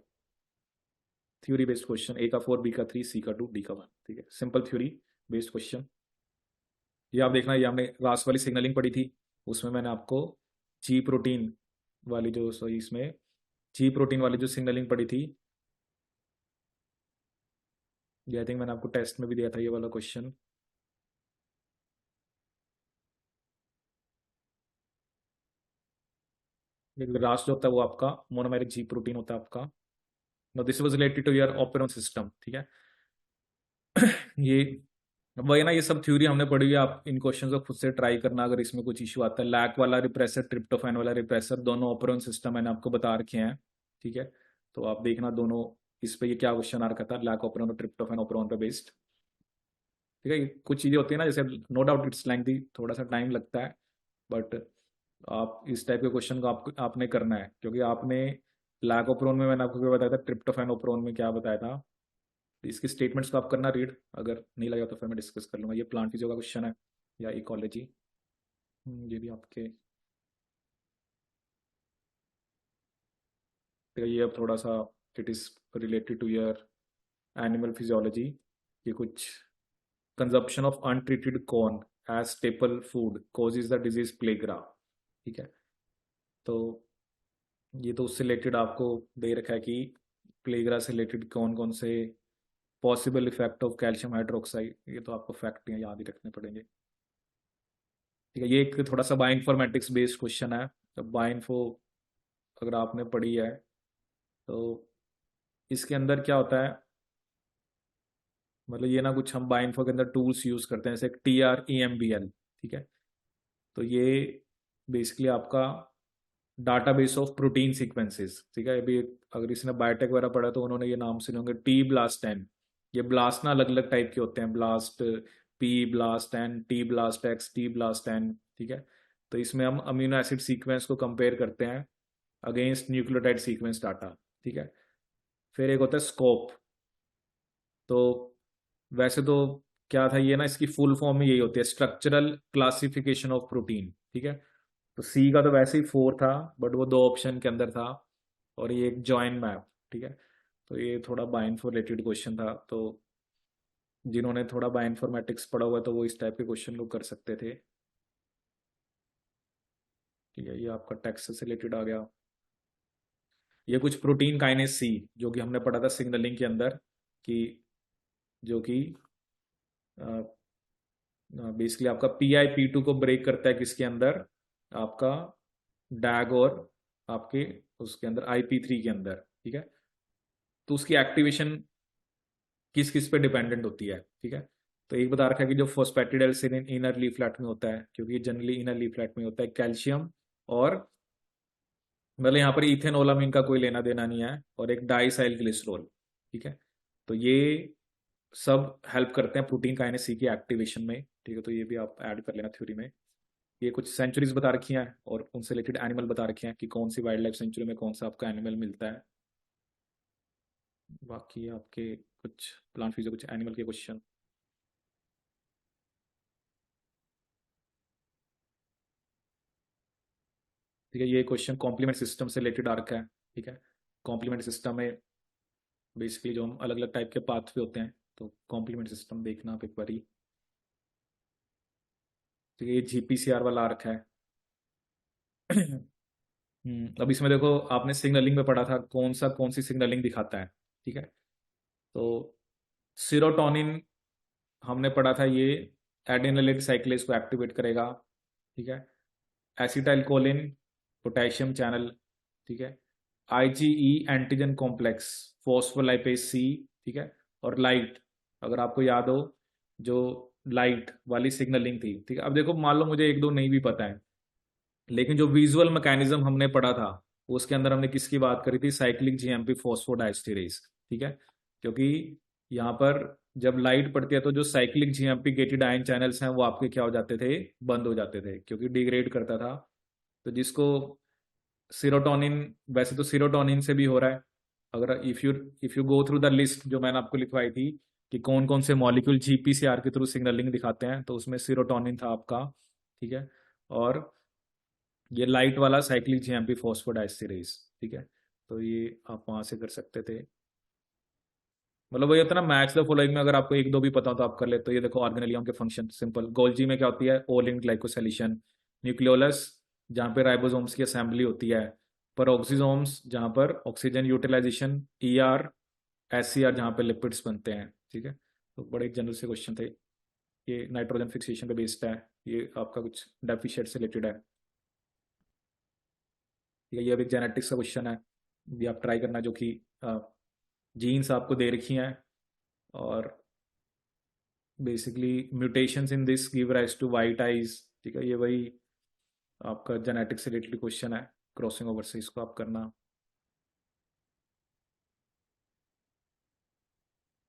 थ्योरी बेस्ड क्वेश्चन, ए का 4, बी का 3, सी का 2, डी का 1, ठीक है। Simple theory based question. ये आप देखना, ये हमने रास वाली सिग्नलिंग पढ़ी थी, उसमें मैंने आपको जी प्रोटीन वाली जो, सॉरी इसमें जी प्रोटीन वाली जो सिग्नलिंग पढ़ी थी, ये आई थिंक मैंने आपको टेस्ट में भी दिया था ये वाला क्वेश्चन। रास जो होता है वो आपका मोनोमेरिक जी प्रोटीन होता है आपका। No this was related to your operation system, ठीक है। ये वही ना, ये सब थ्योरी हमने पढ़ी हुई है, आप इन क्वेश्चन को खुद से ट्राई करना अगर इसमें कुछ इशू आता है। लैक वाला रिप्रेसर, ट्रिप्टोफैन वाला रिप्रेसर, दोनों ऑपरेशन सिस्टम मैंने आपको बता रखे हैं, ठीक है। तो आप देखना दोनों, इस पे ये क्या क्वेश्चन आ रखा था, लैक ऑपरेशन और ट्रिप्टोफैन ऑपरेशन पे बेस्ड, ठीक है। कुछ चीजें होती है ना, जैसे नो डाउट इट्स लेंथी, थोड़ा सा टाइम लगता है, बट आप इस टाइप के क्वेश्चन को आपने करना है, क्योंकि आपने लैक ऑपरेशन में मैंने आपको क्या बताया था, ट्रिप्टोफैन ऑपरेशन में क्या बताया था। इसकी स्टेटमेंट्स को आप करना रीड, अगर नहीं लगा तो फिर मैं डिस्कस कर लूंगा। ये प्लांट फिजियो का क्वेश्चन है या इकोलॉजी, ये भी आपके, तो ये अब थोड़ा सा it is related to your animal physiology. ये कुछ consumption of untreated corn as staple food causes the disease pellagra, ठीक है। तो ये तो उससे रिलेटेड आपको दे रखा है कि प्लेग्रा से रिलेटेड कौन कौन से possible effect of calcium hydroxide, ये तो आपको फैक्ट याद ही रखने पड़ेंगे, ठीक है। ये एक थोड़ा सा बायोइन्फॉर्मेटिक्स बेस्ड क्वेश्चन है। तो बायोइन्फो अगर आपने पढ़ी है तो इसके अंदर क्या होता है, मतलब ये ना कुछ हम बायोइन्फो के अंदर टूल्स यूज करते हैं, जैसे TREMBL, ठीक है। तो ये बेसिकली आपका डाटाबेस ऑफ प्रोटीन सीक्वेंसेस, ठीक है। अभी अगर इसने बायोटेक वगैरह पढ़ा तो उन्होंने ये नाम सुने होंगे, T-BLAST10। ये ब्लास्ट ना अलग अलग टाइप के होते हैं, ब्लास्ट P-BLAST10, T-BLAST-X, T-BLAST10, ठीक है। तो इसमें हम अमीनो एसिड सीक्वेंस को कंपेयर करते हैं अगेंस्ट न्यूक्लियोटाइड सीक्वेंस डाटा, ठीक है। फिर एक होता है स्कोप। तो वैसे तो क्या था ये ना, इसकी फुल फॉर्म में यही होती है, स्ट्रक्चरल क्लासिफिकेशन ऑफ प्रोटीन, ठीक है। तो सी का तो वैसे ही 4 था, बट वो 2 ऑप्शन के अंदर था, और ये एक जॉइन मैप, ठीक है। तो ये थोड़ा बायोइन्फो रिलेटेड क्वेश्चन था, तो जिन्होंने थोड़ा बायोइन्फॉर्मेटिक्स पढ़ा हुआ है तो वो इस टाइप के क्वेश्चन को कर सकते थे, ठीक है। ये आपका टेक्स्ट से रिलेटेड आ गया। ये कुछ प्रोटीन काइनेस सी, जो कि हमने पढ़ा था सिग्नलिंग के अंदर, कि जो कि बेसिकली आपका PI P2 को ब्रेक करता है किसके अंदर, आपका डैग और आपके उसके अंदर IP3 के अंदर, ठीक है। तो उसकी एक्टिवेशन किस किस पे डिपेंडेंट होती है, ठीक है। तो एक बता रखा है कि जो फोस्फेटिडाइलसिन इनर लीफलेट में होता है, क्योंकि जनरली इनर लीफलेट में होता है कैल्शियम, और मतलब यहाँ पर इथेनोलामिन का कोई लेना देना नहीं है, और एक डाइसाइल ग्लिसरॉल, ठीक है। तो ये सब हेल्प करते हैं प्रोटीन काइनेस सी की एक्टिवेशन में, ठीक है। तो ये भी आप ऐड कर लेना थ्योरी में। ये कुछ सेंचुरीज बता रखी हैं और उनसे रिलेटेड एनिमल बता रखे हैं कि कौन सी वाइल्ड लाइफ सेंचुरी में कौन सा आपका एनिमल मिलता है। बाकी आपके कुछ प्लांट फिजियो, कुछ एनिमल के क्वेश्चन, ठीक है। ये क्वेश्चन कॉम्प्लीमेंट सिस्टम से रिलेटेड आ रखा है, ठीक है। कॉम्प्लीमेंट सिस्टम में बेसिकली जो हम अलग अलग टाइप के पाथवे होते हैं, तो कॉम्प्लीमेंट सिस्टम देखना आप एक बारी, ठीक है। ये GPCR वाला आ रखा है अब इसमें देखो, आपने सिग्नलिंग में पढ़ा था कौन सी सिग्नलिंग दिखाता है, ठीक है। तो सीरोटोनिन हमने पढ़ा था, ये एडिनिलाइट साइक्लेज को एक्टिवेट करेगा, ठीक है। एसिटाइल कोलिन पोटेशियम चैनल, ठीक है। आईजीई एंटीजन कॉम्प्लेक्स फॉस्फोलाइपेज सी, ठीक है। और लाइट, अगर आपको याद हो, जो लाइट वाली सिग्नलिंग थी, ठीक है। अब देखो, मान लो मुझे एक दो नहीं भी पता है, लेकिन जो विजुअल मैकेनिज्म हमने पढ़ा था उसके अंदर हमने किसकी बात करी थी, साइक्लिक जीएमपी फॉस्फोडाइस्टेरेज, ठीक है। क्योंकि यहाँ पर जब लाइट पड़ती है तो जो cyclic GMP gated ion channels हैं वो आपके क्या हो जाते थे, बंद हो जाते थे, क्योंकि डिग्रेड करता था। तो जिसको सीरोटोनिन, वैसे तो सीरोटोनिन से भी हो रहा है। अगर if you go through the list जो मैंने आपको लिखवाई थी कि कौन कौन से मॉलिक्यूल जीपीसीआर के थ्रू सिग्नलिंग दिखाते हैं, तो उसमें सीरोटोनिन था आपका, ठीक है। और ये लाइट वाला साइक्लिक जीएमपी फॉस्फोडाइस्टेरेज, ठीक है। तो ये आप वहां से कर सकते थे। मतलब वही होता है ना, मैच द फॉलोइंग में अगर आपको एक दो भी पता हो तो आप कर ले। तो ये देखो, ऑर्गेनेलियम के फंक्शन सिंपल। गोल्जी में क्या होती है, ओल इन ग्लाइकोसिलेशन। न्यूक्लियोलस, जहाँ पे राइबोसोम्स की असेंबली होती है। पेरोक्सिसोम्स, जहाँ पर ऑक्सीजन यूटिलाइजेशन। ईआर, एससीआर, जहाँ पे लिपिड्स बनते हैं, ठीक है। तो बड़े जनरल से क्वेश्चन थे। ये नाइट्रोजन फिक्सेशन पे बेस्ड है, ये आपका कुछ डेफिशिएंट से रिलेटेड है। ये अब एक जेनेटिक्स का क्वेश्चन है, ये आप ट्राई करना, जो कि जीन्स आपको दे रखी हैं, और basically mutations in this give rise to white eyes, ठीक है। ये वही आपका जेनेटिक्स से रिलेटेड क्वेश्चन है, क्रॉसिंग ओवर से इसको आप करना।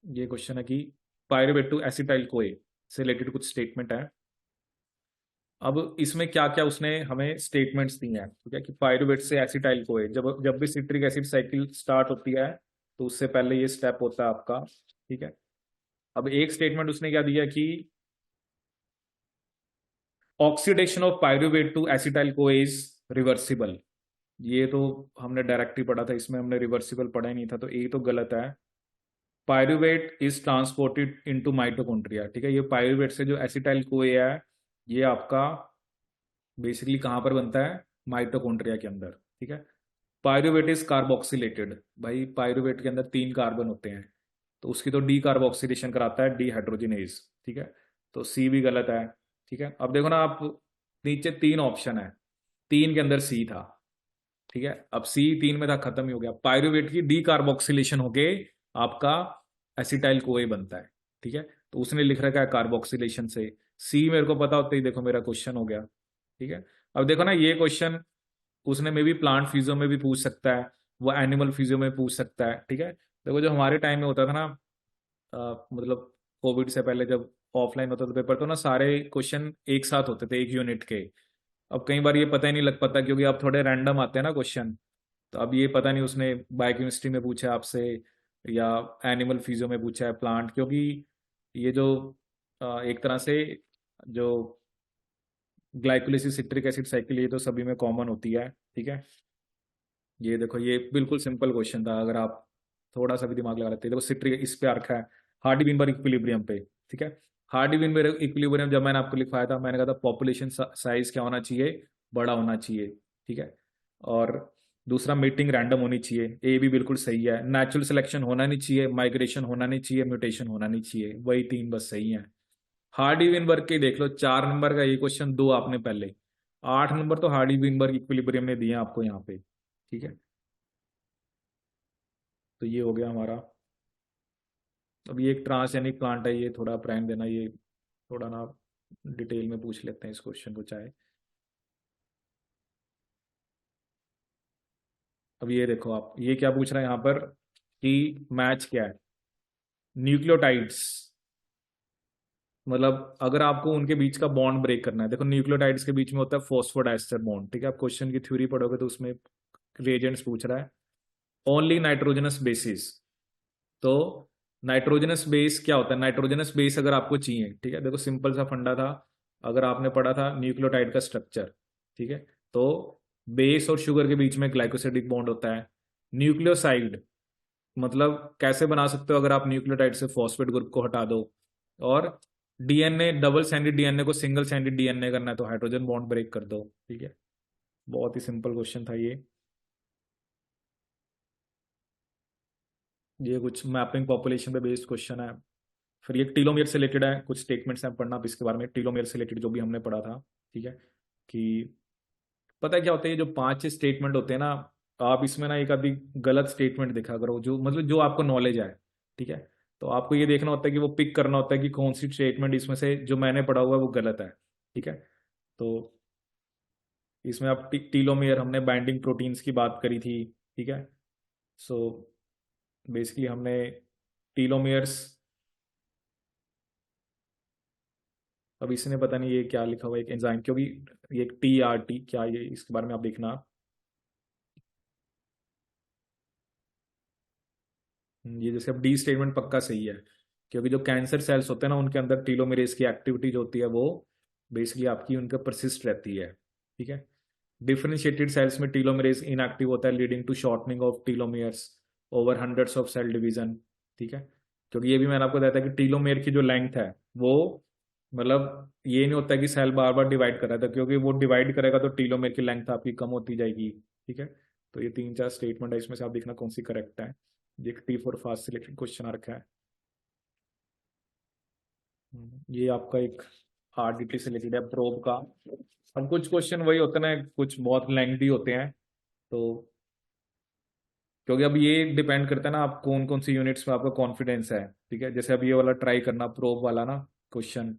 ये क्वेश्चन है कि पायरुवेट टू एसिटाइल कोए से रिलेटेड कुछ स्टेटमेंट है। अब इसमें क्या क्या उसने हमें स्टेटमेंट्स दी हैं, ठीक है, कि पायरुवेट से एसिटाइल कोए, जब जब भी सिट्रिक एसिड साइकिल स्टार्ट होती है तो उससे पहले ये स्टेप होता है आपका, ठीक है। अब एक स्टेटमेंट उसने क्या दिया कि oxidation of pyruvate to acetyl को इज रिवर्सिबल। ये तो हमने डायरेक्ट ही पढ़ा था, इसमें हमने रिवर्सिबल पढ़ा ही नहीं था, तो ये तो गलत है। Pyruvate is transported into mitochondria, ठीक है। ये पायरुवेट से जो एसिटाइल को है, ये आपका बेसिकली कहाँ पर बनता है, माइटोकॉन्ड्रिया के अंदर, ठीक है। पायरुवेट इज कार्बोक्सिलेटेड, भाई पायरुवेट के अंदर 3 कार्बन होते हैं, तो उसकी तो डी कार्बोक्सिलेशन कराता है डी हाइड्रोजिनेज, ठीक है। तो सी भी गलत है, ठीक है। अब देखो ना आप, नीचे 3 ऑप्शन है, 3 के अंदर सी था, ठीक है। अब सी 3 में था, खत्म ही हो गया। पायरुवेट की डी कार्बोक्सिलेशन होके आपका एसिटाइल कोए बनता है, ठीक है। तो उसने लिख रखा है कार्बोक्सिलेशन से, सी मेरे को पता होता ही देखो मेरा क्वेश्चन हो गया, ठीक है। अब देखो ना, ये क्वेश्चन उसने मे भी प्लांट फिजियो में भी पूछ सकता है, वो एनिमल फिजियो में पूछ सकता है, ठीक है। देखो जो हमारे टाइम में होता था ना, मतलब कोविड से पहले जब ऑफलाइन होता था पेपर, तो ना सारे क्वेश्चन एक साथ होते थे एक यूनिट के। अब कई बार ये पता ही नहीं लग पाता, क्योंकि अब थोड़े रैंडम आते हैं ना क्वेश्चन। तो अब ये पता नहीं उसने बायोकेमिस्ट्री में पूछा है आपसे, या एनिमल फिजियो में पूछा है, प्लांट, क्योंकि ये जो एक तरह से जो ग्लाइकोलिसिस सिट्रिक एसिड साइकिल, ये तो सभी में कॉमन होती है, ठीक है। ये देखो, ये बिल्कुल सिंपल क्वेश्चन था, अगर आप थोड़ा सा भी दिमाग लगा लेते। देखो सिट्रिक इस पे आ रखा है, हार्डी विनबर्ग इक्विलिब्रियम पे, ठीक है। हार्डी विनबर्ग इक्विलिब्रियम जब मैंने आपको लिखवाया था, मैंने कहा था पॉपुलेशन साइज क्या होना चाहिए, बड़ा होना चाहिए, ठीक है। और दूसरा, मीटिंग रैंडम होनी चाहिए, ये भी बिल्कुल सही है। नेचुरल सिलेक्शन होना नहीं चाहिए, माइग्रेशन होना नहीं चाहिए, म्यूटेशन होना नहीं चाहिए, वही 3 बस सही है। हार्डी विनबर्ग के देख लो, 4 नंबर का ये क्वेश्चन, 2 आपने पहले, 8 नंबर तो हार्डी विनबर्ग इक्विलिब्रियम ने दिए हैं आपको यहाँ पे, ठीक है। तो ये हो गया हमारा। अब ये एक ट्रांसजेनिक प्लांट है, ये थोड़ा प्राइम देना, ये थोड़ा ना डिटेल में पूछ लेते हैं इस क्वेश्चन को चाहे। अब ये देखो आप, ये क्या पूछ रहा है यहाँ पर कि मैच क्या है, न्यूक्लियोटाइड्स, मतलब अगर आपको उनके बीच का बॉन्ड ब्रेक करना है। देखो न्यूक्लियोटाइड्स के बीच में होता है फॉस्फोडाइस्टर बॉन्ड, ठीक है। आप क्वेश्चन की थ्योरी पढ़ोगे तो उसमें रिएजेंट्स पूछ रहा है, ओनली नाइट्रोजनस बेसिस। तो नाइट्रोजनस बेस क्या होता है, नाइट्रोजनस बेस अगर आपको चाहिए, ठीक है। देखो सिंपल सा फंडा था, अगर आपने पढ़ा था न्यूक्लियोटाइड का स्ट्रक्चर, ठीक है। तो बेस और शुगर के बीच में ग्लाइकोसिडिक बॉन्ड होता है। न्यूक्लियोसाइड मतलब कैसे बना सकते हो, अगर आप न्यूक्लियोटाइड से फॉस्फेट ग्रुप को हटा दो, और डीएनए, डबल स्टैंडर्ड डीएनए को सिंगल स्टैंडर्ड डीएनए करना है, तो हाइड्रोजन बॉन्ड ब्रेक कर दो, ठीक है। बहुत ही सिंपल क्वेश्चन था ये कुछ मैपिंग पॉपुलेशन पे बेस्ड क्वेश्चन है। फिर ये टीलोमियर से रिलेटेड है, कुछ स्टेटमेंट्स हैं, पढ़ना आप इसके बारे में, टीलोमियर से रिलेटेड जो भी हमने पढ़ा था। ठीक है, कि पता है क्या होता है, ये जो 5 स्टेटमेंट होते हैं ना, आप इसमें ना एक आधी गलत स्टेटमेंट दिखा करो, जो मतलब जो आपको नॉलेज है। ठीक है, तो आपको ये देखना होता है कि वो पिक करना होता है कि कौन सी स्टेटमेंट इसमें से जो मैंने पढ़ा हुआ है वो गलत है। ठीक है, तो इसमें आप टीलोमियर, हमने बाइंडिंग प्रोटीन्स की बात करी थी। ठीक है, सो बेसिकली हमने टीलोमियर्स, अब इसने पता नहीं ये क्या लिखा हुआ है, एक एंजाइम, क्योंकि ये TRT क्या, ये इसके बारे में आप देखना। ये जैसे अब डी स्टेटमेंट पक्का सही है, क्योंकि जो कैंसर सेल्स होते हैं ना उनके अंदर टीलोमेरेज की एक्टिविटी जो होती है वो बेसिकली आपकी उनके परसिस्ट रहती है। ठीक है, डिफरेंशिएटेड सेल्स में टीलोमेरेज इनएक्टिव होता है, leading to shortening of telomeres over hundreds of cell division. ठीक है, क्योंकि ये भी मैंने आपको बताया था कि टीलोमेयर की जो लेंथ है वो, मतलब ये नहीं होता है कि सेल बार बार डिवाइड कर रहा था, क्योंकि वो डिवाइड करेगा तो टीलोमेयर की लेंथ आपकी कम होती जाएगी। ठीक है, तो ये 3-4 स्टेटमेंट है, इसमें से आप देखना कौन सी करेक्ट है। ये T4 फास्ट सिलेक्टेड क्वेश्चन आ रखा है। ये आपका एक RDT से रिलेटेड है, प्रोब का। अब कुछ क्वेश्चन वही होते हैं ना, कुछ बहुत लेंथी होते हैं, तो क्योंकि अब ये डिपेंड करता है ना आप कौन कौन सी यूनिट्स में आपका कॉन्फिडेंस है। ठीक है, जैसे अब ये वाला ट्राई करना, प्रोब वाला ना क्वेश्चन,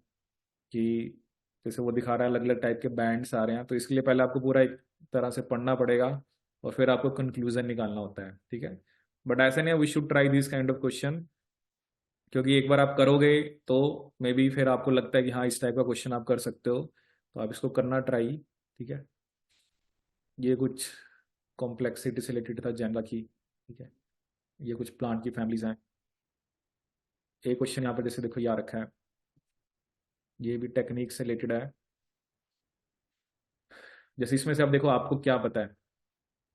कि जैसे वो दिखा रहा है अलग अलग टाइप के बैंड्स आ रहे हैं, तो इसके लिए पहले आपको पूरा एक तरह से पढ़ना पड़ेगा और फिर आपको कंक्लूजन निकालना होता है। ठीक है, बट ऐसा नहीं है, we should try this kind of question, क्योंकि एक बार आप करोगे तो मे बी फिर आपको लगता है कि हाँ इस टाइप का क्वेश्चन आप कर सकते हो, तो आप इसको करना ट्राई। ठीक है, ये कुछ कॉम्प्लेक्सिटी से रिलेटेड था जेनरा की। ठीक है, ये कुछ प्लांट की फैमिलीज हैं। एक क्वेश्चन यहाँ पर जैसे देखो याद रखा है, ये भी टेक्निक से रिलेटेड है। जैसे इसमें से आप देखो आपको क्या पता है,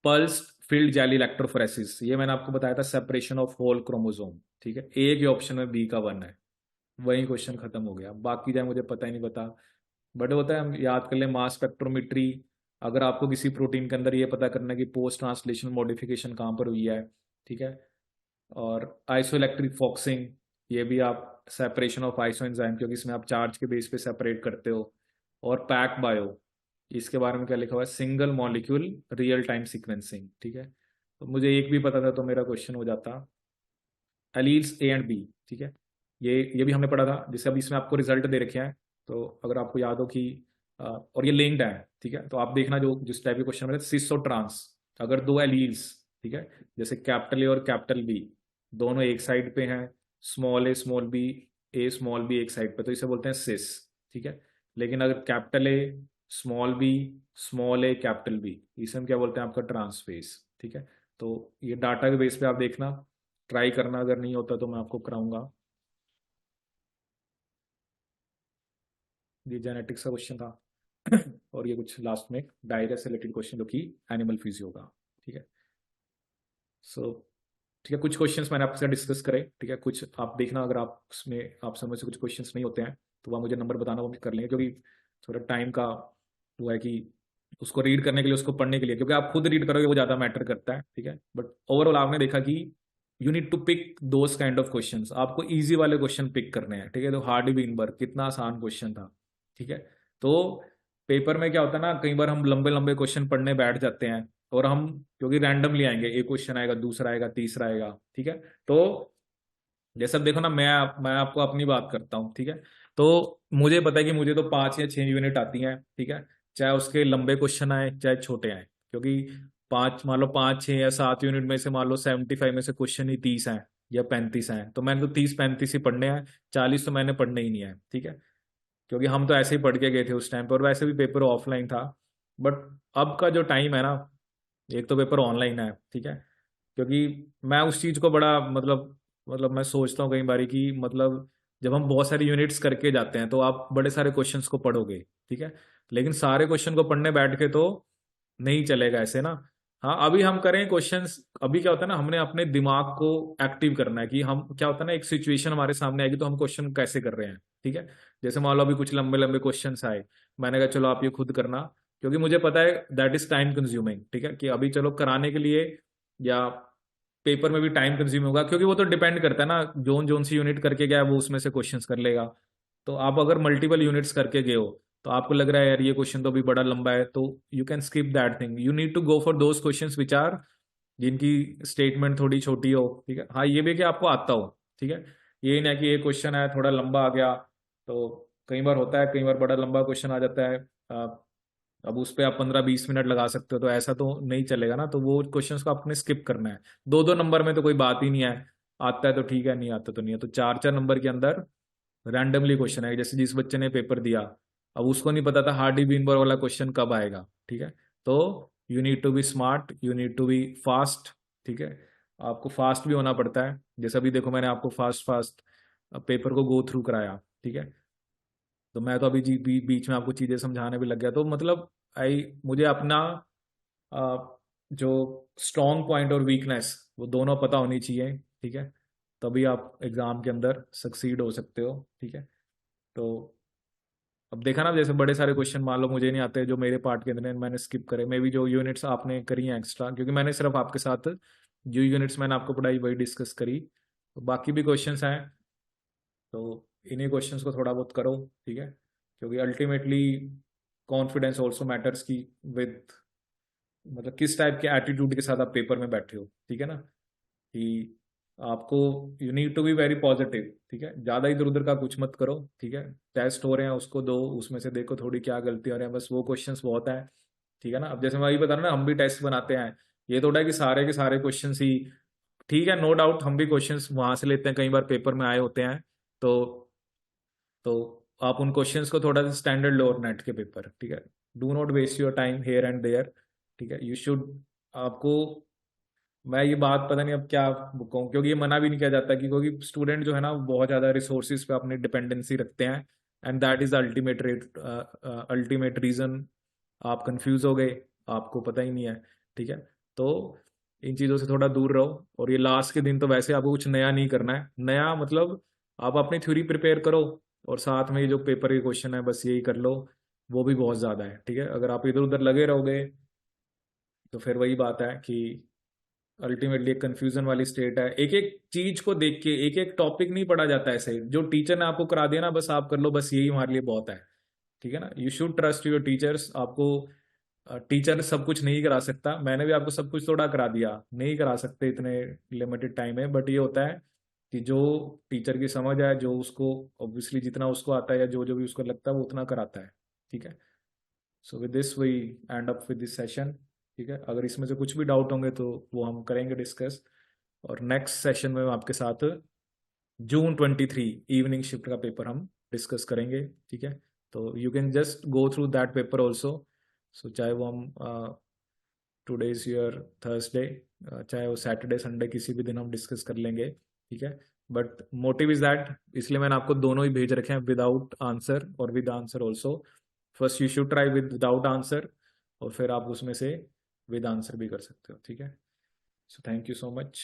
पल्स फील्ड जेली इलेक्ट्रोफोरेसिस, ये मैंने आपको बताया था सेपरेशन ऑफ होल क्रोमोसोम। ठीक है, एक ही ऑप्शन में बी का 1 है, वही क्वेश्चन खत्म हो गया, बाकी जाए मुझे पता ही नहीं पता। बट होता है, हम याद कर ले मास स्पेक्ट्रोमेट्री, अगर आपको किसी प्रोटीन के अंदर ये पता करना है कि पोस्ट ट्रांसलेशन मॉडिफिकेशन कहाँ पर हुई है। ठीक है, और आइसोइलेक्ट्रिक फॉक्सिंग, ये भी आप सेपरेशन ऑफ आइसो एंजाइम, क्योंकि इसमें आप चार्ज के बेस पे सेपरेट करते हो। और पैक बायो, इसके बारे में क्या लिखा हुआ है, single molecule real time sequencing. ठीक है, तो मुझे एक भी पता था तो मेरा क्वेश्चन हो जाता। Alleles A and B। ठीक है, ये भी हमने पढ़ा था, जैसे अभी इसमें आपको रिजल्ट दे रखे हैं, तो अगर आपको याद हो कि और ये लिंक्ड है। ठीक है, तो आप देखना जो जिस टाइप के क्वेश्चन में सिस और ट्रांस, अगर दो एलील्स, ठीक है, जैसे कैपिटल A और कैपिटल B दोनों एक साइड पे हैं, स्मॉल A स्मॉल b एक साइड पे, तो इसे बोलते हैं सिस। ठीक है, लेकिन अगर capital A small a capital B, इसे हम क्या बोलते हैं, आपका ट्रांसफेस। ठीक है, तो ये डाटा के बेस पे आप देखना, ट्राई करना, अगर नहीं होता तो मैं आपको कराऊंगा। ये जेनेटिक्स का क्वेश्चन था और ये कुछ लास्ट में डायरिया से रिलेटेड क्वेश्चन जो कि एनिमल फिजियो का। ठीक है, सो ठीक है, कुछ क्वेश्चंस मैंने आपके साथ डिस्कस करे। ठीक है, कुछ आप देखना, अगर आप उसमें आप समझ से कुछ क्वेश्चंस नहीं होते हैं तो वह मुझे नंबर बताना, वो हम कर लेंगे, क्योंकि थोड़ा टाइम का वो है कि उसको रीड करने के लिए, उसको पढ़ने के लिए, क्योंकि आप खुद रीड करोगे वो ज़्यादा मैटर करता है। ठीक है, बट ओवरऑल आपने देखा कि you need to pick those kind of questions, आपको इजी वाले क्वेश्चन पिक करने हैं। ठीक है, तो हार्डी बीनबर्ग कितना आसान क्वेश्चन था। ठीक है, तो पेपर में क्या होता है ना, कई बार हम लंबे लंबे क्वेश्चन पढ़ने बैठ जाते हैं, और हम क्योंकि रैंडमली आएंगे, एक क्वेश्चन आएगा, दूसरा आएगा, तीसरा आएगा। ठीक है, तो जैसे अब देखो ना, मैं आपको अपनी बात करता हूँ। ठीक है, तो मुझे पता है कि मुझे तो 5 या 6 यूनिट आती हैं। ठीक है, चाहे उसके लंबे क्वेश्चन आए चाहे छोटे आए, क्योंकि पाँच मान लो 5, 6 या 7 यूनिट में से मान लो 75 में से क्वेश्चन ही 30 हैं या 35 हैं, तो मैंने तो 30-35 ही पढ़ने हैं, 40 तो मैंने पढ़ने ही नहीं है। ठीक है, क्योंकि हम तो ऐसे ही पढ़ के गए थे उस टाइम पर, और वैसे भी पेपर ऑफलाइन था। बट अब का जो टाइम है ना, एक तो पेपर ऑनलाइन है। ठीक है, क्योंकि मैं उस चीज को बड़ा मतलब मैं सोचता हूँ कई बारी कि मतलब जब हम बहुत सारी यूनिट्स करके जाते हैं तो आप बड़े सारे क्वेश्चंस को पढ़ोगे। ठीक है, लेकिन सारे क्वेश्चन को पढ़ने बैठ के तो नहीं चलेगा ऐसे ना। हाँ, अभी हम करें क्वेश्चंस, अभी क्या होता है ना, हमने अपने दिमाग को एक्टिव करना है कि हम क्या होता है ना, एक सिचुएशन हमारे सामने आएगी तो हम क्वेश्चन कैसे कर रहे हैं। ठीक है, जैसे मान लो अभी कुछ लंबे लंबे क्वेश्चंस आए, मैंने कहा चलो आप ये खुद करना, क्योंकि मुझे पता है दैट इज टाइम कंज्यूमिंग, ठीक है, कि अभी चलो कराने के लिए या पेपर में भी टाइम कंज्यूम होगा, क्योंकि वो तो डिपेंड करता है ना, जोन जोन सी यूनिट करके गया है वो उसमें से क्वेश्चंस कर लेगा। तो आप अगर मल्टीपल यूनिट्स करके गए हो तो आपको लग रहा है यार ये क्वेश्चन तो अभी बड़ा लंबा है, तो you can skip that thing, you need to go for those questions which are, जिनकी स्टेटमेंट थोड़ी छोटी हो, ठीक है। हाँ ये भी कि आपको आता हो, ठीक है, ये नहीं कि ये क्वेश्चन है थोड़ा लंबा आ गया, तो कई बार होता है, कई बार बड़ा लंबा क्वेश्चन आ जाता है, अब उस पर आप 15-20 मिनट लगा सकते हो, तो ऐसा तो नहीं चलेगा ना, तो वो क्वेश्चंस को आपने स्किप करना है। 2-2 नंबर में तो कोई बात ही नहीं है, आता है तो ठीक है, नहीं आता तो नहीं है। तो 4-4 नंबर के अंदर रैंडमली क्वेश्चन है, जैसे जिस बच्चे ने पेपर दिया, अब उसको नहीं पता था हार्डी बीनबर्ग वाला क्वेश्चन कब आएगा, ठीक है। तो you need to be smart, you need to be fast, ठीक है, आपको फास्ट भी होना पड़ता है। जैसे अभी देखो मैंने आपको फास्ट फास्ट पेपर को गो थ्रू कराया, ठीक है, तो मैं तो अभी बीच में आपको चीजें समझाने भी लग गया, तो मतलब मुझे अपना जो स्ट्रॉन्ग पॉइंट और वीकनेस वो दोनों पता होनी चाहिए, ठीक है, तभी आप एग्जाम के अंदर सक्सीड हो सकते हो, ठीक है। तो अब देखा ना, जैसे बड़े सारे क्वेश्चन मान लो मुझे नहीं आते जो मेरे पार्ट के अंदर हैं, मैंने स्किप करे, मे बी जो यूनिट्स आपने करी हैं एक्स्ट्रा, क्योंकि मैंने सिर्फ आपके साथ जो यूनिट्स मैंने आपको पढ़ाई वही डिस्कस करी, तो बाकी भी क्वेश्चंस हैं, तो इन्हीं क्वेश्चंस को थोड़ा बहुत करो, ठीक है, क्योंकि अल्टीमेटली कॉन्फिडेंस ऑल्सो मैटर्स की विद, मतलब किस टाइप के एटीट्यूड के साथ आप पेपर में बैठे हो, ठीक है ना, कि आपको you need to be very positive, ठीक है, ज्यादा इधर उधर का कुछ मत करो, ठीक है, टेस्ट हो रहे हैं उसको दो, उसमें से देखो थोड़ी क्या गलती हो रही है, बस वो क्वेश्चंस बहुत है, ठीक है ना। अब जैसे मैं वही बता रहा हूँ ना, हम भी टेस्ट बनाते हैं, ये थोड़ा है कि सारे के सारे क्वेश्चन ही, ठीक है, नो डाउट हम भी क्वेश्चंस वहां से लेते हैं, कई बार पेपर में आए होते हैं, तो आप उन क्वेश्चंस को थोड़ा सा स्टैंडर्ड लो और नेट के पेपर, ठीक है, do not waste your time here and there, ठीक है, यू शुड, आपको, मैं ये बात पता नहीं अब क्या कहूँ, क्योंकि ये मना भी नहीं किया जाता, कि क्योंकि स्टूडेंट जो है ना बहुत ज्यादा रिसोर्सेज पे अपनी डिपेंडेंसी रखते हैं, and that is ultimate reason आप कंफ्यूज हो गए, आपको पता ही नहीं है, ठीक है। तो इन चीजों से थोड़ा दूर रहो, और ये लास्ट के दिन तो वैसे आपको कुछ नया नहीं करना है, नया मतलब आप अपनी थ्योरी प्रिपेयर करो, और साथ में ये जो पेपर के क्वेश्चन है बस यही कर लो, वो भी बहुत ज्यादा है, ठीक है। अगर आप इधर उधर लगे रहोगे तो फिर वही बात है कि अल्टीमेटली एक कंफ्यूजन वाली स्टेट है, एक एक चीज को देख के एक एक टॉपिक नहीं पढ़ा जाता ऐसे, जो टीचर ने आपको करा दिया ना बस आप कर लो, बस यही हमारे लिए बहुत है, ठीक है ना। You should trust your teachers, आपको टीचर सब कुछ नहीं करा सकता, मैंने भी आपको सब कुछ थोड़ा करा दिया, नहीं करा सकते इतने लिमिटेड टाइम में, बट ये होता है कि जो टीचर की समझ है, जो उसको ऑब्वियसली जितना उसको आता है या जो जो भी उसको लगता है वो उतना कराता है, ठीक है। So with this we end up with this session, ठीक है। अगर इसमें से कुछ भी डाउट होंगे तो वो हम करेंगे डिस्कस, और नेक्स्ट सेशन में आपके साथ June 23 इवनिंग शिफ्ट का पेपर हम डिस्कस करेंगे, ठीक है। तो you can just go through that paper also, so चाहे वो हम टुडे इज योर थर्सडे, चाहे वो सैटरडे संडे किसी भी दिन हम डिस्कस कर लेंगे, ठीक है। बट मोटिव इज दैट, इसलिए मैंने आपको दोनों ही भेज रखे हैं, विदाउट आंसर और with answer also. First you should try without answer, और फिर आप उसमें से विद आंसर भी कर सकते हो, ठीक है। So thank you so much.